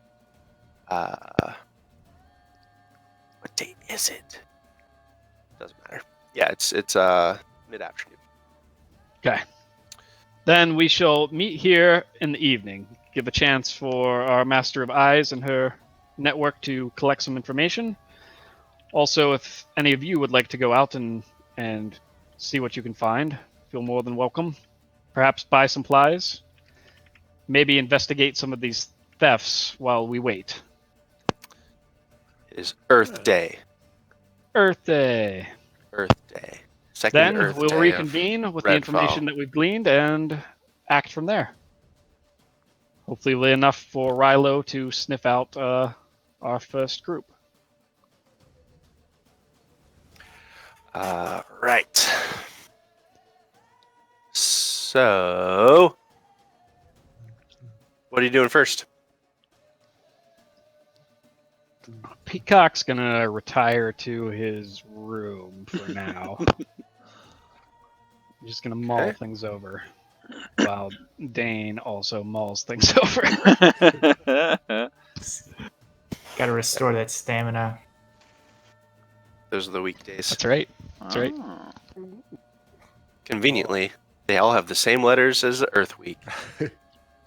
what date is it? Doesn't matter. Yeah, it's mid-afternoon. Okay. Then we shall meet here in the evening. Give a chance for our Master of Eyes and her network to collect some information. Also, if any of you would like to go out and see what you can find, feel more than welcome. Perhaps buy supplies. Maybe investigate some of these thefts while we wait. It is Earth Day. Earth Day. Earth Day. Second Then Earth we'll Day reconvene with the Redfall. information that we've gleaned and act from there. Hopefully enough for Rilo to sniff out our first group. Right. So, what are you doing first? Peacock's gonna retire to his room for now. I'm just gonna mull Okay. things over, while Dane also mulls things over. Got to restore that stamina. Those are the weekdays. That's right. That's right. Oh. Conveniently, they all have the same letters as the Earth Week.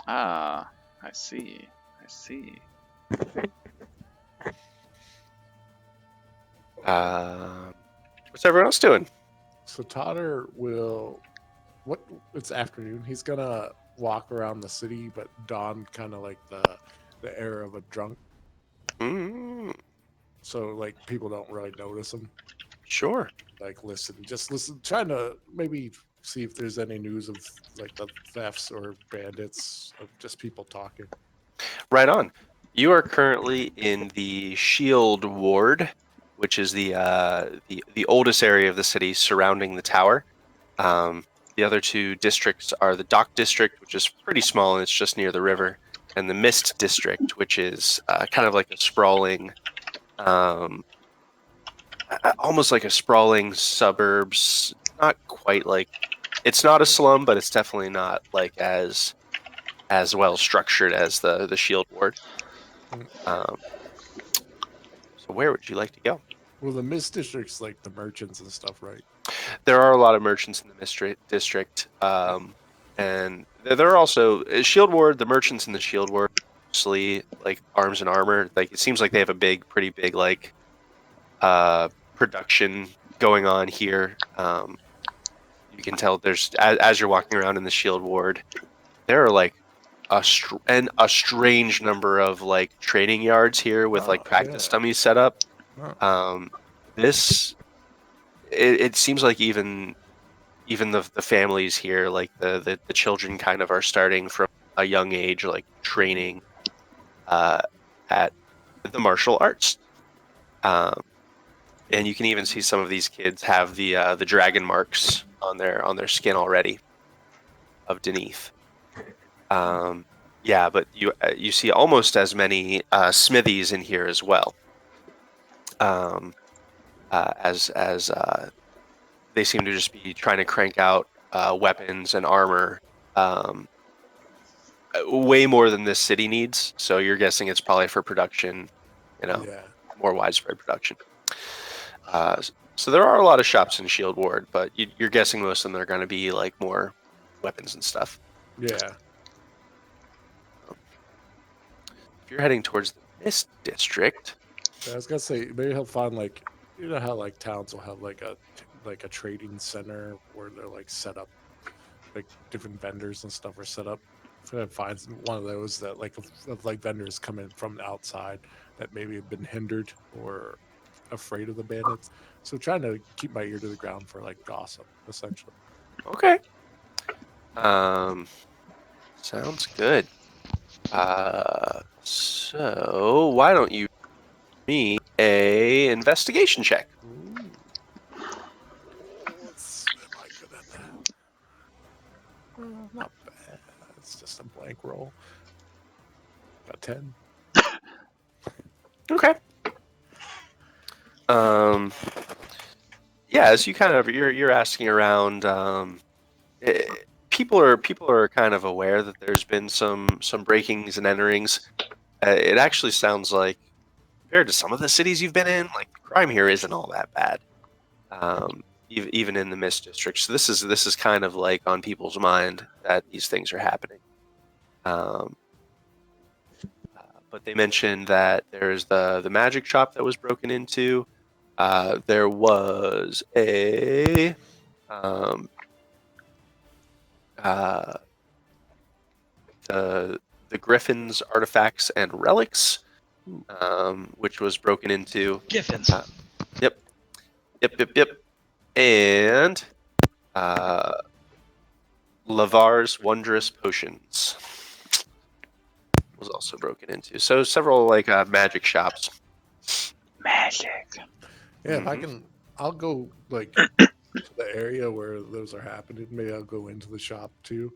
Ah, I see. I see. What's everyone else doing? So Totter will. It's afternoon. He's gonna walk around the city, but don kind of like the air of a drunk, Mm, so like people don't really notice him. sure. Like just listen, trying to maybe see if there's any news of like the thefts or bandits, of just people talking. Right on. You are currently in the Shield Ward, which is the oldest area of the city surrounding the tower. The other two districts are the Dock District, which is pretty small and it's just near the river, and the Mist District, which is kind of like a sprawling, almost like a sprawling suburbs. Not quite like, it's not a slum, but it's definitely not like as well structured as the Shield Ward. So where would you like to go? Well, the Mist District's like the merchants and stuff, right? There are a lot of merchants in the Mist District, and there are also Shield Ward. The merchants in the Shield Ward, mostly like arms and armor. Like it seems like they have a pretty big like production going on here. You can tell there's as you're walking around in the Shield Ward, there are like a strange number of like training yards here with like practice dummies set up. It seems like even the families here, like the children, kind of are starting from a young age, like training at the martial arts. And you can even see some of these kids have the dragon marks on their skin already of Deneth. Yeah, but you see almost as many smithies in here as well. As they seem to just be trying to crank out weapons and armor way more than this city needs. So you're guessing it's probably for production, Yeah. more widespread production. So there are a lot of shops in Shield Ward, but you're guessing most of them are going to be like more weapons and stuff. Yeah. If you're heading towards the Mist District, I was gonna say maybe he'll find like how like towns will have like a trading center where they're like set up, like different vendors and stuff are set up. If I find one of those that like of like vendors coming from the outside that maybe have been hindered or afraid of the bandits. So trying to keep my ear to the ground for like gossip, essentially. okay. Sounds good. So why don't you me a investigation check? Ooh. Am I good at that? Not bad. It's just a blank roll. Got 10. Okay. Yeah, as you kind of you're asking around, people are kind of aware that there's been some breakings and enterings. It actually sounds like, compared to some of the cities you've been in, like the crime here isn't all that bad. Even in the Mist District. So this is kind of like on people's mind that these things are happening. But they mentioned that there's the magic shop that was broken into. There was a the Griffin's artifacts and relics, which was broken into. Giffins. Yep. And Lavar's wondrous potions was also broken into. So several like magic shops. Magic. Yeah, if I Mhm. can, I'll go like to the area where those are happening. Maybe I'll go into the shop too,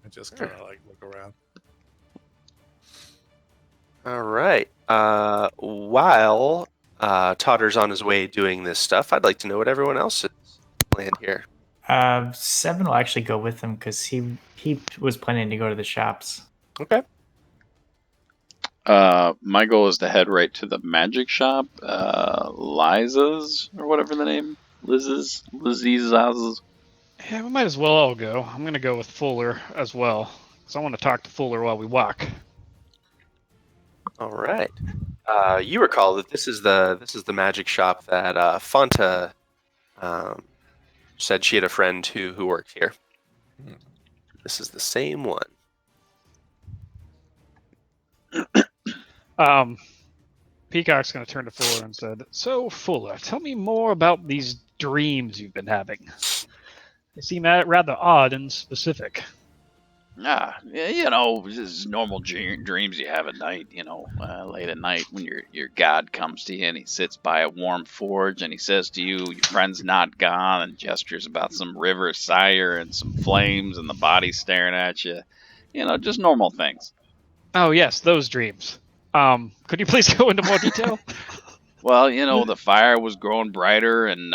and just kind of like look around. All right. While Totter's on his way doing this stuff, I'd like to know what everyone else's plan here. Seven will actually go with him because he was planning to go to the shops. Okay. My goal is to head right to the magic shop, Liza's, or whatever the name. Liz's. Yeah, we might as well all go. I'm gonna go with Fuller as well, because I want to talk to Fuller while we walk. All right. You recall that this is the magic shop that Fonta said she had a friend who worked here. Hmm. This is the same one. Peacock's gonna turn to Fuller and said, "So Fuller, tell me more about these dreams you've been having. They seem rather odd and specific." Yeah, just normal dreams you have at night. Late at night when your god comes to you and he sits by a warm forge and he says to you, "Your friend's not gone," and gestures about some river sire and some flames and the body staring at you. Just normal things. Oh yes, those dreams. Could you please go into more detail? Well, the fire was growing brighter, and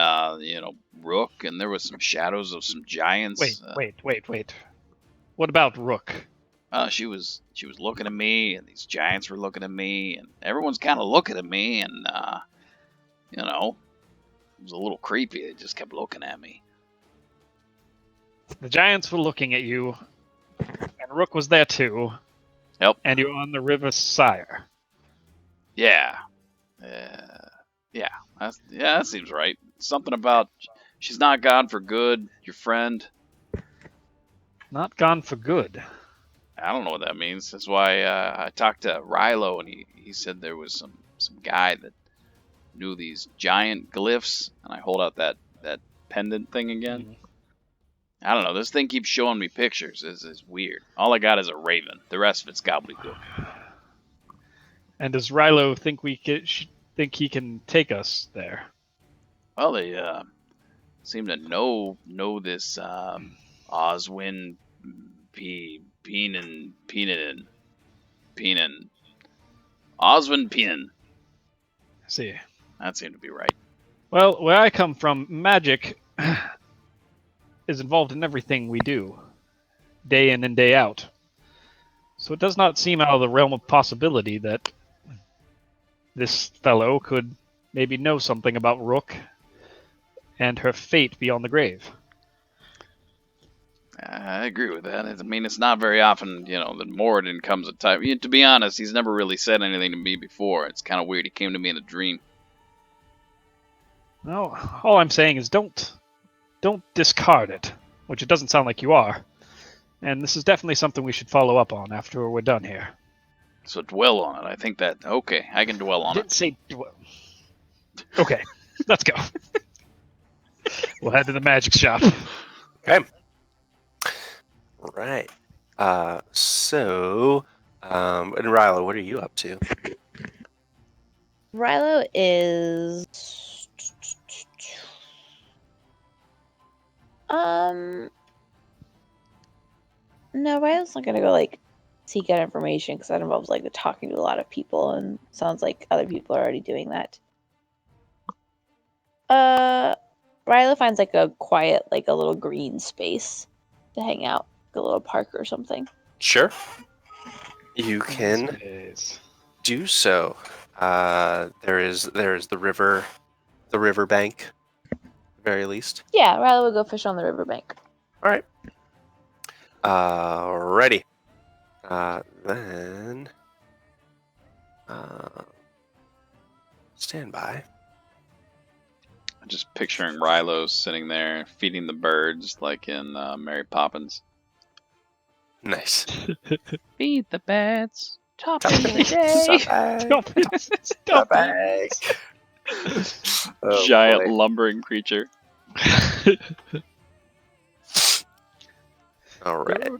Rook, and there was some shadows of some giants. Wait. What about Rook? She was looking at me, and these giants were looking at me, and everyone's kind of looking at me, and it was a little creepy. They just kept looking at me. The giants were looking at you, and Rook was there too. Yep. And you're on the River Sire. Yeah. That seems right. Something about she's not gone for good. Your friend. Not gone for good. I don't know what that means. That's why I talked to Rilo, and he said there was some guy that knew these giant glyphs, and I hold out that pendant thing again. Mm. I don't know. This thing keeps showing me pictures. It's weird. All I got is a raven. The rest of it's gobbledygook. And does Rilo think think he can take us there? Well, they seem to know this Oswin Peenan. Peenan. Osmond Peenan. See. That seemed to be right. Well, where I come from, magic is involved in everything we do, day in and day out. So it does not seem out of the realm of possibility that this fellow could maybe know something about Rook and her fate beyond the grave. I agree with that. I mean, it's not very often, that Moradin comes at time. To be honest, he's never really said anything to me before. It's kind of weird. He came to me in a dream. No, all I'm saying is don't discard it, which it doesn't sound like you are. And this is definitely something we should follow up on after we're done here. So dwell on it. I think that, okay, I can dwell on Didn't it. say dwell. Okay, let's go. We'll head to the magic shop. Okay. Right. And Rilo, what are you up to? Rilo is no, Rilo's not gonna go seek out information because that involves talking to a lot of people, and sounds like other people are already doing that. Rilo finds a quiet, a little green space to hang out, a little park or something. Sure. You can do so. There is the river bank, at the very least. Yeah, Rilo would go fish on the riverbank. All right. Ready. Then stand by. I'm just picturing Rilo sitting there feeding the birds like in Mary Poppins. Nice. Feed the bats. Top Top of the day. Stop it. Oh, Giant boy. lumbering creature. All right.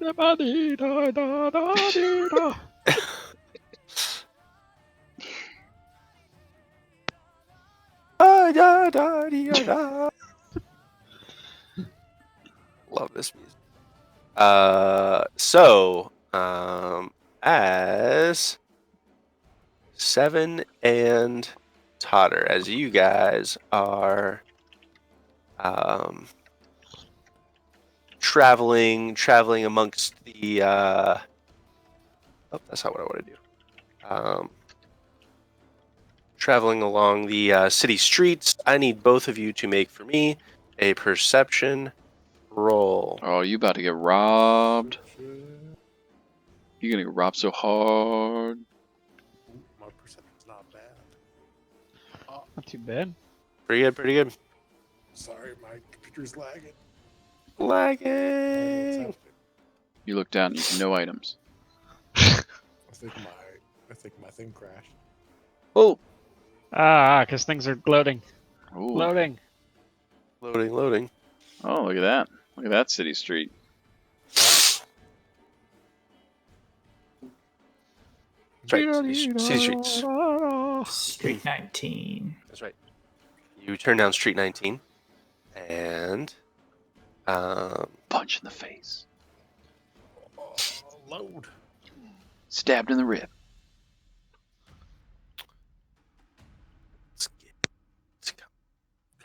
Love this music. As Seven and Totter, as you guys are traveling amongst the oh, that's not what I want to do. Traveling along the city streets, I need both of you to make for me a perception roll. Oh, you about to get robbed. You're gonna get robbed so hard. My perception's not bad. Not too bad. Pretty good. Sorry, my computer's lagging. Lagging. You look down, you have no items. I think my thing crashed. Oh! Because things are loading. Ooh. Loading. Loading. Oh, look at that. Look at that city street. That's right. City streets. Street 19. That's right. You turn down Street 19, and Punch in the face. Oh, load. Stabbed in the rib. let's go.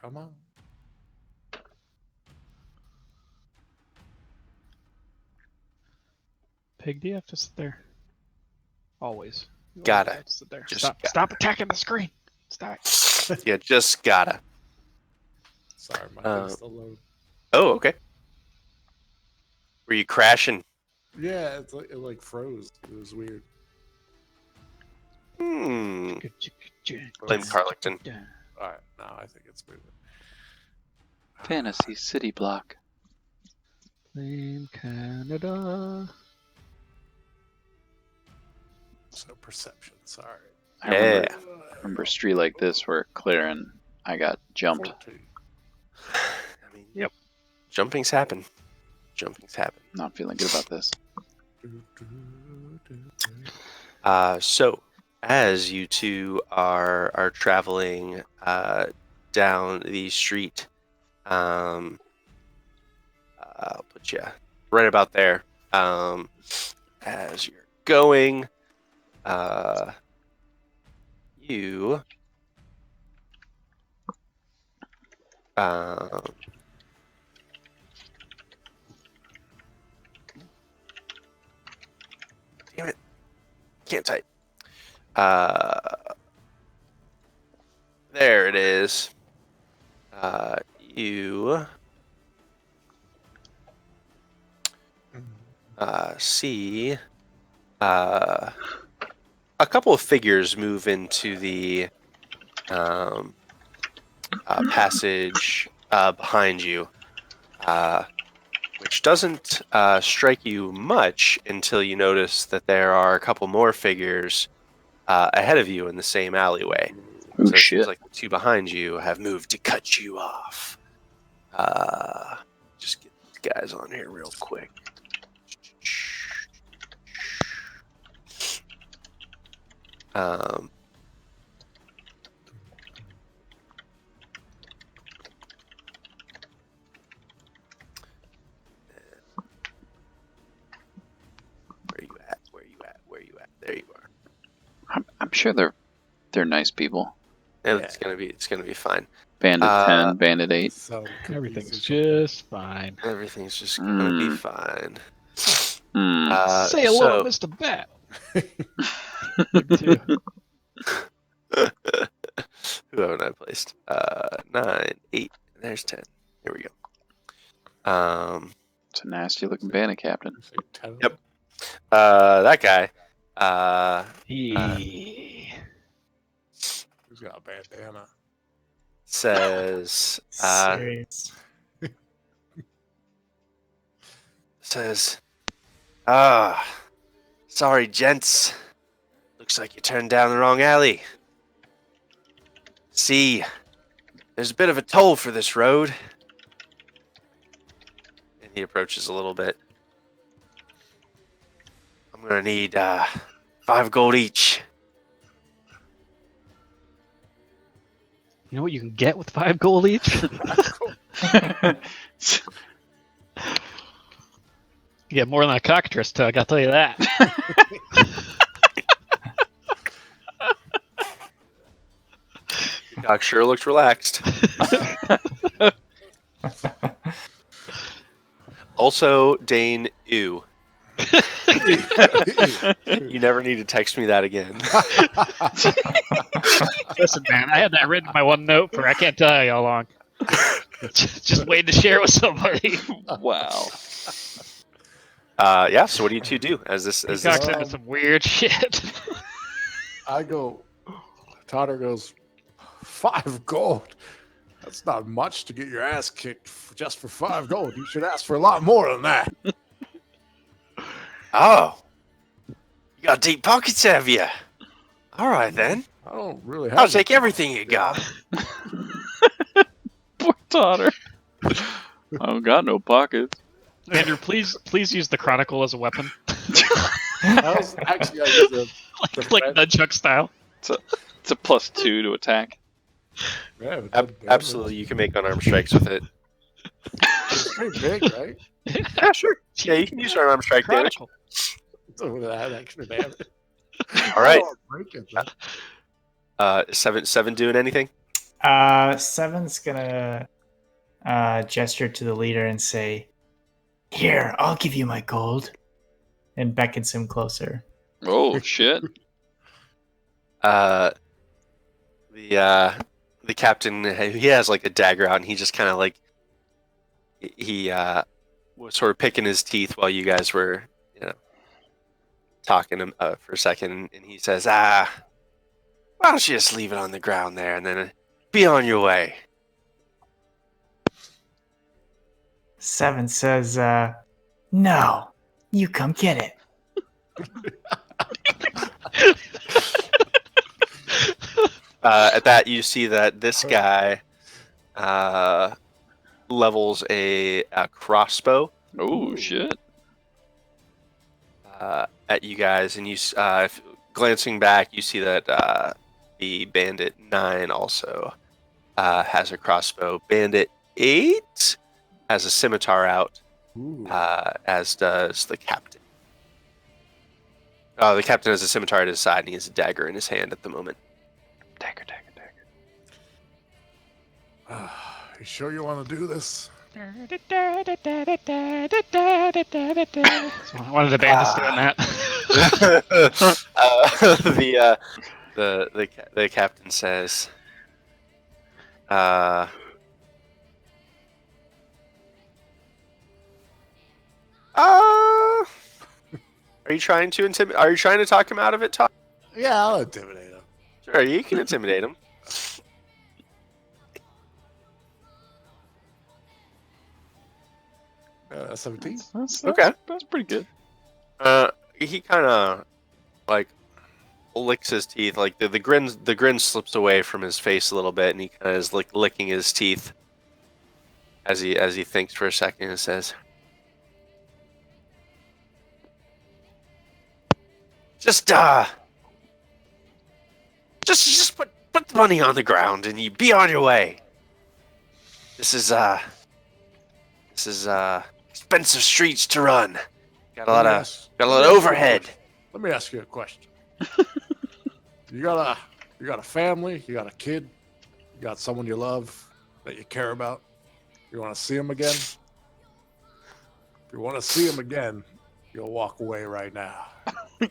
Come on. Pig, do you have to sit there? Always. You Gotta. always have to sit there. Just Stop, gotta. stop attacking the screen. Stop. You just gotta. Sorry, my thing's still loading. Oh, okay. Were you crashing? Yeah, it froze. It was weird. Blame Karrlakton. All right, now I think it's moving. Fantasy City Block. Blame Canada. So perception. Sorry. I remember a street like this where clear and I got jumped. 14. I mean, Yep. Jumping's happen. Not feeling good about this. So as you two are traveling down the street, I'll put you right about there. As you're going, you damn it, can't type. There it is. You see a couple of figures move into the passage behind you, which doesn't strike you much until you notice that there are a couple more figures ahead of you in the same alleyway. Oh, so it shit. seems like the two behind you have moved to cut you off. Just get these guys on here real quick. Where you at? There you are. I'm sure they're nice people. And it's gonna be fine. Bandit 10, Bandit 8. So Everything's just fine. Everything's just gonna be fine. Say hello, Mr. Bat. Who haven't I placed? 9, 8. There's 10. Here we go. It's a nasty looking bandit captain. Yep. That guy. He Who's got a bandana? Says. Serious. Says. Sorry, gents. Looks like you turned down the wrong alley. See, there's a bit of a toll for this road. And he approaches a little bit. I'm gonna need 5 gold each. You know what you can get with 5 gold each? You get more than a cockatrice tug, I'll tell you that. Doc sure looks relaxed. Also, Dane, ew. You never need to text me that again. Listen, man, I had that written in my OneNote for I can't tell you how long. Just waiting to share with somebody. Wow. Yeah. So what do you two do as this? Peacock's into some weird shit. I go. Totter goes, 5 gold. That's not much to get your ass kicked just for 5 gold. You should ask for a lot more than that. Oh, you got deep pockets, have you? All right then. I don't really have. I'll take everything you got. Poor Totter. I don't got no pockets. Andrew, please use the Chronicle as a weapon. I was actually I use like nunchuck style. It's a +2 to attack. Absolutely, you can make unarmed strikes with it. It's pretty big, right? Yeah, sure. Yeah, you can use unarmed strike damage. Chronicle. So that extra damage. All right. Oh, break it, man. 7 doing anything? 7's gonna gesture to the leader and say, "Here, I'll give you my gold," and beckons him closer. Oh, shit. The captain, he has like a dagger out, and he just kind of like he was sort of picking his teeth while you guys were, talking for a second, and he says, "Why don't you just leave it on the ground there, and then be on your way?" 7 says, "No, you come get it." At that, you see that this guy levels a crossbow Oh, shit. at you guys, and glancing back, you see that the Bandit 9 also has a crossbow. Bandit 8 has a scimitar out, Ooh. as does the captain. The captain has a scimitar at his side, and he has a dagger in his hand at the moment. Dagger. You sure you want to do this? One of the bandits doing that. The captain says, are you trying to intimidate? Are you trying to talk him out of it, Todd? Yeah, I'll intimidate him. Sure, you can intimidate him. 17. Okay. That's pretty good. He kind of like licks his teeth. Like the grin slips away from his face a little bit, and he kind of is licking his teeth as he thinks for a second and says, Just put the money on the ground and you be on your way. This is expensive streets to run. Got a lot of overhead. Let me ask you a question. You got a family, you got a kid, you got someone you love that you care about. You want to see him again? If you want to see him again, you'll walk away right now.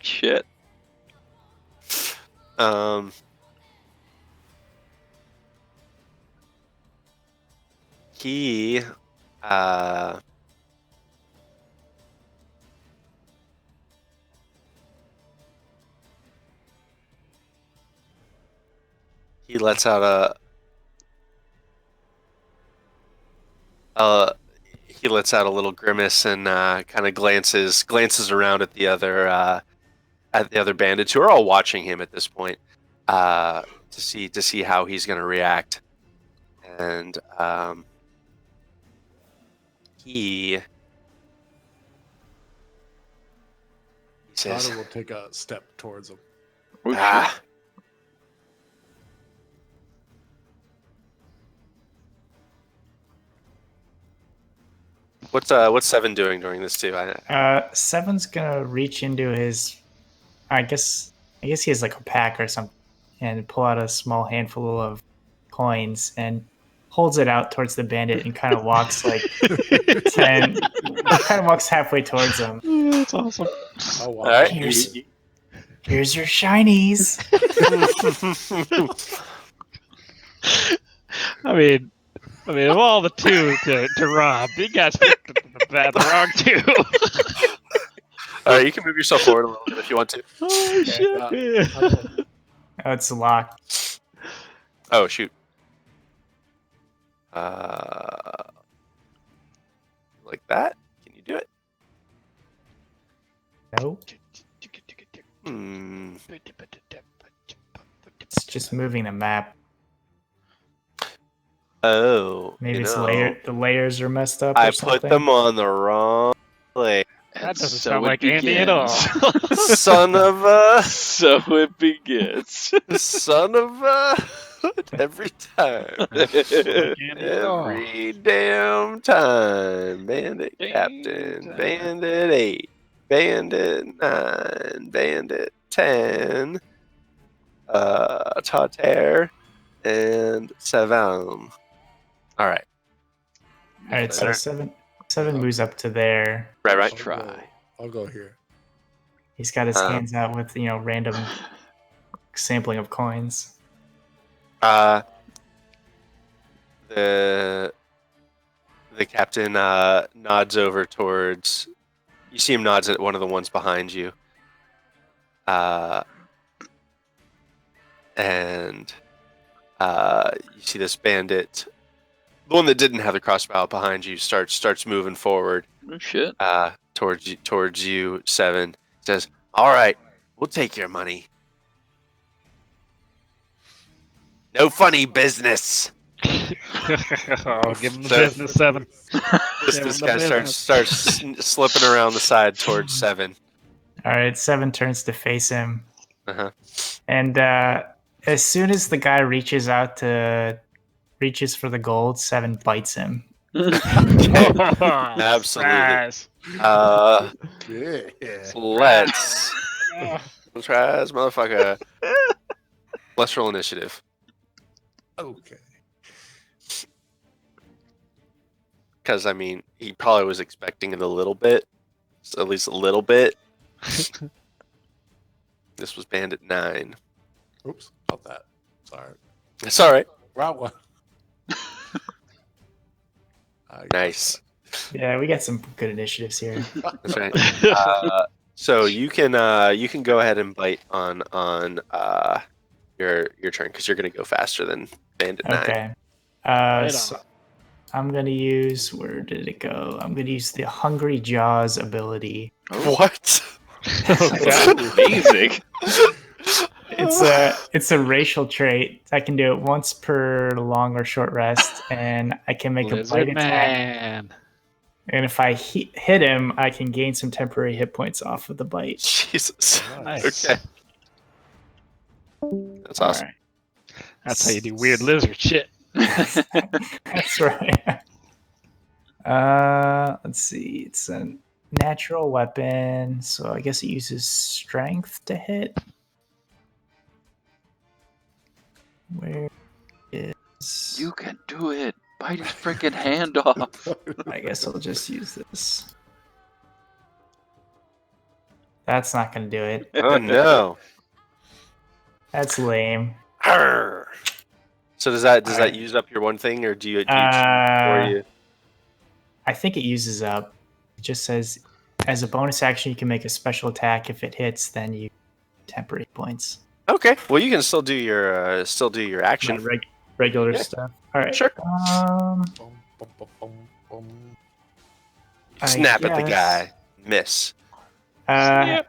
Shit. He lets out a little grimace and kind of glances around at the other bandits who are all watching him at this point to see how he's going to react. And he says, Totter will take a step towards him. What's Seven doing during this too? Seven's gonna reach into his, I guess he has like a pack or something, and pull out a small handful of coins and holds it out towards the bandit and kind of walks like walks halfway towards him. That's awesome. Oh, wow. All right. Here's your shinies. I mean, of all the two to rob, you guys picked the wrong two. All right, you can move yourself forward a little bit if you want to. Oh shit! Oh, it's locked. Oh shoot. Like that? Can you do it? No, Hmm. it's just moving the map. Oh. Maybe it's the layers are messed up. Or I something. put them on the wrong place. That doesn't So sound it like Andy at all. Son of a. So it begins. Son of a. Every time. Every damn time. Bandit Captain. Bandit 8. Bandit 9. Bandit 10. Totter and Seven. All right. All right, so seven moves up to there. Right. Try. I'll go here. He's got his hands out with random sampling of coins. The captain nods over towards. You see him nods at one of the ones behind you. And you see this bandit, the one that didn't have the crossbow behind you, starts moving forward. Oh shit. Towards you, Seven. Says, "All right, we'll take your money. No funny business." Oh, give him the business, Seven. This guy starts slipping around the side towards Seven. All right, Seven turns to face him, And as soon as the guy reaches for the gold, Seven bites him. Absolutely. Nice. Yeah. Let's Let's try this motherfucker. Let's roll initiative. Okay. Because, I mean, he probably was expecting it a little bit. At least a little bit. This was Bandit 9. Oops. About that. Sorry. It's all right. Wrong one. Nice. Yeah, we got some good initiatives here. That's right. So you can go ahead and bite on your turn because you're going to go faster than Bandit 9. Okay. Right So on. I'm gonna use. Where did it go? I'm gonna use the Hungry Jaws ability. What? Amazing. It's a racial trait. I can do it once per long or short rest, and I can make a bite Lizard attack. man. And if I hit him, I can gain some temporary hit points off of the bite. Jesus. Nice. Okay. That's awesome. All right. That's how you do weird lizard shit. That's right. Let's see. It's a natural weapon, so I guess it uses strength to hit. Where is? You can do it. Bite his freaking hand off. I guess I'll just use this. That's not gonna do it. Oh no. That's lame. Arr. So does that Alright. use up your one thing, or do you choose Uh, for you? I think it uses up. It just says, as a bonus action, you can make a special attack. If it hits, then you temporary points. Okay. Well, you can still do your action. My regular Yeah. stuff. All right. Sure. Bum, bum, bum, bum, bum. I Snap at the guess. guy. Miss. Have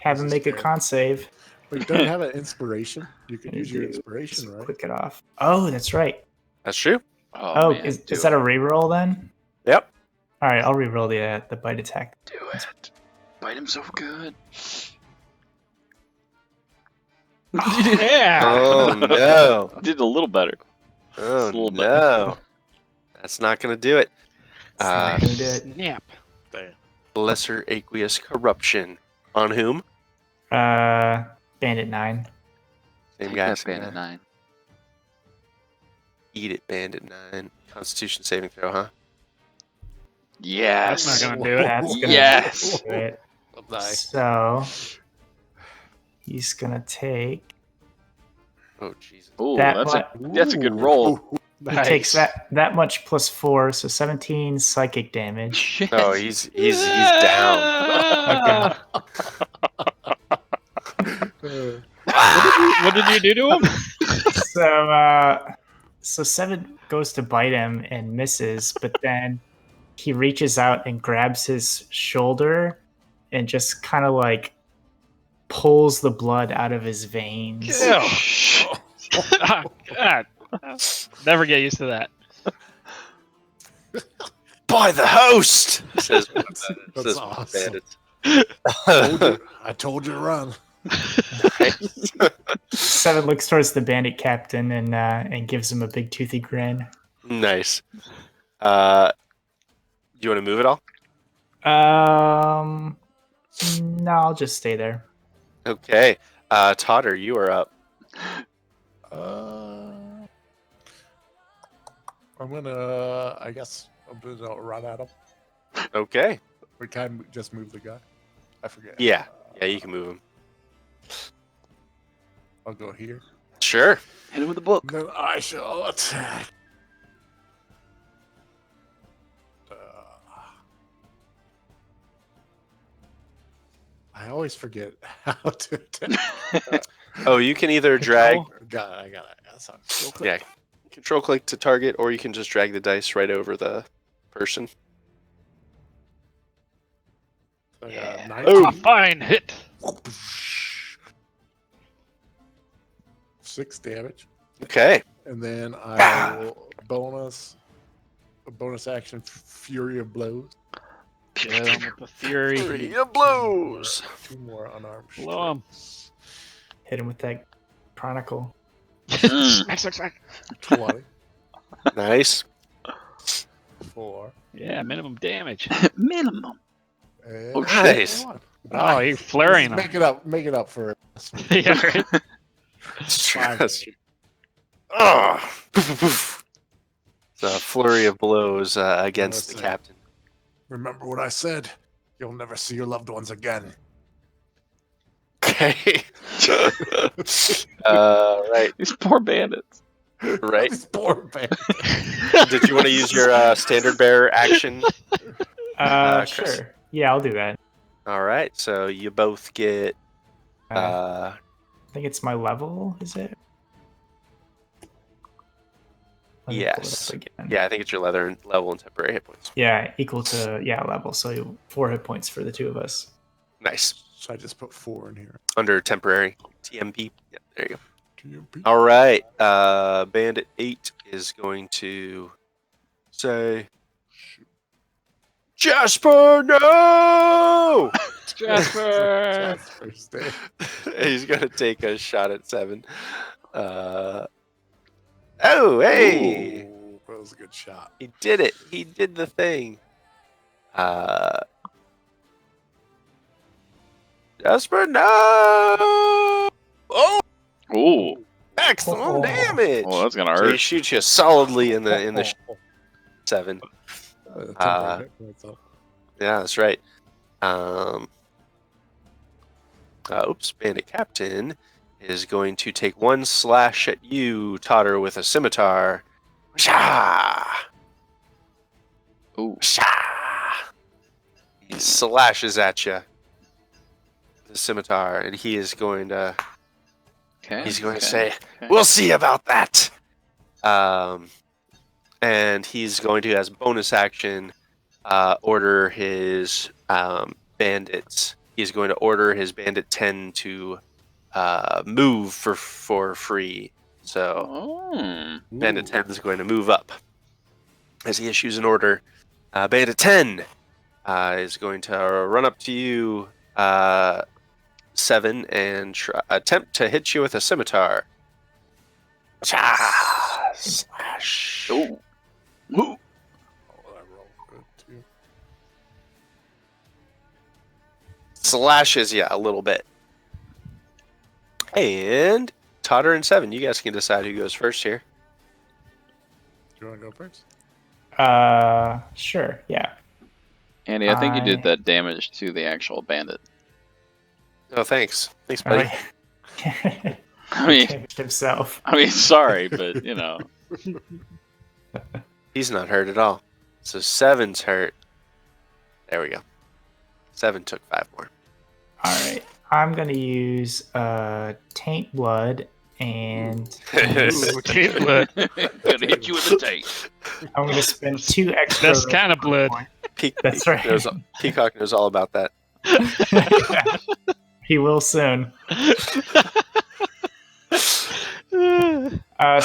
This him is make a fair. con save. But you don't have an inspiration. You can I use your do. inspiration, Just right? Click it off. Oh, that's right. That's true. Oh, man, is do that it. a reroll then? Yep. All right, I'll reroll the bite attack. Do it. Bite him so good. Yeah. Oh no. Did a little better. Oh Just a little bit. no. That's not gonna do it. It's not gonna do it. Snap. Lesser aqueous corruption. On whom? Bandit 9. Same Take guy. that same Bandit guy. 9. Eat it, Bandit 9. Constitution saving throw, huh? Yes. That's not gonna do it. That's gonna Yes. do it. Nice. So he's gonna take. Oh Jesus. Ooh, That that's a good roll. He takes that much plus 4, so 17 psychic damage. Shit. No, he's down. What did you do to him? So 7 goes to bite him and misses, but then he reaches out and grabs his shoulder and just kind of like pulls the blood out of his veins. Ew. Oh, God. Never get used to that. By the host, says That's awesome. bandit. I told you to run. 7 looks towards the bandit captain and gives him a big toothy grin. Nice. Do you want to move at all? No, I'll just stay there. Okay. Totter, you are up. I'm gonna. I guess I'm gonna run at him. Okay. We can just move the guy. I forget. Yeah. Yeah, you can move him. I'll go here. Sure. Hit him with the book. Then I shall attack. I always forget how to attack. Oh, you can either drag. I got it. That's how. Yeah. Control click to target, or you can just drag the dice right over the person. So I got Yeah. 19. Oh, fine hit. 6 damage, Okay. and then I will bonus action Fury of Blows. Get him with the fury. Three of blows. 2 more unarmed Blow 'em. strikes. Hit him with that chronicle. Smack, smack, smack. 20 Nice. for Yeah, minimum damage. Minimum. And Oh, that's shit. one. Oh, you're flaring them. Make it up for Yeah, right. Stress. Oh. It's a flurry of blows against the That's it. captain. Remember what I said. You'll never see your loved ones again. Okay. Right. These poor bandits. Right. This poor man. Did you want to use your standard bearer action? Chris? Sure. Yeah, I'll do that. All right. So you both get. I think it's my level, is it? Let me pull it up Yes. again. Yeah, I think it's your level and temporary hit points. Yeah, equal to level. So 4 hit points for the two of us. Nice. So I just put 4 in here. Under temporary TMP. Yeah, there you go. TMP. All right. Bandit 8 is going to say, Jasper, no! Jasper. Jasper's dead. He's going to take a shot at 7. Oh, hey! Ooh, that was a good shot. He did it. He did the thing. Jasper, no! Oh, Ooh. excellent damage! Well, that's gonna So he hurt. shoots you solidly in the 7. Temporary hit points up. Yeah, that's right. Oops, Bandit Captain is going to take 1 slash at you, Totter, with a scimitar. Shah! Ooh. Shah! He slashes at you. The scimitar, and he is going to. Okay. He's going to okay, say, okay. "We'll see about that." And he's going to, as bonus action, order his bandits. He's going to order his bandit 10 to move for free. So Oh. bandit 10 is going to move up as he issues an order. Bandit 10 is going to run up to you, 7, and attempt to hit you with a scimitar. Slash. Ooh. Ooh. Oh, that rolled good too. Slashes you a little bit. And Totter and 7, you guys can decide who goes first here. Do you want to go first? Sure, yeah. Andy, I think you did that damage to the actual bandit. Oh, thanks. Thanks, buddy. I mean, himself. sorry, but you know. He's not hurt at all. So 7's hurt. There we go. 7 took 5 more. All right, I'm gonna use taint blood, and Ooh, taint blood. Gonna hit you with a tape. I'm gonna spend 2 extra. Best kind of blood. That's right. Peacock knows all about that. He will soon. So I'm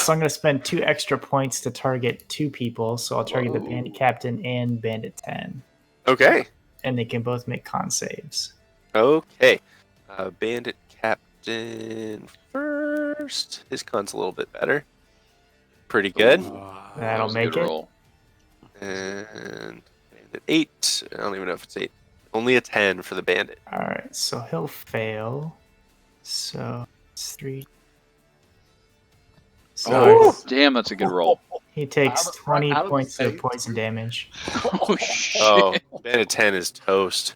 going to spend 2 extra points to target 2 people. So I'll target the Bandit Captain and Bandit 10. Okay. And they can both make con saves. Okay. Bandit Captain first. His con's a little bit better. Pretty good. That'll was a make good it. roll. And Bandit 8. I don't even know if it's 8. Only a 10 for the Bandit. All right, so he'll fail. So it's 3. So Oh, damn, that's a good roll. he takes 20 out of the points of save. poison damage. Oh, shit. Oh, Bandit 10 is toast.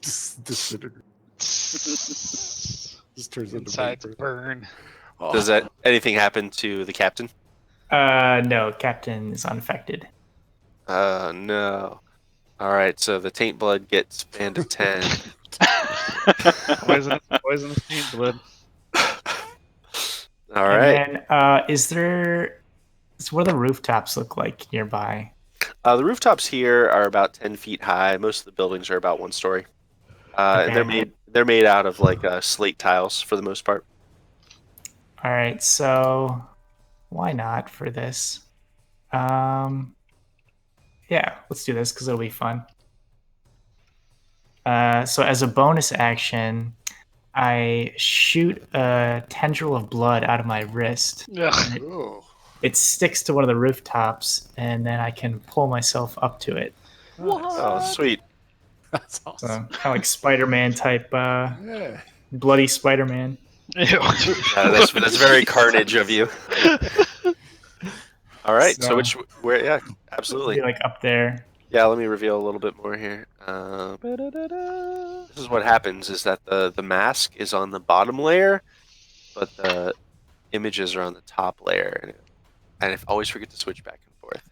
just disintegrates. Just turns into Insides vapor. burn. Oh. Does that anything happen to the captain? No, Captain is unaffected. No. All right, so the taint blood gets Bandit 10. Poisonous taint blood. All right. And then, what do the rooftops look like nearby? The rooftops here are about 10 feet high. Most of the buildings are about 1 story. And they're made out of like slate tiles for the most part. All right, so why not for this? Yeah, let's do this because it'll be fun. So as a bonus action, I shoot a tendril of blood out of my wrist. Ugh. Oh. It sticks to one of the rooftops, and then I can pull myself up to it. Oh, sweet. That's So awesome. kind of like Spider-Man type, Yeah. bloody Spider-Man. Ew. That's very carnage of you. All right, so where? Yeah, absolutely. Be like up there. Yeah, let me reveal a little bit more here. This is what happens: is that the mask is on the bottom layer, but the images are on the top layer, and I always forget to switch back and forth.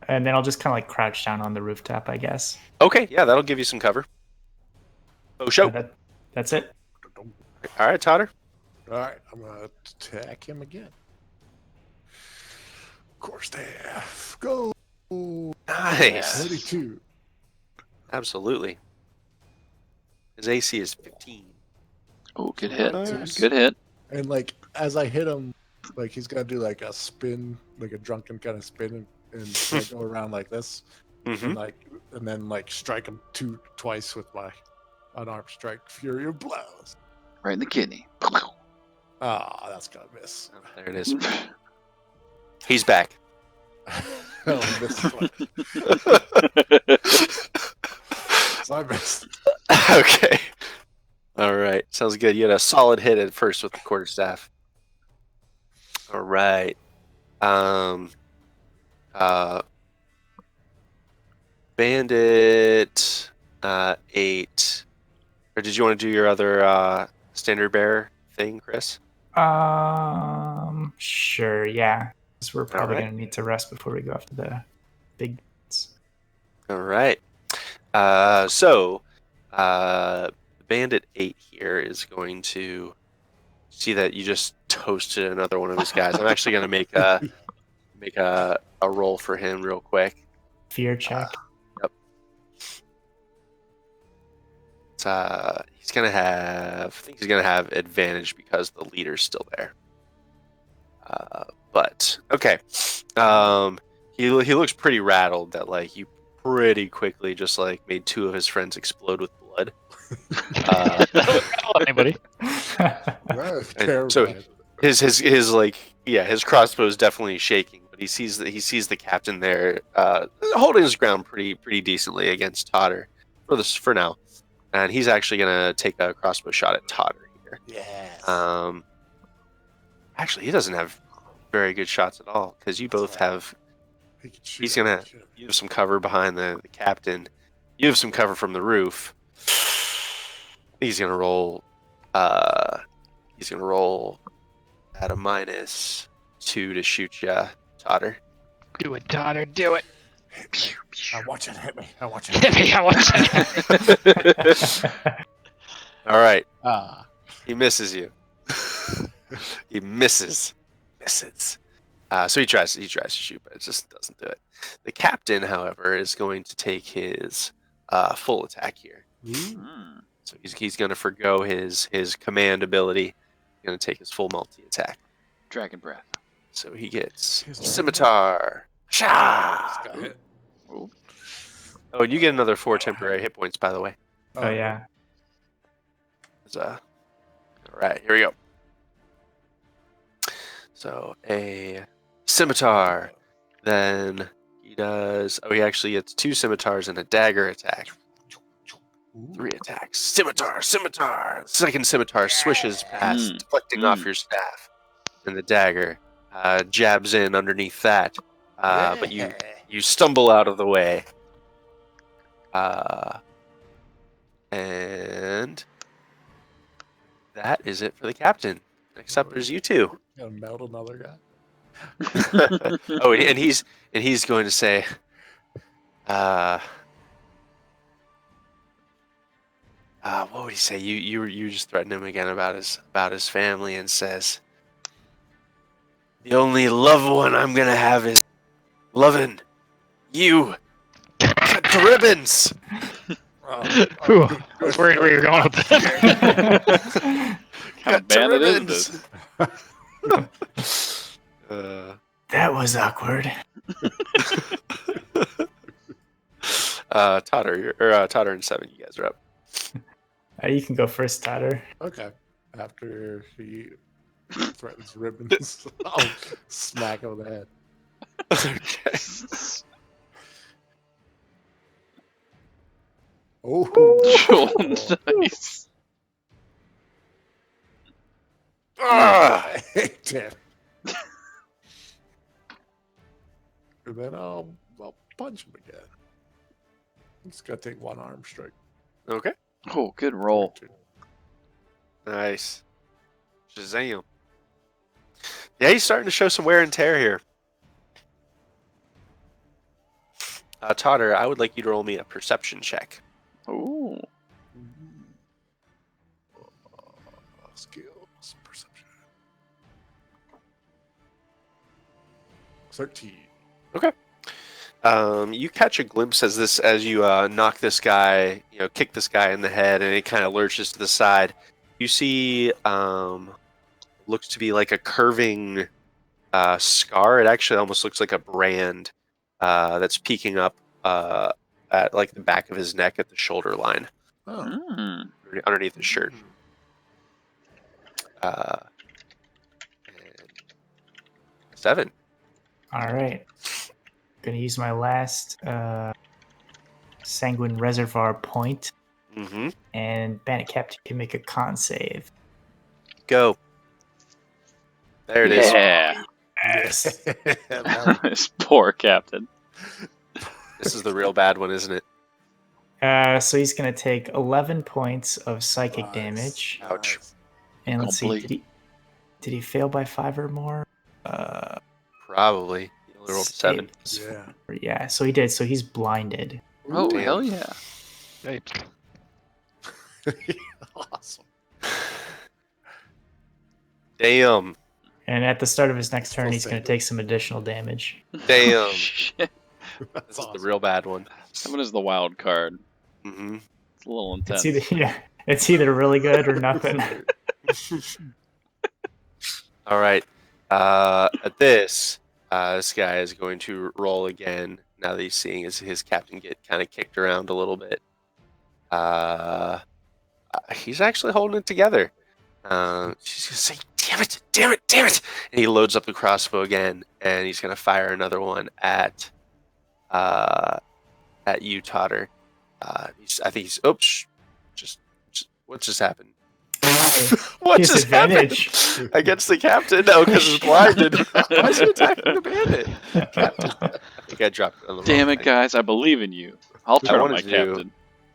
And then I'll just kind of like crouch down on the rooftop, I guess. Okay, yeah, that'll give you some cover. Oh, show. That's it. All right, Totter. All right, I'm gonna attack him again. Core staff, go. Nice. 32. Absolutely. His AC is 15. Oh, good hit. Nice. Good hit. And like as I hit him, like he's gonna do like a spin, like a drunken kind of spin, and like, go around like this, Mm-hmm. and then like strike him twice with my unarmed strike, fury of blows. Right in the kidney. Ah, that's gonna miss. Oh, there it is. He's back. Oh, missed twice. So I missed. Okay. All right. Sounds good. You had a solid hit at first with the quarterstaff. All right. Bandit 8. Or did you want to do your other standard bearer thing, Chris? Sure, yeah. 'Cause we're probably right. gonna need to rest before we go after the big. All right. Bandit 8 here is going to see that you just toasted another one of his guys. I'm actually going to make a roll for him real quick. Fear check. Yep. He's going to have. I think he's going to have advantage because the leader's still there. But okay. He looks pretty rattled that like you pretty quickly just like made 2 of his friends explode with blood. Anybody? That's And so terrifying. his crossbow is definitely shaking, but he sees the captain there holding his ground pretty decently against Totter for now, and he's actually gonna take a crossbow shot at Totter here. Yes. Actually, he doesn't have very good shots at all because you both have. He can shoot. He's gonna. You have some cover behind the captain. You have some cover from the roof. He's gonna roll. He's gonna roll at a -2 to shoot ya, Totter. Do it, Totter. Do it. I want you to hit me. I want you. Hit me. I want to. All right. Ah. He misses you. He misses. So he tries to shoot, but it just doesn't do it. The captain, however, is going to take his full attack here. Hmm. So he's going to forgo his command ability. He's going to take his full multi attack. Dragon breath. So he gets His scimitar. Sha! Got hit. Oh, Oh, and you get another 4 temporary hit points, by the way. Oh yeah. All right, here we go. So a scimitar. Then he does. Oh, he actually gets 2 scimitars and a dagger attack. 3 attacks. Scimitar. Second scimitar swishes past, deflecting off your staff. And the dagger jabs in underneath that. But you stumble out of the way. And that is it for the captain. Next up, there's you 2. Gonna melt another guy. Oh, and he's going to say, what would he say? You just threatened him again about his family, and says, the only loved one I'm gonna have is loving you. Cut to ribbons. Whew. I was worried where you're going with that. Cut to bandit is ribbons. this? That was awkward. Totter and Seven, you guys are up. You can go first, Totter. Okay. After he threatens ribbons, I'll smack him in the head. Okay. Oh, Nice. I hate it. And then I'll punch him again. He's got to take one arm strike. Okay. Oh, good roll. 22. Nice. Shazam. Yeah, he's starting to show some wear and tear here. Totter, I would like you to roll me a perception check. Ooh. Skills, perception. 13. You catch a glimpse as you knock this guy, kick this guy in the head, and he kind of lurches to the side. You see, looks to be like a curving scar. It actually almost looks like a brand that's peeking up at like the back of his neck at the shoulder line, Oh. underneath his shirt. And 7. All right. Gonna use my last Sanguine Reservoir point, Mm-hmm. and Bandit Captain can make a con save. Go. There it is. Yeah. Yes. This poor captain. This is the real bad one, isn't it? So he's gonna take 11 points of psychic Nice. damage. Ouch. And let's see, Complete. did he fail by 5 or more? Probably. You only rolled a 7. Yeah. Yeah, so he did. So he's blinded. Oh, Damn. hell yeah. Yipes. Awesome. Damn. And at the start of his next turn, Full he's going save. to take some additional damage. Damn. Shit. That's This is the awesome. real bad one. Seven is the wild card. Mm-hmm. It's a little intense. It's either really good or nothing. All right. At this guy is going to roll again. Now that he's seeing his captain get kind of kicked around a little bit. He's actually holding it together. She's gonna say, "Damn it! Damn it! Damn it!" And he loads up the crossbow again, and he's gonna fire another one at you, Totter. I think he's. Oops! Just what just happened? What His just advantage. happened against the captain? No, because he's blinded. Why is he attacking the bandit? Captain. I think I dropped it on the Damn wrong it, thing. guys. I believe in you. I'll turn on wanted my to- captain.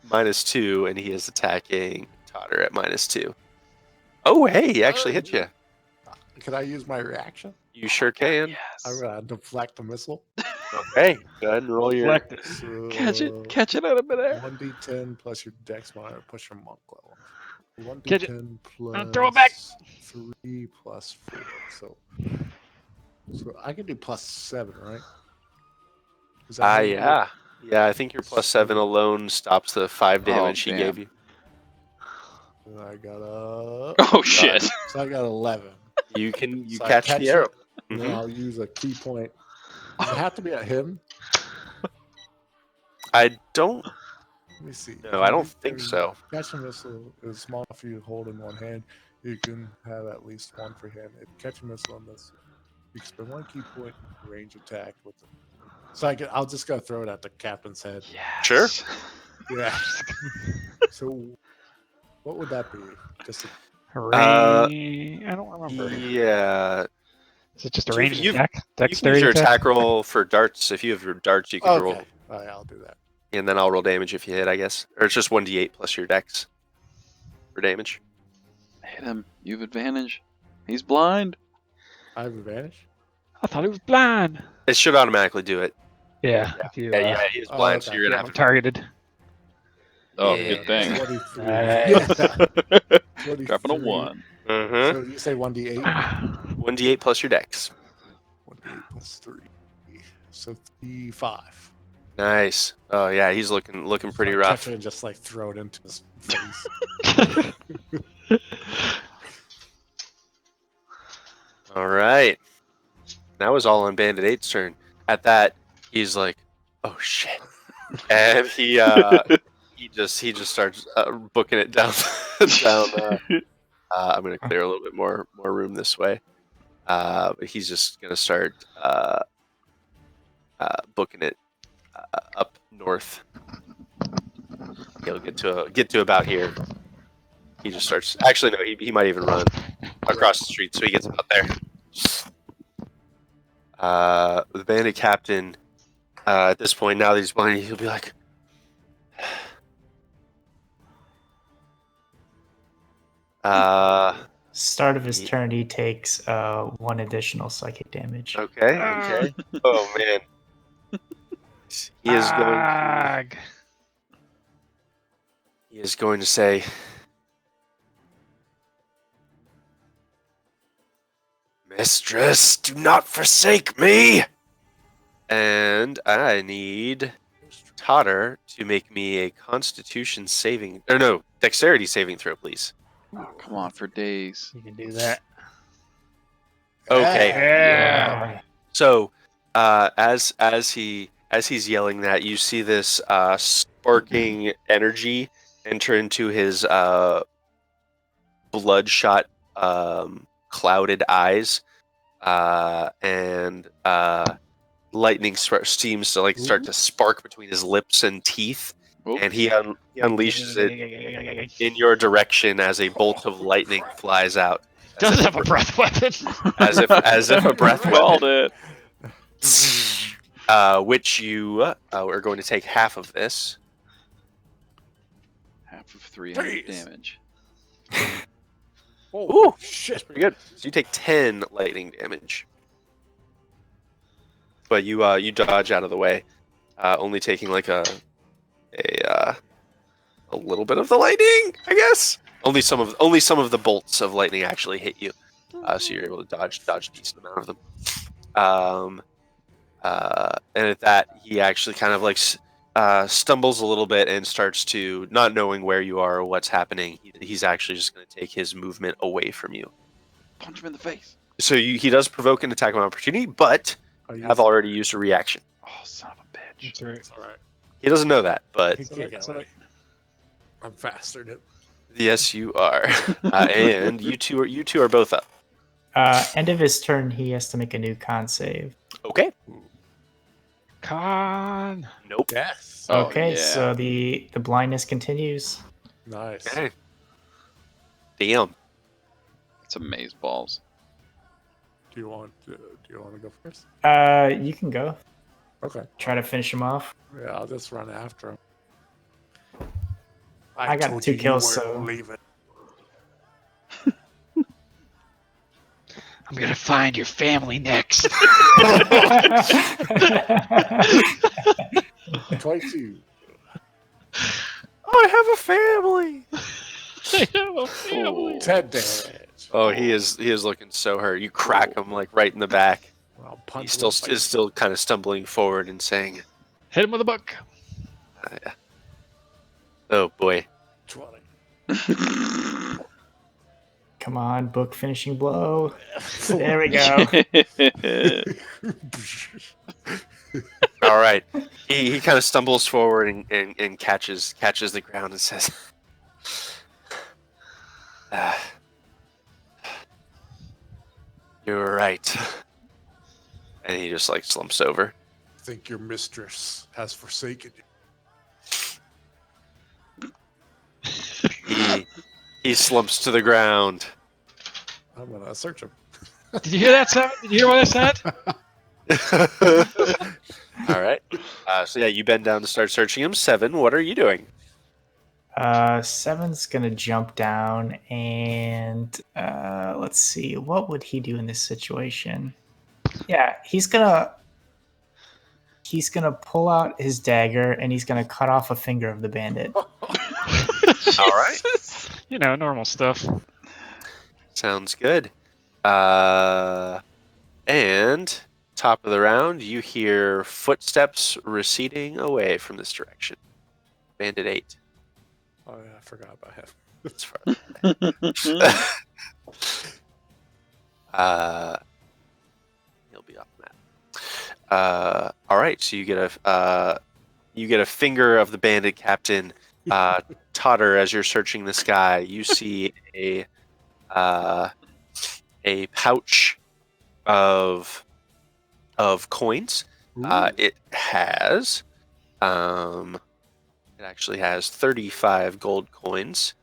-2, and he is attacking Totter at -2. Oh, hey, he actually hit you. Can I use my reaction? You sure can. Yes. I'm gonna deflect the missile. Okay, go ahead and roll your. Deflect it. So Catch it out of midair. 1d10 plus your dex modifier, push your monk level. Catch it. 1d10 plus throw it back. 3 plus 4. So I can do +7, right? Is that how you do it? Yeah, I think your +7 alone stops the 5 damage he damn. gave you. And I got a. Oh, shit. So I got 11. You So I catch catch the arrow. it, and then Mhm. I'll use a key point. Does it have to be at him? I don't. Let me see. No, I don't think so. Catch a missile is small enough for you to hold in one hand. You can have at least one for him. If you catch a missile on this, you can spend 1 key point in range attack with it. So I'll just go throw it at the captain's head. Yes. Sure. Yeah. So what would that be? Just a, I don't remember. Yeah. Is it just a So ranged you've- attack? You can use Dexterity your attack? attack roll for darts. If you have your darts, you can roll, okay. All right, I'll do that. and then I'll roll damage if you hit, I guess. Or it's just 1d8 plus your dex for damage. Hit him. You have advantage. He's blind. I have advantage. I thought he was blind. It should automatically do it. Yeah. If you, Yeah, he is Oh, blind, so okay. you're gonna I'm have to. targeted. Oh, Yeah. good thing. 23. Nice. Yeah. 23. Dropping a 1. Mm-hmm. So you say 1d8? 1d8 plus your dex. 1d8 plus 3. So 5. Nice. Oh yeah, he's looking pretty I rough. Catch it and just like throw it into his face. All right. That was all on Bandit 8's turn. At that, he's like, "Oh shit," and he just starts booking it down. I'm gonna clear a little bit more room this way. But he's just gonna start booking it up north. He'll get to about here. He just starts. Actually, no. He might even run across the street, so he gets about there. The bandit captain. At this point, now that he's blind, he'll be like, Start of his turn, he takes 1 additional psychic damage. okay. Oh man. He is going to say, Mistress, do not forsake me! And I need Totter to make me a dexterity saving throw, please. Oh, come on, for days. You can do that. Okay. Yeah. So, as he's yelling that, you see this sparking energy enter into his bloodshot, clouded eyes, and lightning seems to start to spark between his lips and teeth, and he unleashes it in your direction as a bolt of lightning flies out. Does have a breath weapon. As if a breath Called weapon. it. Which you are going to take half of this. Half of 300 damage. Ooh, shit, that's pretty good. So you take 10 lightning damage, but you dodge out of the way, only taking like a little bit of the lightning, I guess. Only some of the bolts of lightning actually hit you, so you're able to dodge a decent amount of them. And at that, he actually kind of stumbles a little bit and starts to, not knowing where you are or what's happening, he's actually just going to take his movement away from you. Punch him in the face. So he does provoke an attack of opportunity, but you have already used a reaction. Oh, son of a bitch. That's right. It's all right. He doesn't know that, but I'm faster than. yes, you are. And you two are both up. End of his turn, he has to make a new con save. Okay. Con. Nope. Yes. Oh, Okay, yeah. so the blindness continues. Nice. Okay. Damn. It's amaze balls. Do you want to go first? You can go. Okay. Try to finish him off. Yeah, I'll just run after him. I got told 2 you kills, you so- weren't leaving. I'm gonna find your family next. 22. I have a family. I have a family. 10 damage. Oh, he is looking so hurt. You crack him right in the back. I'll punch He him is in the face. still kind of stumbling forward and saying, Hit him with a book. "Oh boy." 20. Come on, book finishing blow. There we go. All right. He kind of stumbles forward and catches the ground and says, "You're right." And he just slumps over. I think your mistress has forsaken you. He slumps to the ground. I'm gonna search him. Did you hear that, Seven? Did you hear what I said? All right. So yeah, you bend down to start searching him. 7, what are you doing? 7's gonna jump down and let's see, what would he do in this situation? Yeah, he's gonna pull out his dagger and he's gonna cut off a finger of the bandit. All right. You know, normal stuff. Sounds good. And top of the round, you hear footsteps receding away from this direction. Bandit 8. Oh yeah, I forgot about him. As far he'll be off the map. All right, so you get a finger of the bandit captain. Totter, as you're searching the sky, you see a pouch of coins. It has it actually has 35 gold coins.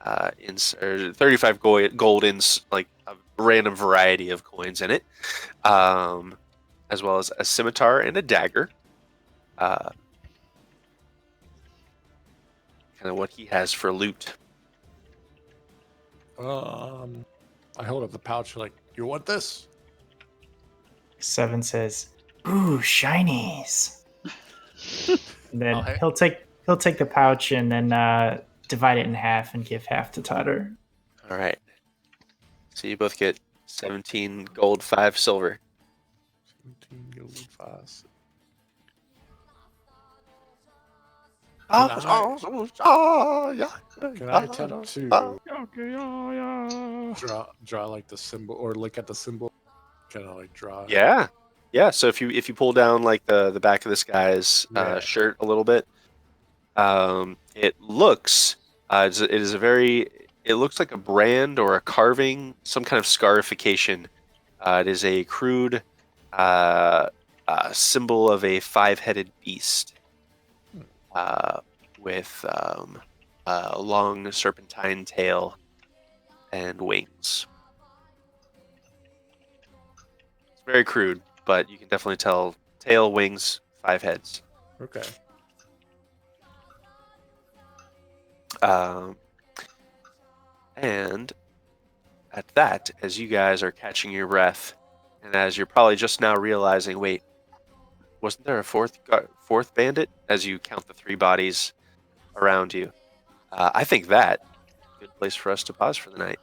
35 gold in like a random variety of coins in it, as well as a scimitar and a dagger. Kind of what he has for loot. I hold up the pouch like, you want this? 7 says, "Ooh, shinies." And then Oh, hey. he'll take the pouch and then divide it in half and give half to Totter. All right. So you both get 17 gold, 5 silver. 17 gold, 5. Can I attempt to draw like the symbol or look at the symbol? Kind of like draw. Yeah. So if you pull down like the back of this guy's shirt a little bit, it looks it looks like a brand or a carving, some kind of scarification. It is a crude symbol of a 5-headed beast with a long serpentine tail and wings. It's very crude, but you can definitely tell tail, wings, 5 heads. Okay. And at that, as you guys are catching your breath, and as you're probably just now realizing, wait, wasn't there a fourth bandit? As you count the 3 bodies around you, I think that good place for us to pause for the night.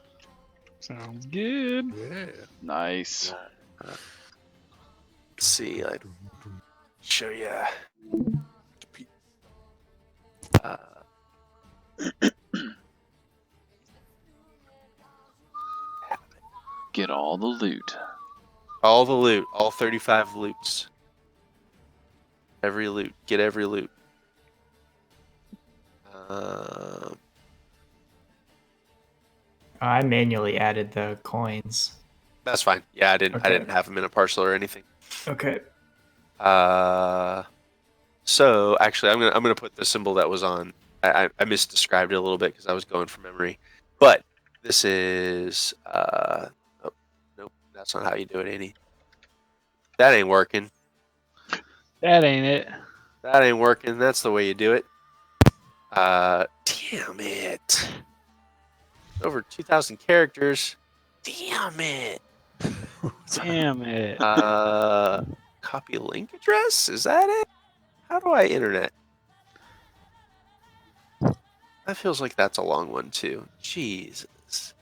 Sounds good. Yeah. Nice. Let's see, I'd show you. Get all the loot. All the loot, all 35 loots. Every loot, get every loot. I manually added the coins. That's fine. Yeah, I didn't have them in a parcel or anything. Okay. So actually, I'm gonna put the symbol that was on. I misdescribed it a little bit because I was going from memory. But this is nope, that's not how you do it, Annie. That ain't working. That ain't it. That ain't working. That's the way you do it. Damn it. Over 2,000 characters. Damn it. Damn it. Copy link address? Is that it? How do I internet? That feels like that's a long one too. Jesus.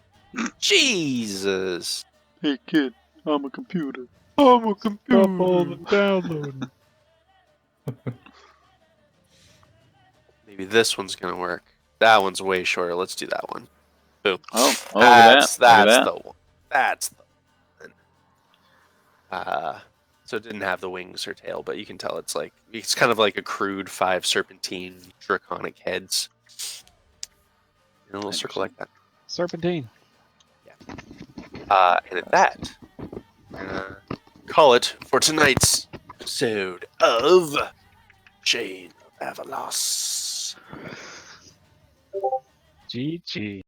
Jesus. Hey kid, I'm a computer. I'm a computer. Stop all the downloading. Maybe this one's gonna work. That one's way shorter. Let's do that one. Boom. Oh, look at that. That's the one. That's the one. So it didn't have the wings or tail, but you can tell it's kind of like a crude 5 serpentine draconic heads. In a little circle like that. Serpentine. And at that, we're gonna call it for tonight's episode of Chain of Avalos. GG.